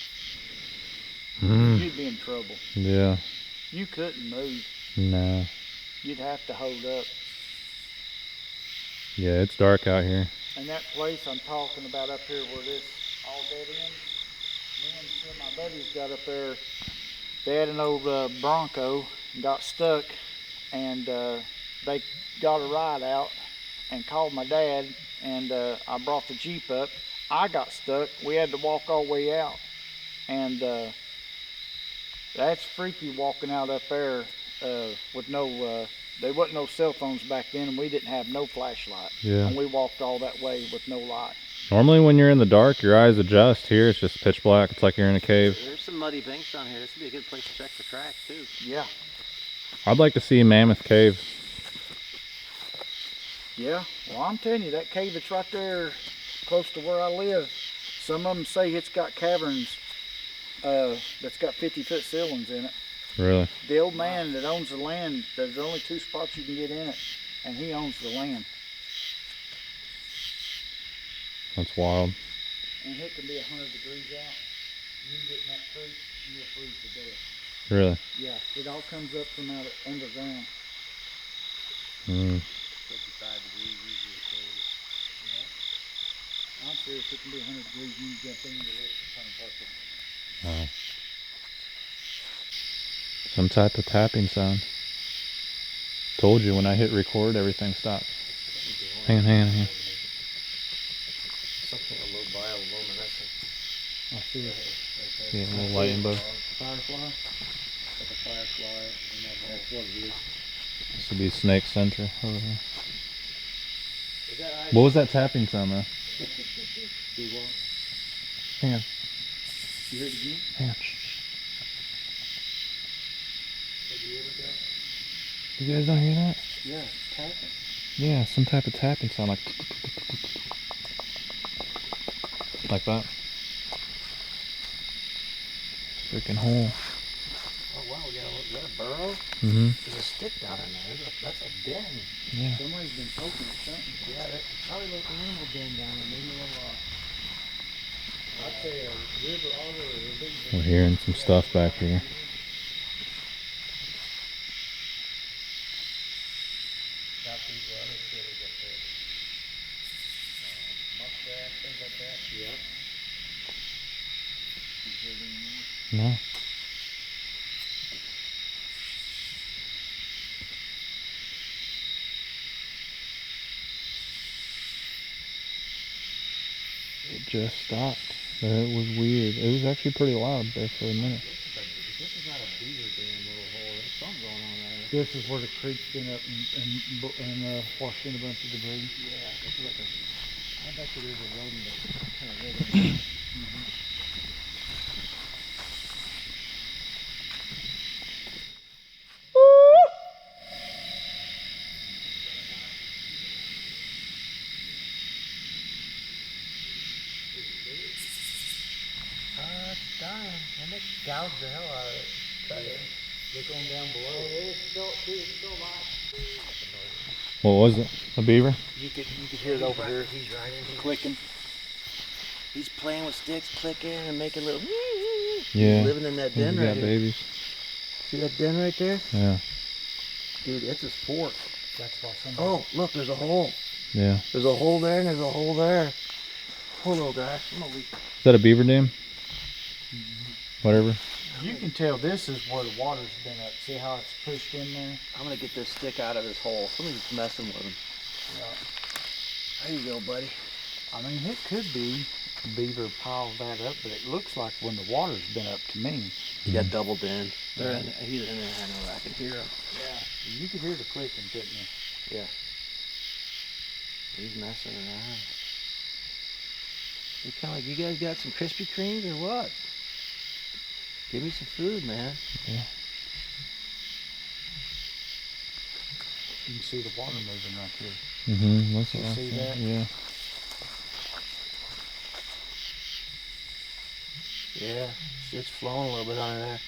Mm. You'd be in trouble. Yeah. You couldn't move. No. You'd have to hold up. Yeah, it's dark out here. And that place I'm talking about up here where this all dead ends, me and two of my buddies got up there. They had an old Bronco and got stuck, and they got a ride out and called my dad, and I brought the Jeep up. I got stuck. We had to walk all the way out, and that's freaky walking out up there with no, there wasn't no cell phones back then, and we didn't have no flashlight. Yeah. And we walked all that way with no light. Normally when you're in the dark, your eyes adjust. Here it's just pitch black. It's like you're in a cave. There's some muddy banks down here. This would be a good place to check for tracks too. Yeah. I'd like to see Mammoth Cave. Yeah, well, I'm telling you, that cave that's right there close to where I live, some of them say it's got caverns that's got 50-foot ceilings in it. Really? The old man that owns the land, there's only 2 spots you can get in it, and he owns the land. That's wild. And it can be 100 degrees out. You get in that creek, and you'll freeze to death. Really? Yeah, it all comes up from out underground. Mm. 55 degrees usually cold. I'm serious, it can be 100 degrees, and you jump in your lips and turn purple. Wow. Some type of tapping sound. Told you when I hit record, everything stopped. Hang on. Something a little bioluminescent. too. Yeah, a little lightning bug. Firefly? Like a firefly, and that's what it is. This would be Snake Center over here. What was that tapping sound, though? Do what? Hang on. You heard it again? Hang on. You guys don't hear that? Yeah, tapping. Yeah, some type of tapping sound, like that. Freaking hole. Oh wow, we got a burrow? Mm-hmm. There's a stick down in there. That's a den. Yeah. Somebody's been poking at something. Yeah, that's probably like an animal den down there. Maybe a little, I'd say a river otter or a big We're hearing some stuff back here. Got these other critters up there. Muskrat, things like that. Yep. No. It just stopped. It was weird. It was actually pretty loud there for a minute. this is not a beaver dam little hole. There's something going on there. This is where the creek's been up and washed in a bunch of debris. Yeah, this is like a. I bet you there's a rodent that kind of lives in there. It's dying. And it gouged the hell out of it. Cut it. Look on down below. It's still alive. What was it? A beaver? You could hear it over here. He's right in here. Clicking. He's playing with sticks, clicking and making little. Yeah. He's living in that den He's right got here. babies. See that den right there? Yeah. Dude, it's his fork. That's why somebody. Oh, look, there's a hole. Yeah. There's a hole there and there's a hole there. Poor little guy. I'm gonna leave. Is that a beaver dam? Whatever. You can tell this is where the water's been up. See how it's pushed in there? I'm gonna get this stick out of his hole. Somebody's messing with him. Yeah. There you go, buddy. I mean, it could be a beaver piled that up, but it looks like when the water's been up to me. He got doubled in. They're in. He's in there. I know. I can hear him. Yeah. You could hear the clicking, couldn't you? Yeah. He's messing around. He's kind of like, you guys got some Krispy Kremes or what? Give me some food, man. Yeah. You can see the water moving right here. Mm-hmm. That's You what I see think. that? Yeah. Yeah, it's flowing a little bit under there.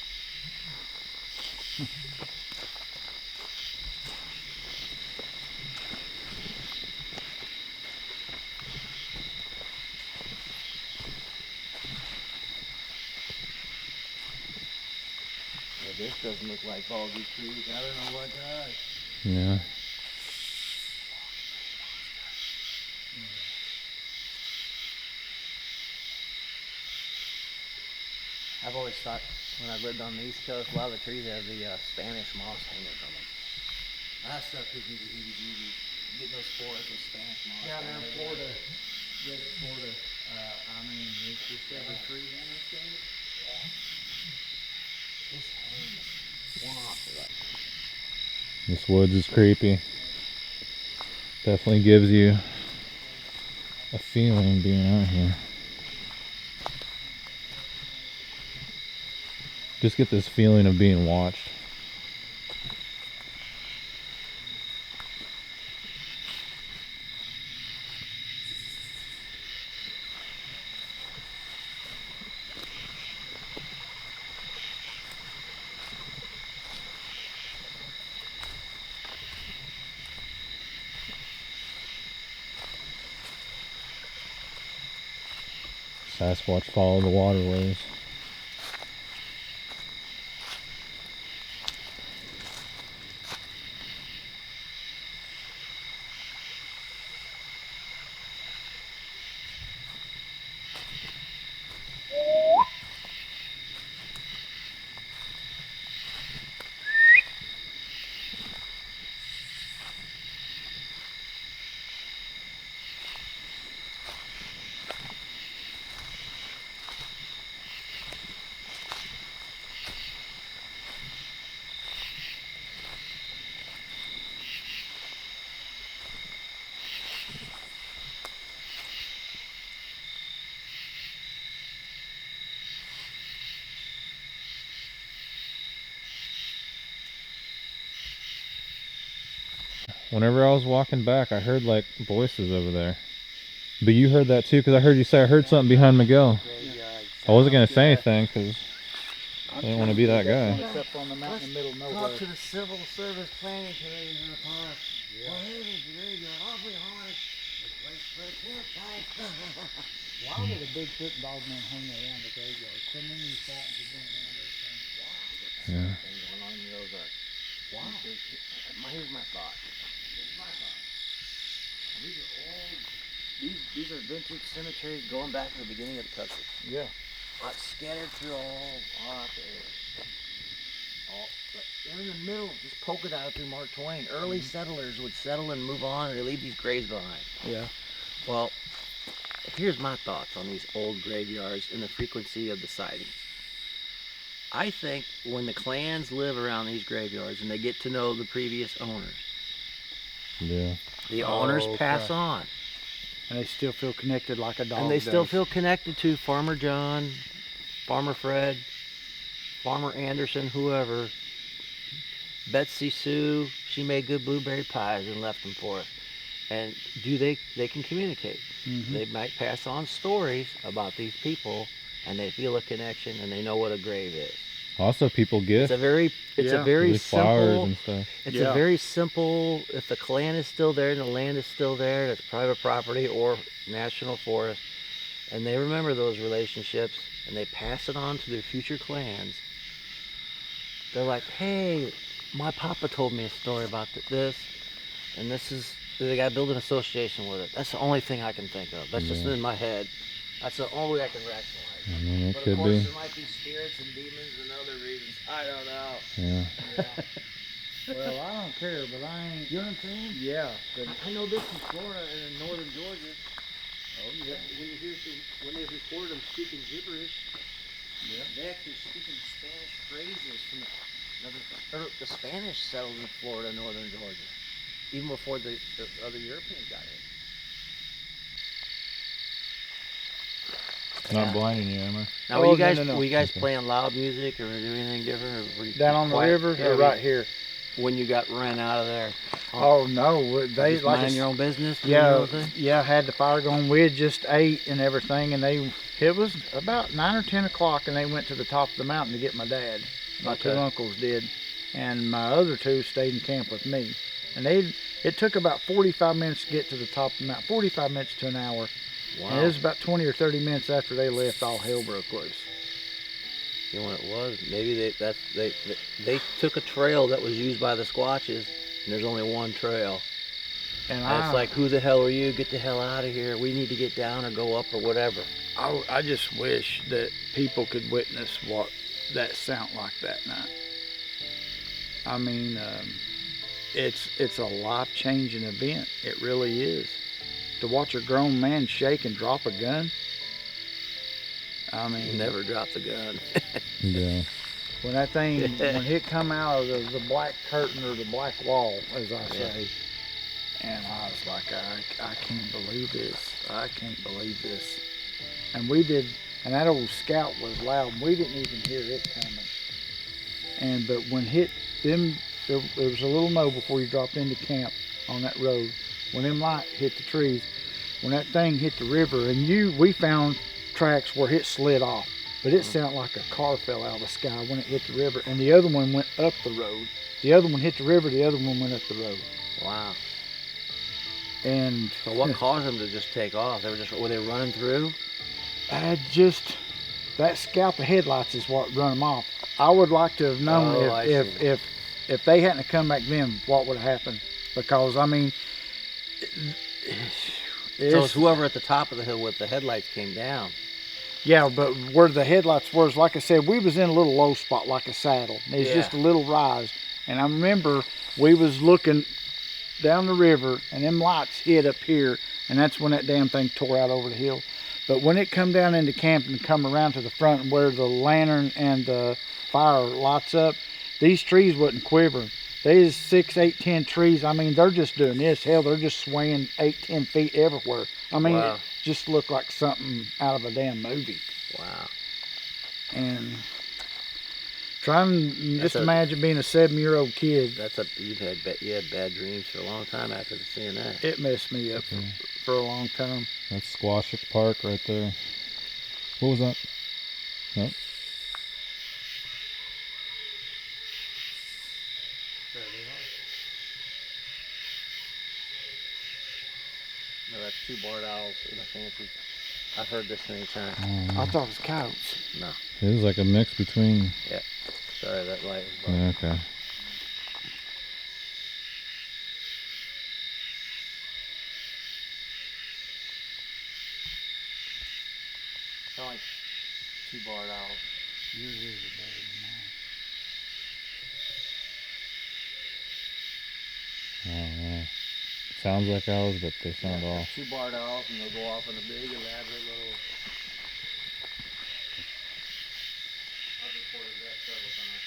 Yeah, this doesn't look like Boggy Creek. I don't know what does. Yeah. I've always thought when I lived on the East Coast, a lot of the trees have the Spanish moss hanging from them. That stuff gives me the heebie-jeebies. Getting those forests of Spanish moss. Down there in Florida, I mean, it's just every tree down there. This hanging swamp. This woods is creepy. Definitely gives you a feeling being out here. Just get this feeling of being watched. Sasquatch follow the waterways. Whenever I was walking back, I heard like voices over there. But you heard that too, because I heard you say I heard something behind Miguel. I wasn't gonna say anything because I didn't want to be that guy. It's up on the mountain in the middle of nowhere. Talk to the Civil Service Planning Committee in the park. Well, hey, you're awfully hard. Why would a Bigfoot and Dogman hang around the graveyard? So many sightings have been around those things. Yeah. Going on in the Ozarks. Wow. Here's my thought. These are old. These are vintage cemeteries going back to the beginning of the country. Yeah. Scattered through all out there. But they're in the middle, just poke it out through Mark Twain. Early settlers would settle and move on, and they leave these graves behind. Yeah. Well, here's my thoughts on these old graveyards and the frequency of the sightings. I think when the clans live around these graveyards and they get to know the previous owners, Yeah. the owners okay. pass on. And they still feel connected like a dog And they still does. feel connected to Farmer John, Farmer Fred, Farmer Anderson, whoever. Betsy Sue, she made good blueberry pies and left them for us. And they can communicate. Mhm. They might pass on stories about these people, and they feel a connection, and they know what a grave is. Also, people gift It's a very Yeah. flowers simple. and stuff. It's Yeah. a very simple. If the clan is still there and the land is still there, that's private property or national forest, and they remember those relationships and they pass it on to their future clans. They're like, hey, my papa told me a story about this, and this is. They got to build an association with it. That's the only thing I can think of. That's just Yeah. in my head. That's the only way I can rationalize. I mean, it But could of course, be. there might be spirits and demons and other reasons. I don't know. Yeah. Well, I don't care, but I ain't. You know what I'm saying? Yeah. But I know this in Florida and in northern Georgia. Oh yeah. When they record them speaking gibberish, they actually speaking Spanish phrases from the Spanish settled in Florida, northern Georgia, even before the other Europeans got in. Not blinding you, am I? Now, Oh, were you guys no. were you guys Okay. playing loud music or doing anything different? Or were you down on the quiet? river Yeah, or were right you- here? when you got ran out of there? Oh no, they Just like mind I your own business. doing your Yeah, own thing? yeah, had the fire going. We had just ate and everything, and it was about 9 or 10 o'clock, and they went to the top of the mountain to get my dad. My two Okay. uncles did, and my other two stayed in camp with me. And it took about 45 minutes to get to the top of the mountain, 45 minutes to an hour. Wow. And it was about 20 or 30 minutes after they left, all hell broke loose. You know what it was? Maybe they took a trail that was used by the Squatches, and there's only one trail. And And it's like, who the hell are you? Get the hell out of here. We need to get down or go up or whatever. I just wish that people could witness what that sound like that night. I mean, it's a life-changing event. It really is. To watch a grown man shake and drop a gun. I mean, Never drop the gun. Yeah. when that thing, when it come out of the black curtain or the black wall, as I say, and I was like, I can't believe this. I can't believe this. And we did, and that old Scout was loud. We didn't even hear it coming. But when hit them, there was a little mo before you dropped into camp on that road. When them light hit the trees, when that thing hit the river, and we found tracks where it slid off, but it sounded like a car fell out of the sky when it hit the river, and the other one went up the road. The other one hit the river, the other one went up the road. Wow. And So what caused them to just take off? Were they running through? that Scout, the headlights is what run them off. I would like to have known Oh, I see. if they hadn't come back then, what would have happened? Because I mean, So it's whoever at the top of the hill with the headlights came down. yeah, but where the headlights was, like I said, we was in a little low spot, like a saddle. It's Yeah. just a little rise, and I remember we was looking down the river, and them lights hit up here, and that's when that damn thing tore out over the hill. But when it come down into camp and come around to the front where the lantern and the fire lights up, these trees wasn't quivering. There's 6, 8, 10 trees. I mean, they're just doing this. Hell, they're just swaying 8, 10 feet everywhere. I mean, Wow. it just looked like something out of a damn movie. Wow. And Try and just imagine being a 7-year-old kid. You had bad dreams for a long time after seeing that. It messed me up for a long time. That's Squashik Park right there. What was that? Nope. There they are. No, that's 2 barred owls in a fancy. I've heard this many times. I thought it was coyotes. No. It was like a mix between. Yeah. Sorry, that light was Yeah, okay. Sound like 2 barred owls. Yours is better than mine. Oh, yeah. Sounds like owls, but they sound off. 2 barred owls, and they'll go off in a big, elaborate little. I've reported that several times.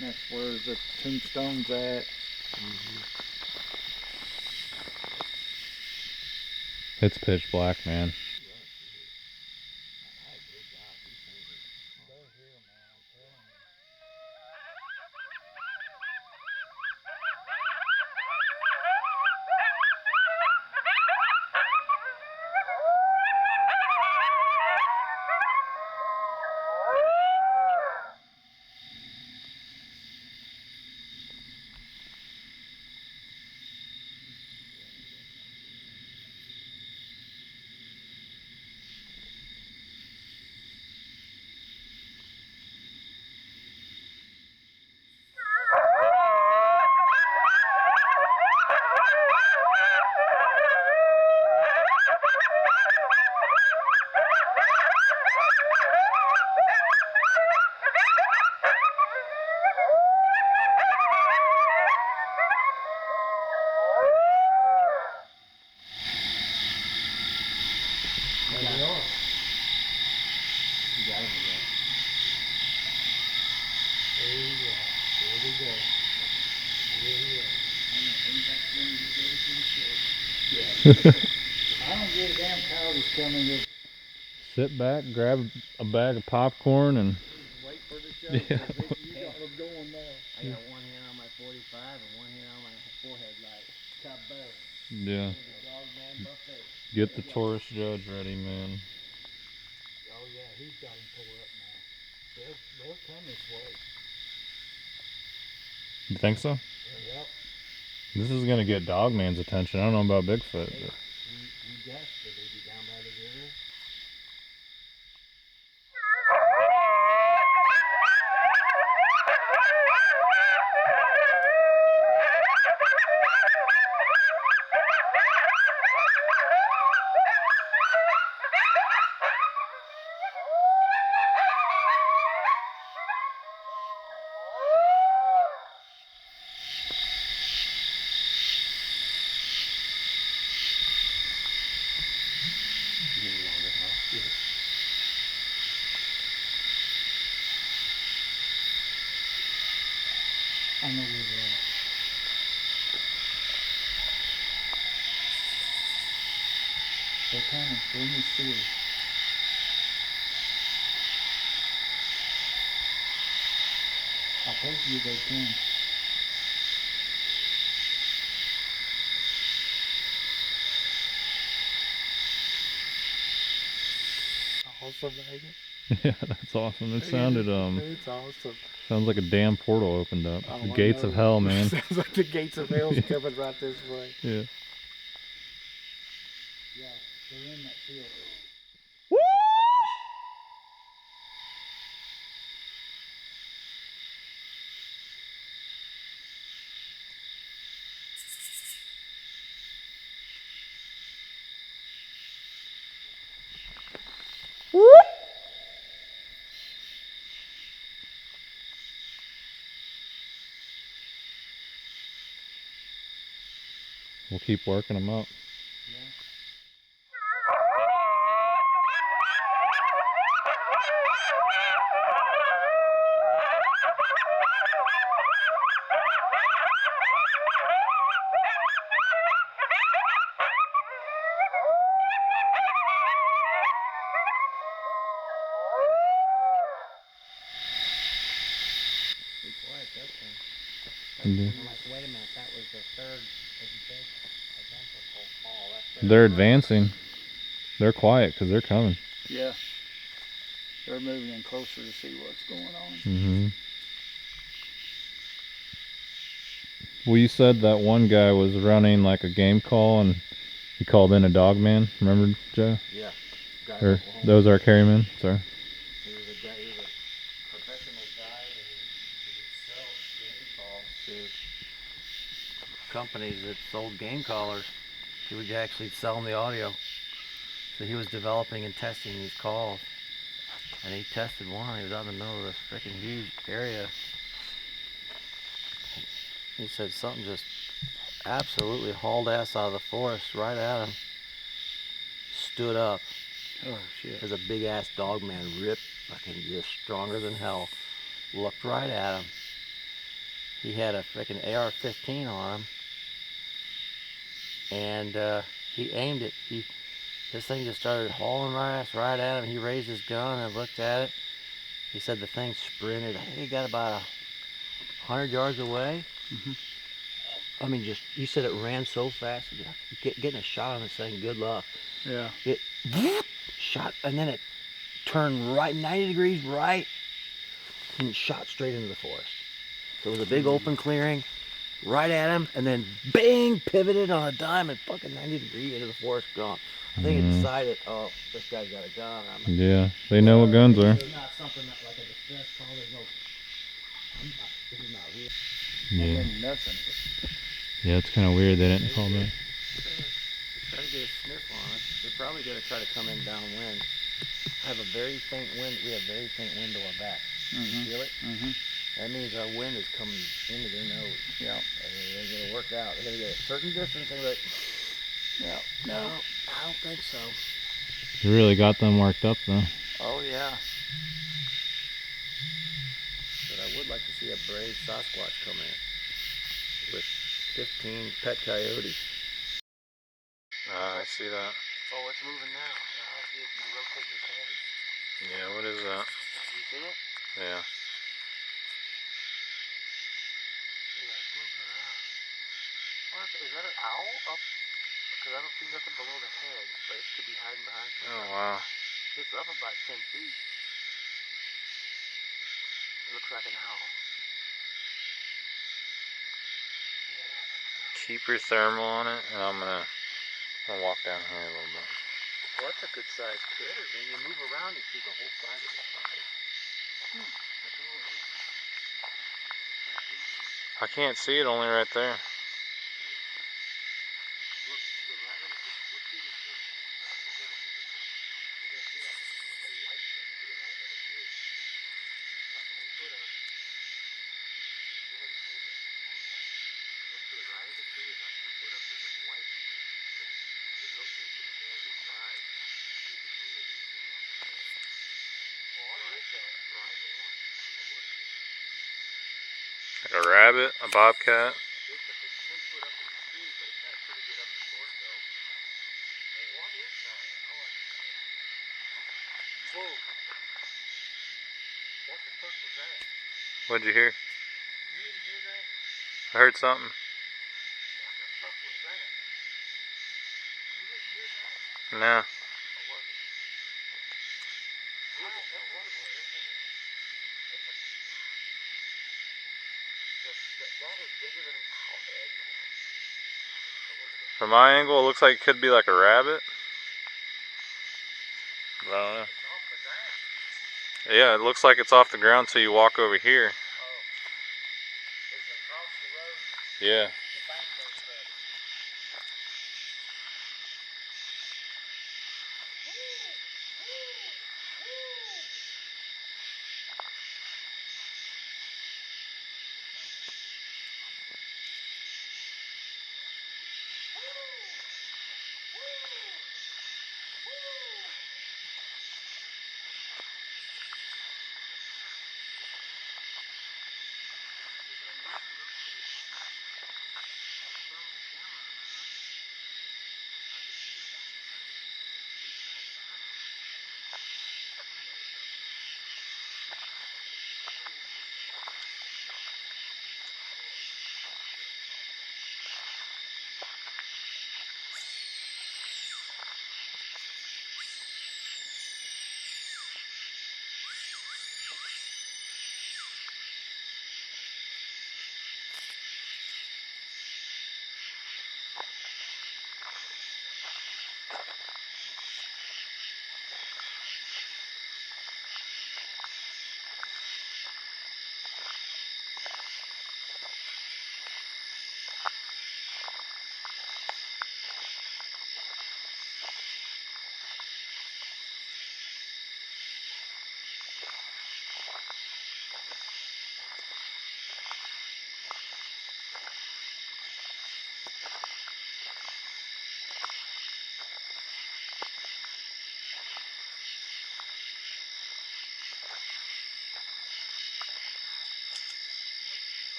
That's where the tombstone's at. It's pitch black, man. I don't give a damn coyotes coming to Sit back, grab a bag of popcorn, and wait for the show. Yeah. You got them going now. I got one hand on my 45 and one hand on my forehead light. Cabot. yeah, The Dogman buffet. get the tourist judge ready, man. Oh yeah, he's got him tore up now. They'll come this way. You think so? Yep. This is gonna get Dogman's attention. I don't know about Bigfoot, but You guessed it. They be down by the river. I know where they're at. They're coming. Bring me through. I told you they can. Awesome, yeah, that's awesome. It sounded It's awesome. sounds like a damn portal opened up. Oh, The I gates know. of hell, man. Sounds like the gates of hell's coming right this way. Yeah. Yeah, they're in that field. We'll keep working them up. Yeah. I'm like, wait a minute, that was the third, as you said, identical call. That's They're advancing. They're quiet because they're coming. Yeah. They're moving in closer to see what's going on. Mm-hmm. Well, you said that one guy was running like a game call and he called in a Dogman. Remember, Joe? Yeah. Guy Or in Oklahoma. those are carrymen. Sorry. He was a guy. He was a professional guy, and he would sell game calls to companies that sold game callers. He would actually sell them the audio. So he was developing and testing these calls, and he tested one. He was out in the middle of this freaking huge area. He said something just absolutely hauled ass out of the forest right at him. Stood up. Oh, shit. There's a big ass Dogman, ripped, fucking just stronger than hell. Looked right at him. He had a freaking AR-15 on him, and he aimed it. This thing just started hauling right at him. He raised his gun and looked at it. He said the thing sprinted. I think he got about 100 yards away. Mm-hmm. I mean, he said it ran so fast. Getting a shot on this thing, good luck. Yeah. It shot, and then it turned right 90 degrees right and shot straight into the forest. So it was a big open clearing right at him, and then bang, pivoted on a dime and fucking 90 degrees into the forest, gone. I think it decided, oh, this guy's got a gun. Yeah, they know what guns are. It's not something that, like a distress call. There's no. This is not real. Yeah. And nothing. Yeah, it's kind of weird they didn't call that. Try to get a sniff on it. They're probably going to try to come in downwind. I have a very faint wind. We have very faint wind to our back. You feel it? Mm-hmm. That means our wind is coming into their nose. Yeah. And they're going to work out. They're going to get a certain distance and be like, Yeah. no, I don't think so. You really got them worked up though. Oh, yeah. But I would like to see a brave Sasquatch come in with 15 pet coyotes. I see that. Oh, it's moving now. Now I see it rotate its head. Yeah, what is that? You see it? Yeah. Yeah, it's moving around. What is that, an owl up? Because I don't see nothing below the head, but it could be hiding behind something. Oh, wow. It's up about 10 feet. It looks like an owl. Keep your thermal on it, and I'm gonna walk down here a little bit. Well, that's a good sized critter. Then you move around, you see the whole side of its body. I can't see it, only right there. Look to the right. Look to the right. You're going to see like a white thing to the right of the tree. About 10 foot up. Go ahead and hold that. Look to the right of the tree, about 10 foot up, there's a white thing. It rotates its head inside. You can see it. Oh, I like that. Right on. Like a rabbit, a bobcat. It's 10 foot up in the tree, but it's got pretty good up the torso. And what is that? Oh, whoa. What the fuck was that? What'd you hear? You didn't hear that? I heard something. What the fuck was that? You didn't hear that? No. What was it? What was it? That is bigger than an owl head, man. From my angle, it looks like it could be like a rabbit. But I don't know. It's off the ground. Yeah, it looks like it's off the ground till you walk over here. Oh. Is it across the road? Yeah. The bank goes up.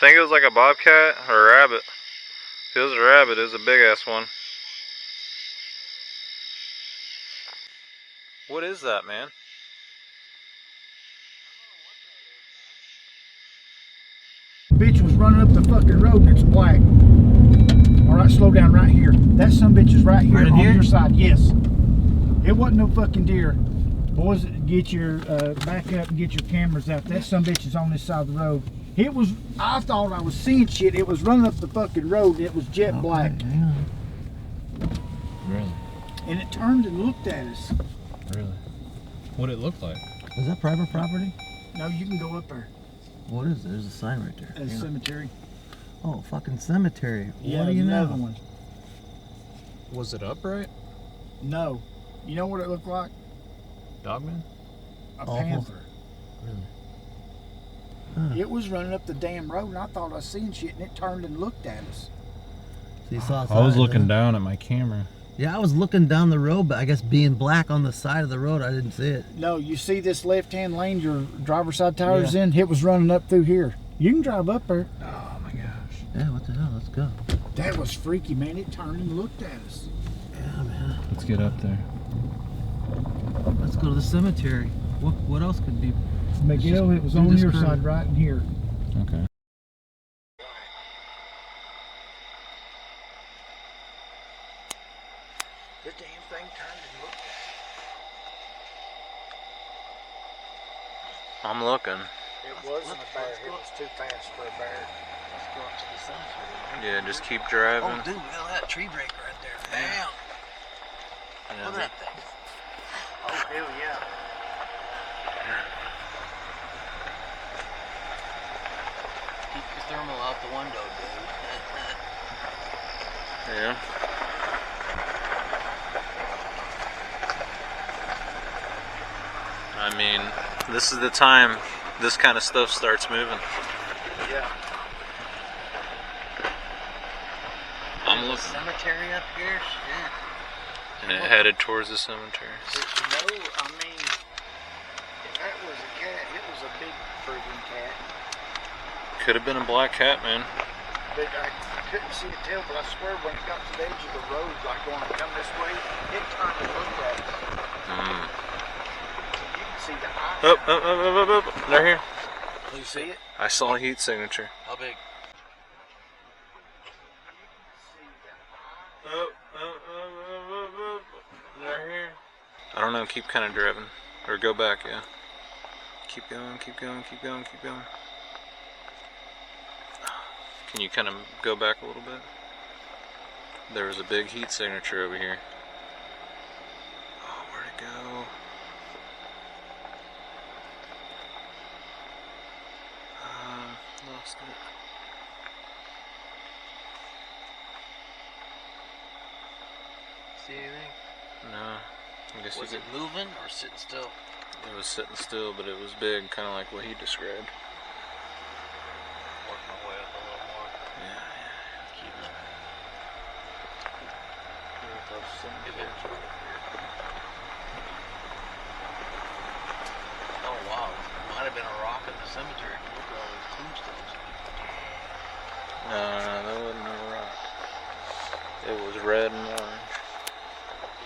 think it was like a bobcat or a rabbit. If it was a rabbit, it was a big ass one. What is that, man? Bitch was running up the fucking road and it's black. Alright, slow down right here. That sumbitch is right here Right in on here? your side. Yes. It wasn't no fucking deer. Boys, get your back up and get your cameras out. That sumbitch is on this side of the road. It was, I thought I was seeing shit. It was running up the fucking road and it was jet black. Really? And it turned and looked at us. Really? What did it look like? Is that private property? No, you can go up there. What is it? There's a sign right there. At a cemetery. Oh, fucking cemetery. Yeah, What do you know? another one. Was it upright? No. You know what it looked like? Dogman? A Awful. panther. Really? Huh. It was running up the damn road and I thought I was seeing shit and it turned and looked at us. So you saw I was sign, looking huh? down at my camera. Yeah, I was looking down the road, but I guess being black on the side of the road, I didn't see it. No, you see this left-hand lane your driver's side tire's in? It was running up through here. You can drive up there. Oh my gosh. Yeah, what the hell? Let's go. That was freaky, man. It turned and looked at us. Yeah, man. Let's get up there. Let's go to the cemetery. What else could be? Miguel, it was do on this your curve. side right in here. Okay. The damn thing turned and looked at us. I'm looking. It wasn't a bear. It was too fast for a bear. Let's go up to the cemetery. Yeah, just keep driving. Oh, dude, look at that tree break right there. Damn. Yeah. Look at that thing. Oh, hell yeah. Keep your thermal out the window, dude. Yeah. I mean, this is the time this kind of stuff starts moving. Yeah. I'm looking. Cemetery up here? Shit. And it headed towards the cemetery. But you know, I mean, if that was a cat, it was a big friggin' cat. Could have been a black cat, man. But I couldn't see the tail, but I swear when it got to the edge of the road, like going to come this way, it turned and looked at us. Mm. You can see the eye. Up. They're here. Do you see it? I saw a heat signature. How big? They're here. I don't know, keep kind of driving. Or go back, yeah. Keep going, keep going, keep going, keep going. Can you kind of go back a little bit? There was a big heat signature over here. Oh, where'd it go? Lost it. See anything? No. I guess Was you it could, moving or sitting still? it was sitting still, but it was big, kind of like what he described. Work my way up a little more. Yeah, Keep it. Oh wow, might have been a rock in the cemetery. Look at all those tombstones. No, that wasn't a rock. It was red and orange.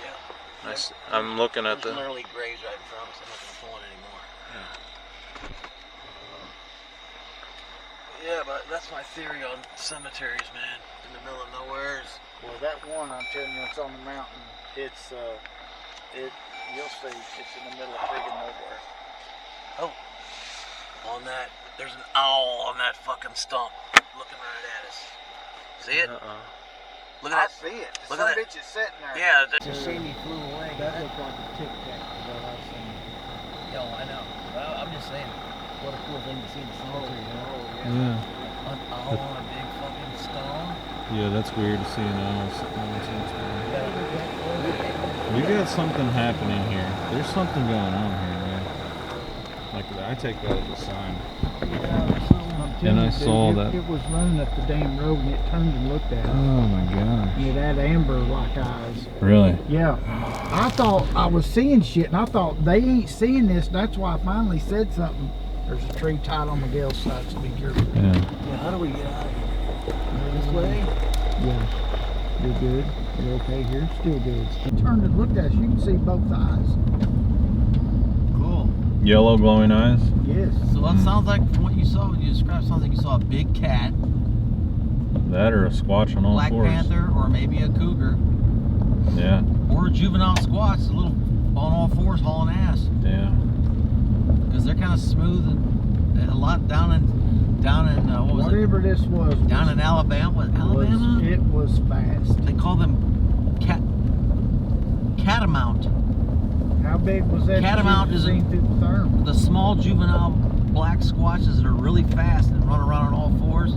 Yeah. Nice. I'm looking at There's the. literally graves right in front of us. I'm not gonna pull it anymore. Yeah, but that's my theory on cemeteries, man. In the middle of nowheres. Well, that one, I'm telling you, it's on the mountain. It's, you'll see, it's in the middle of friggin' nowhere. Oh, on that, there's an owl on that fucking stump looking right at us. See it? Look I at that. see it. Look Some at that. bitch is sitting there. Yeah. It's a shame he flew away. That looked like a Tic Tac. Yo, I know. Well, I'm just saying, what a cool thing to see in the cemetery, you know? Yeah. An owl on a big fucking stone. Yeah, that's weird to see an owl sitting on the cemetery. We got something happening here. There's something going on here, man. Like, I take that as a sign. And I saw that. It was running up the damn road and it turned and looked at us. Oh my gosh. And it had amber-like eyes. Really? Yeah. I thought I was seeing shit and I thought they ain't seeing this. That's why I finally said something. There's a tree tied on Miguel's side, so be careful. Yeah. Yeah, how do we get out of here? This way? Yeah. You're good. You're okay here? Still good. Turned and looked at us. You can see both eyes. Cool. Yellow glowing eyes. Yes. So that sounds like, from what you saw, you described, sounds like you saw a big cat, That or a squatch on all black fours. panther, or maybe a cougar, Yeah. or a juvenile squatch, a little on all fours hauling ass. Yeah. Because they're kind of smooth and a lot down in what was Whatever this was. it? Down in Alabama. What, Alabama? It was fast. They call them catamount. How big was that? Catamount is seen through the thermal? The small juvenile black squatches that are really fast and run around on all fours.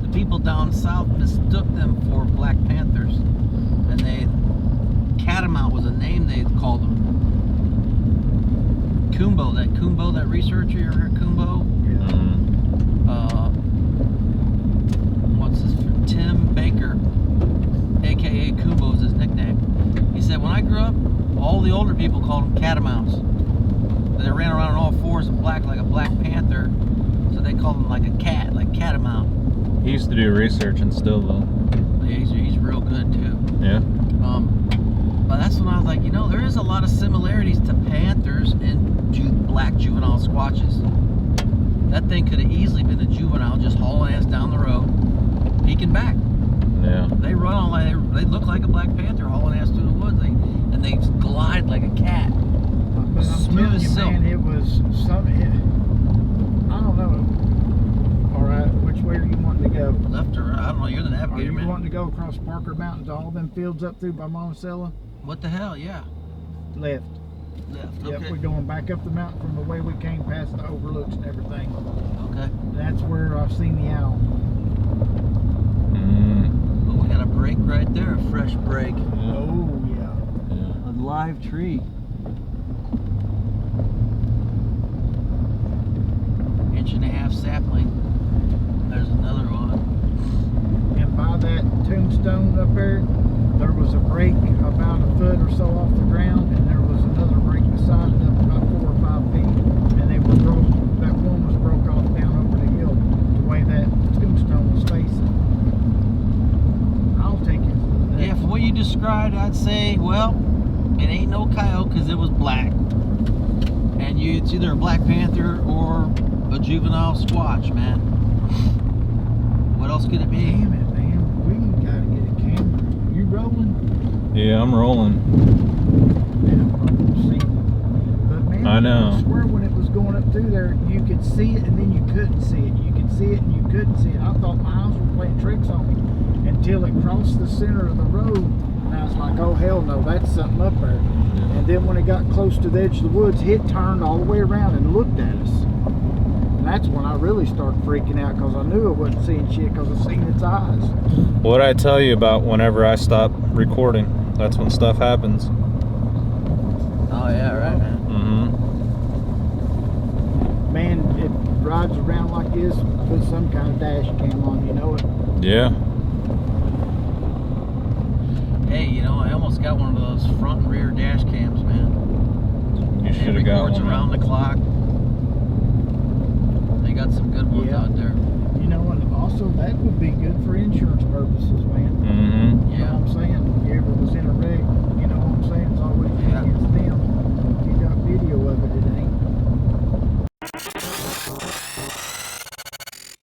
The people down south mistook them for black panthers, and catamount was a name they called them. Kumbo, that researcher, you ever heard Kumbo? Mhm. What's his Tim Baker, aka Kumbo is his nickname. He said, when I grew up, all the older people called them catamounts. They ran around on all fours and black like a black panther, so they called them like a cat, like catamount. He used to do research and still though. Yeah, he's real good too. Yeah. But that's when I was like, there is a lot of similarities to panthers and black juvenile squatches. That thing could have easily been a juvenile just hauling ass down the road, peeking back. Yeah. They run on like they look like a black panther hauling ass through the woods, and they glide like a cat. But I'm Smooth telling as you, silk. man, it was I don't know. All right, which way are you wanting to go? Left or right? I don't know. You're the Are navigator, you man. wanting to go across Parker Mountain to all them fields up through by Monticello? What the hell? Yeah. Left. Left. Yep, Okay. we're going back up the mountain from the way we came past the overlooks and everything. Okay. That's where I've seen the owl. Mm. Well, we got a break right there. A fresh break. Oh, yeah. Yeah. A live tree. Inch-and-a-half sapling. There's another one. And by that tombstone up there was a break about a foot or so off the ground, and there was another break beside it up about 4 or 5 feet, and they were that one was broke off down over the hill the way that tombstone was facing. I'll take it. Yeah, from what you described, I'd say, well, it ain't no coyote because it was black. And it's either a black panther or a juvenile squatch, man. What else could it be? Damn it, man. We gotta get a camera. You rolling? Yeah, I'm rolling. But man, I know. I swear when it was going up through there, you could see it and then you couldn't see it. You could see it and you couldn't see it. I thought my eyes were playing tricks on me until it crossed the center of the road. And I was like, oh hell no, that's something up there. And then when it got close to the edge of the woods, it turned all the way around and looked at us. And that's when I really started freaking out because I knew I wasn't seeing shit because I seen its eyes. What I tell you about whenever I stop recording, that's when stuff happens. Oh, yeah, right, man. Mm-hmm. Man, it rides around like this, put some kind of dash cam on, you know it. Yeah. Hey, I almost got one of those front and rear dash cams, man. You should It have got records one. around the clock. They got some good ones Yeah. out there. And also that would be good for insurance purposes, man. Mm-hmm. You know what I'm saying? If you ever was in a wreck, you know what I'm saying? It's always Yeah. against them. If you got video of it, it'd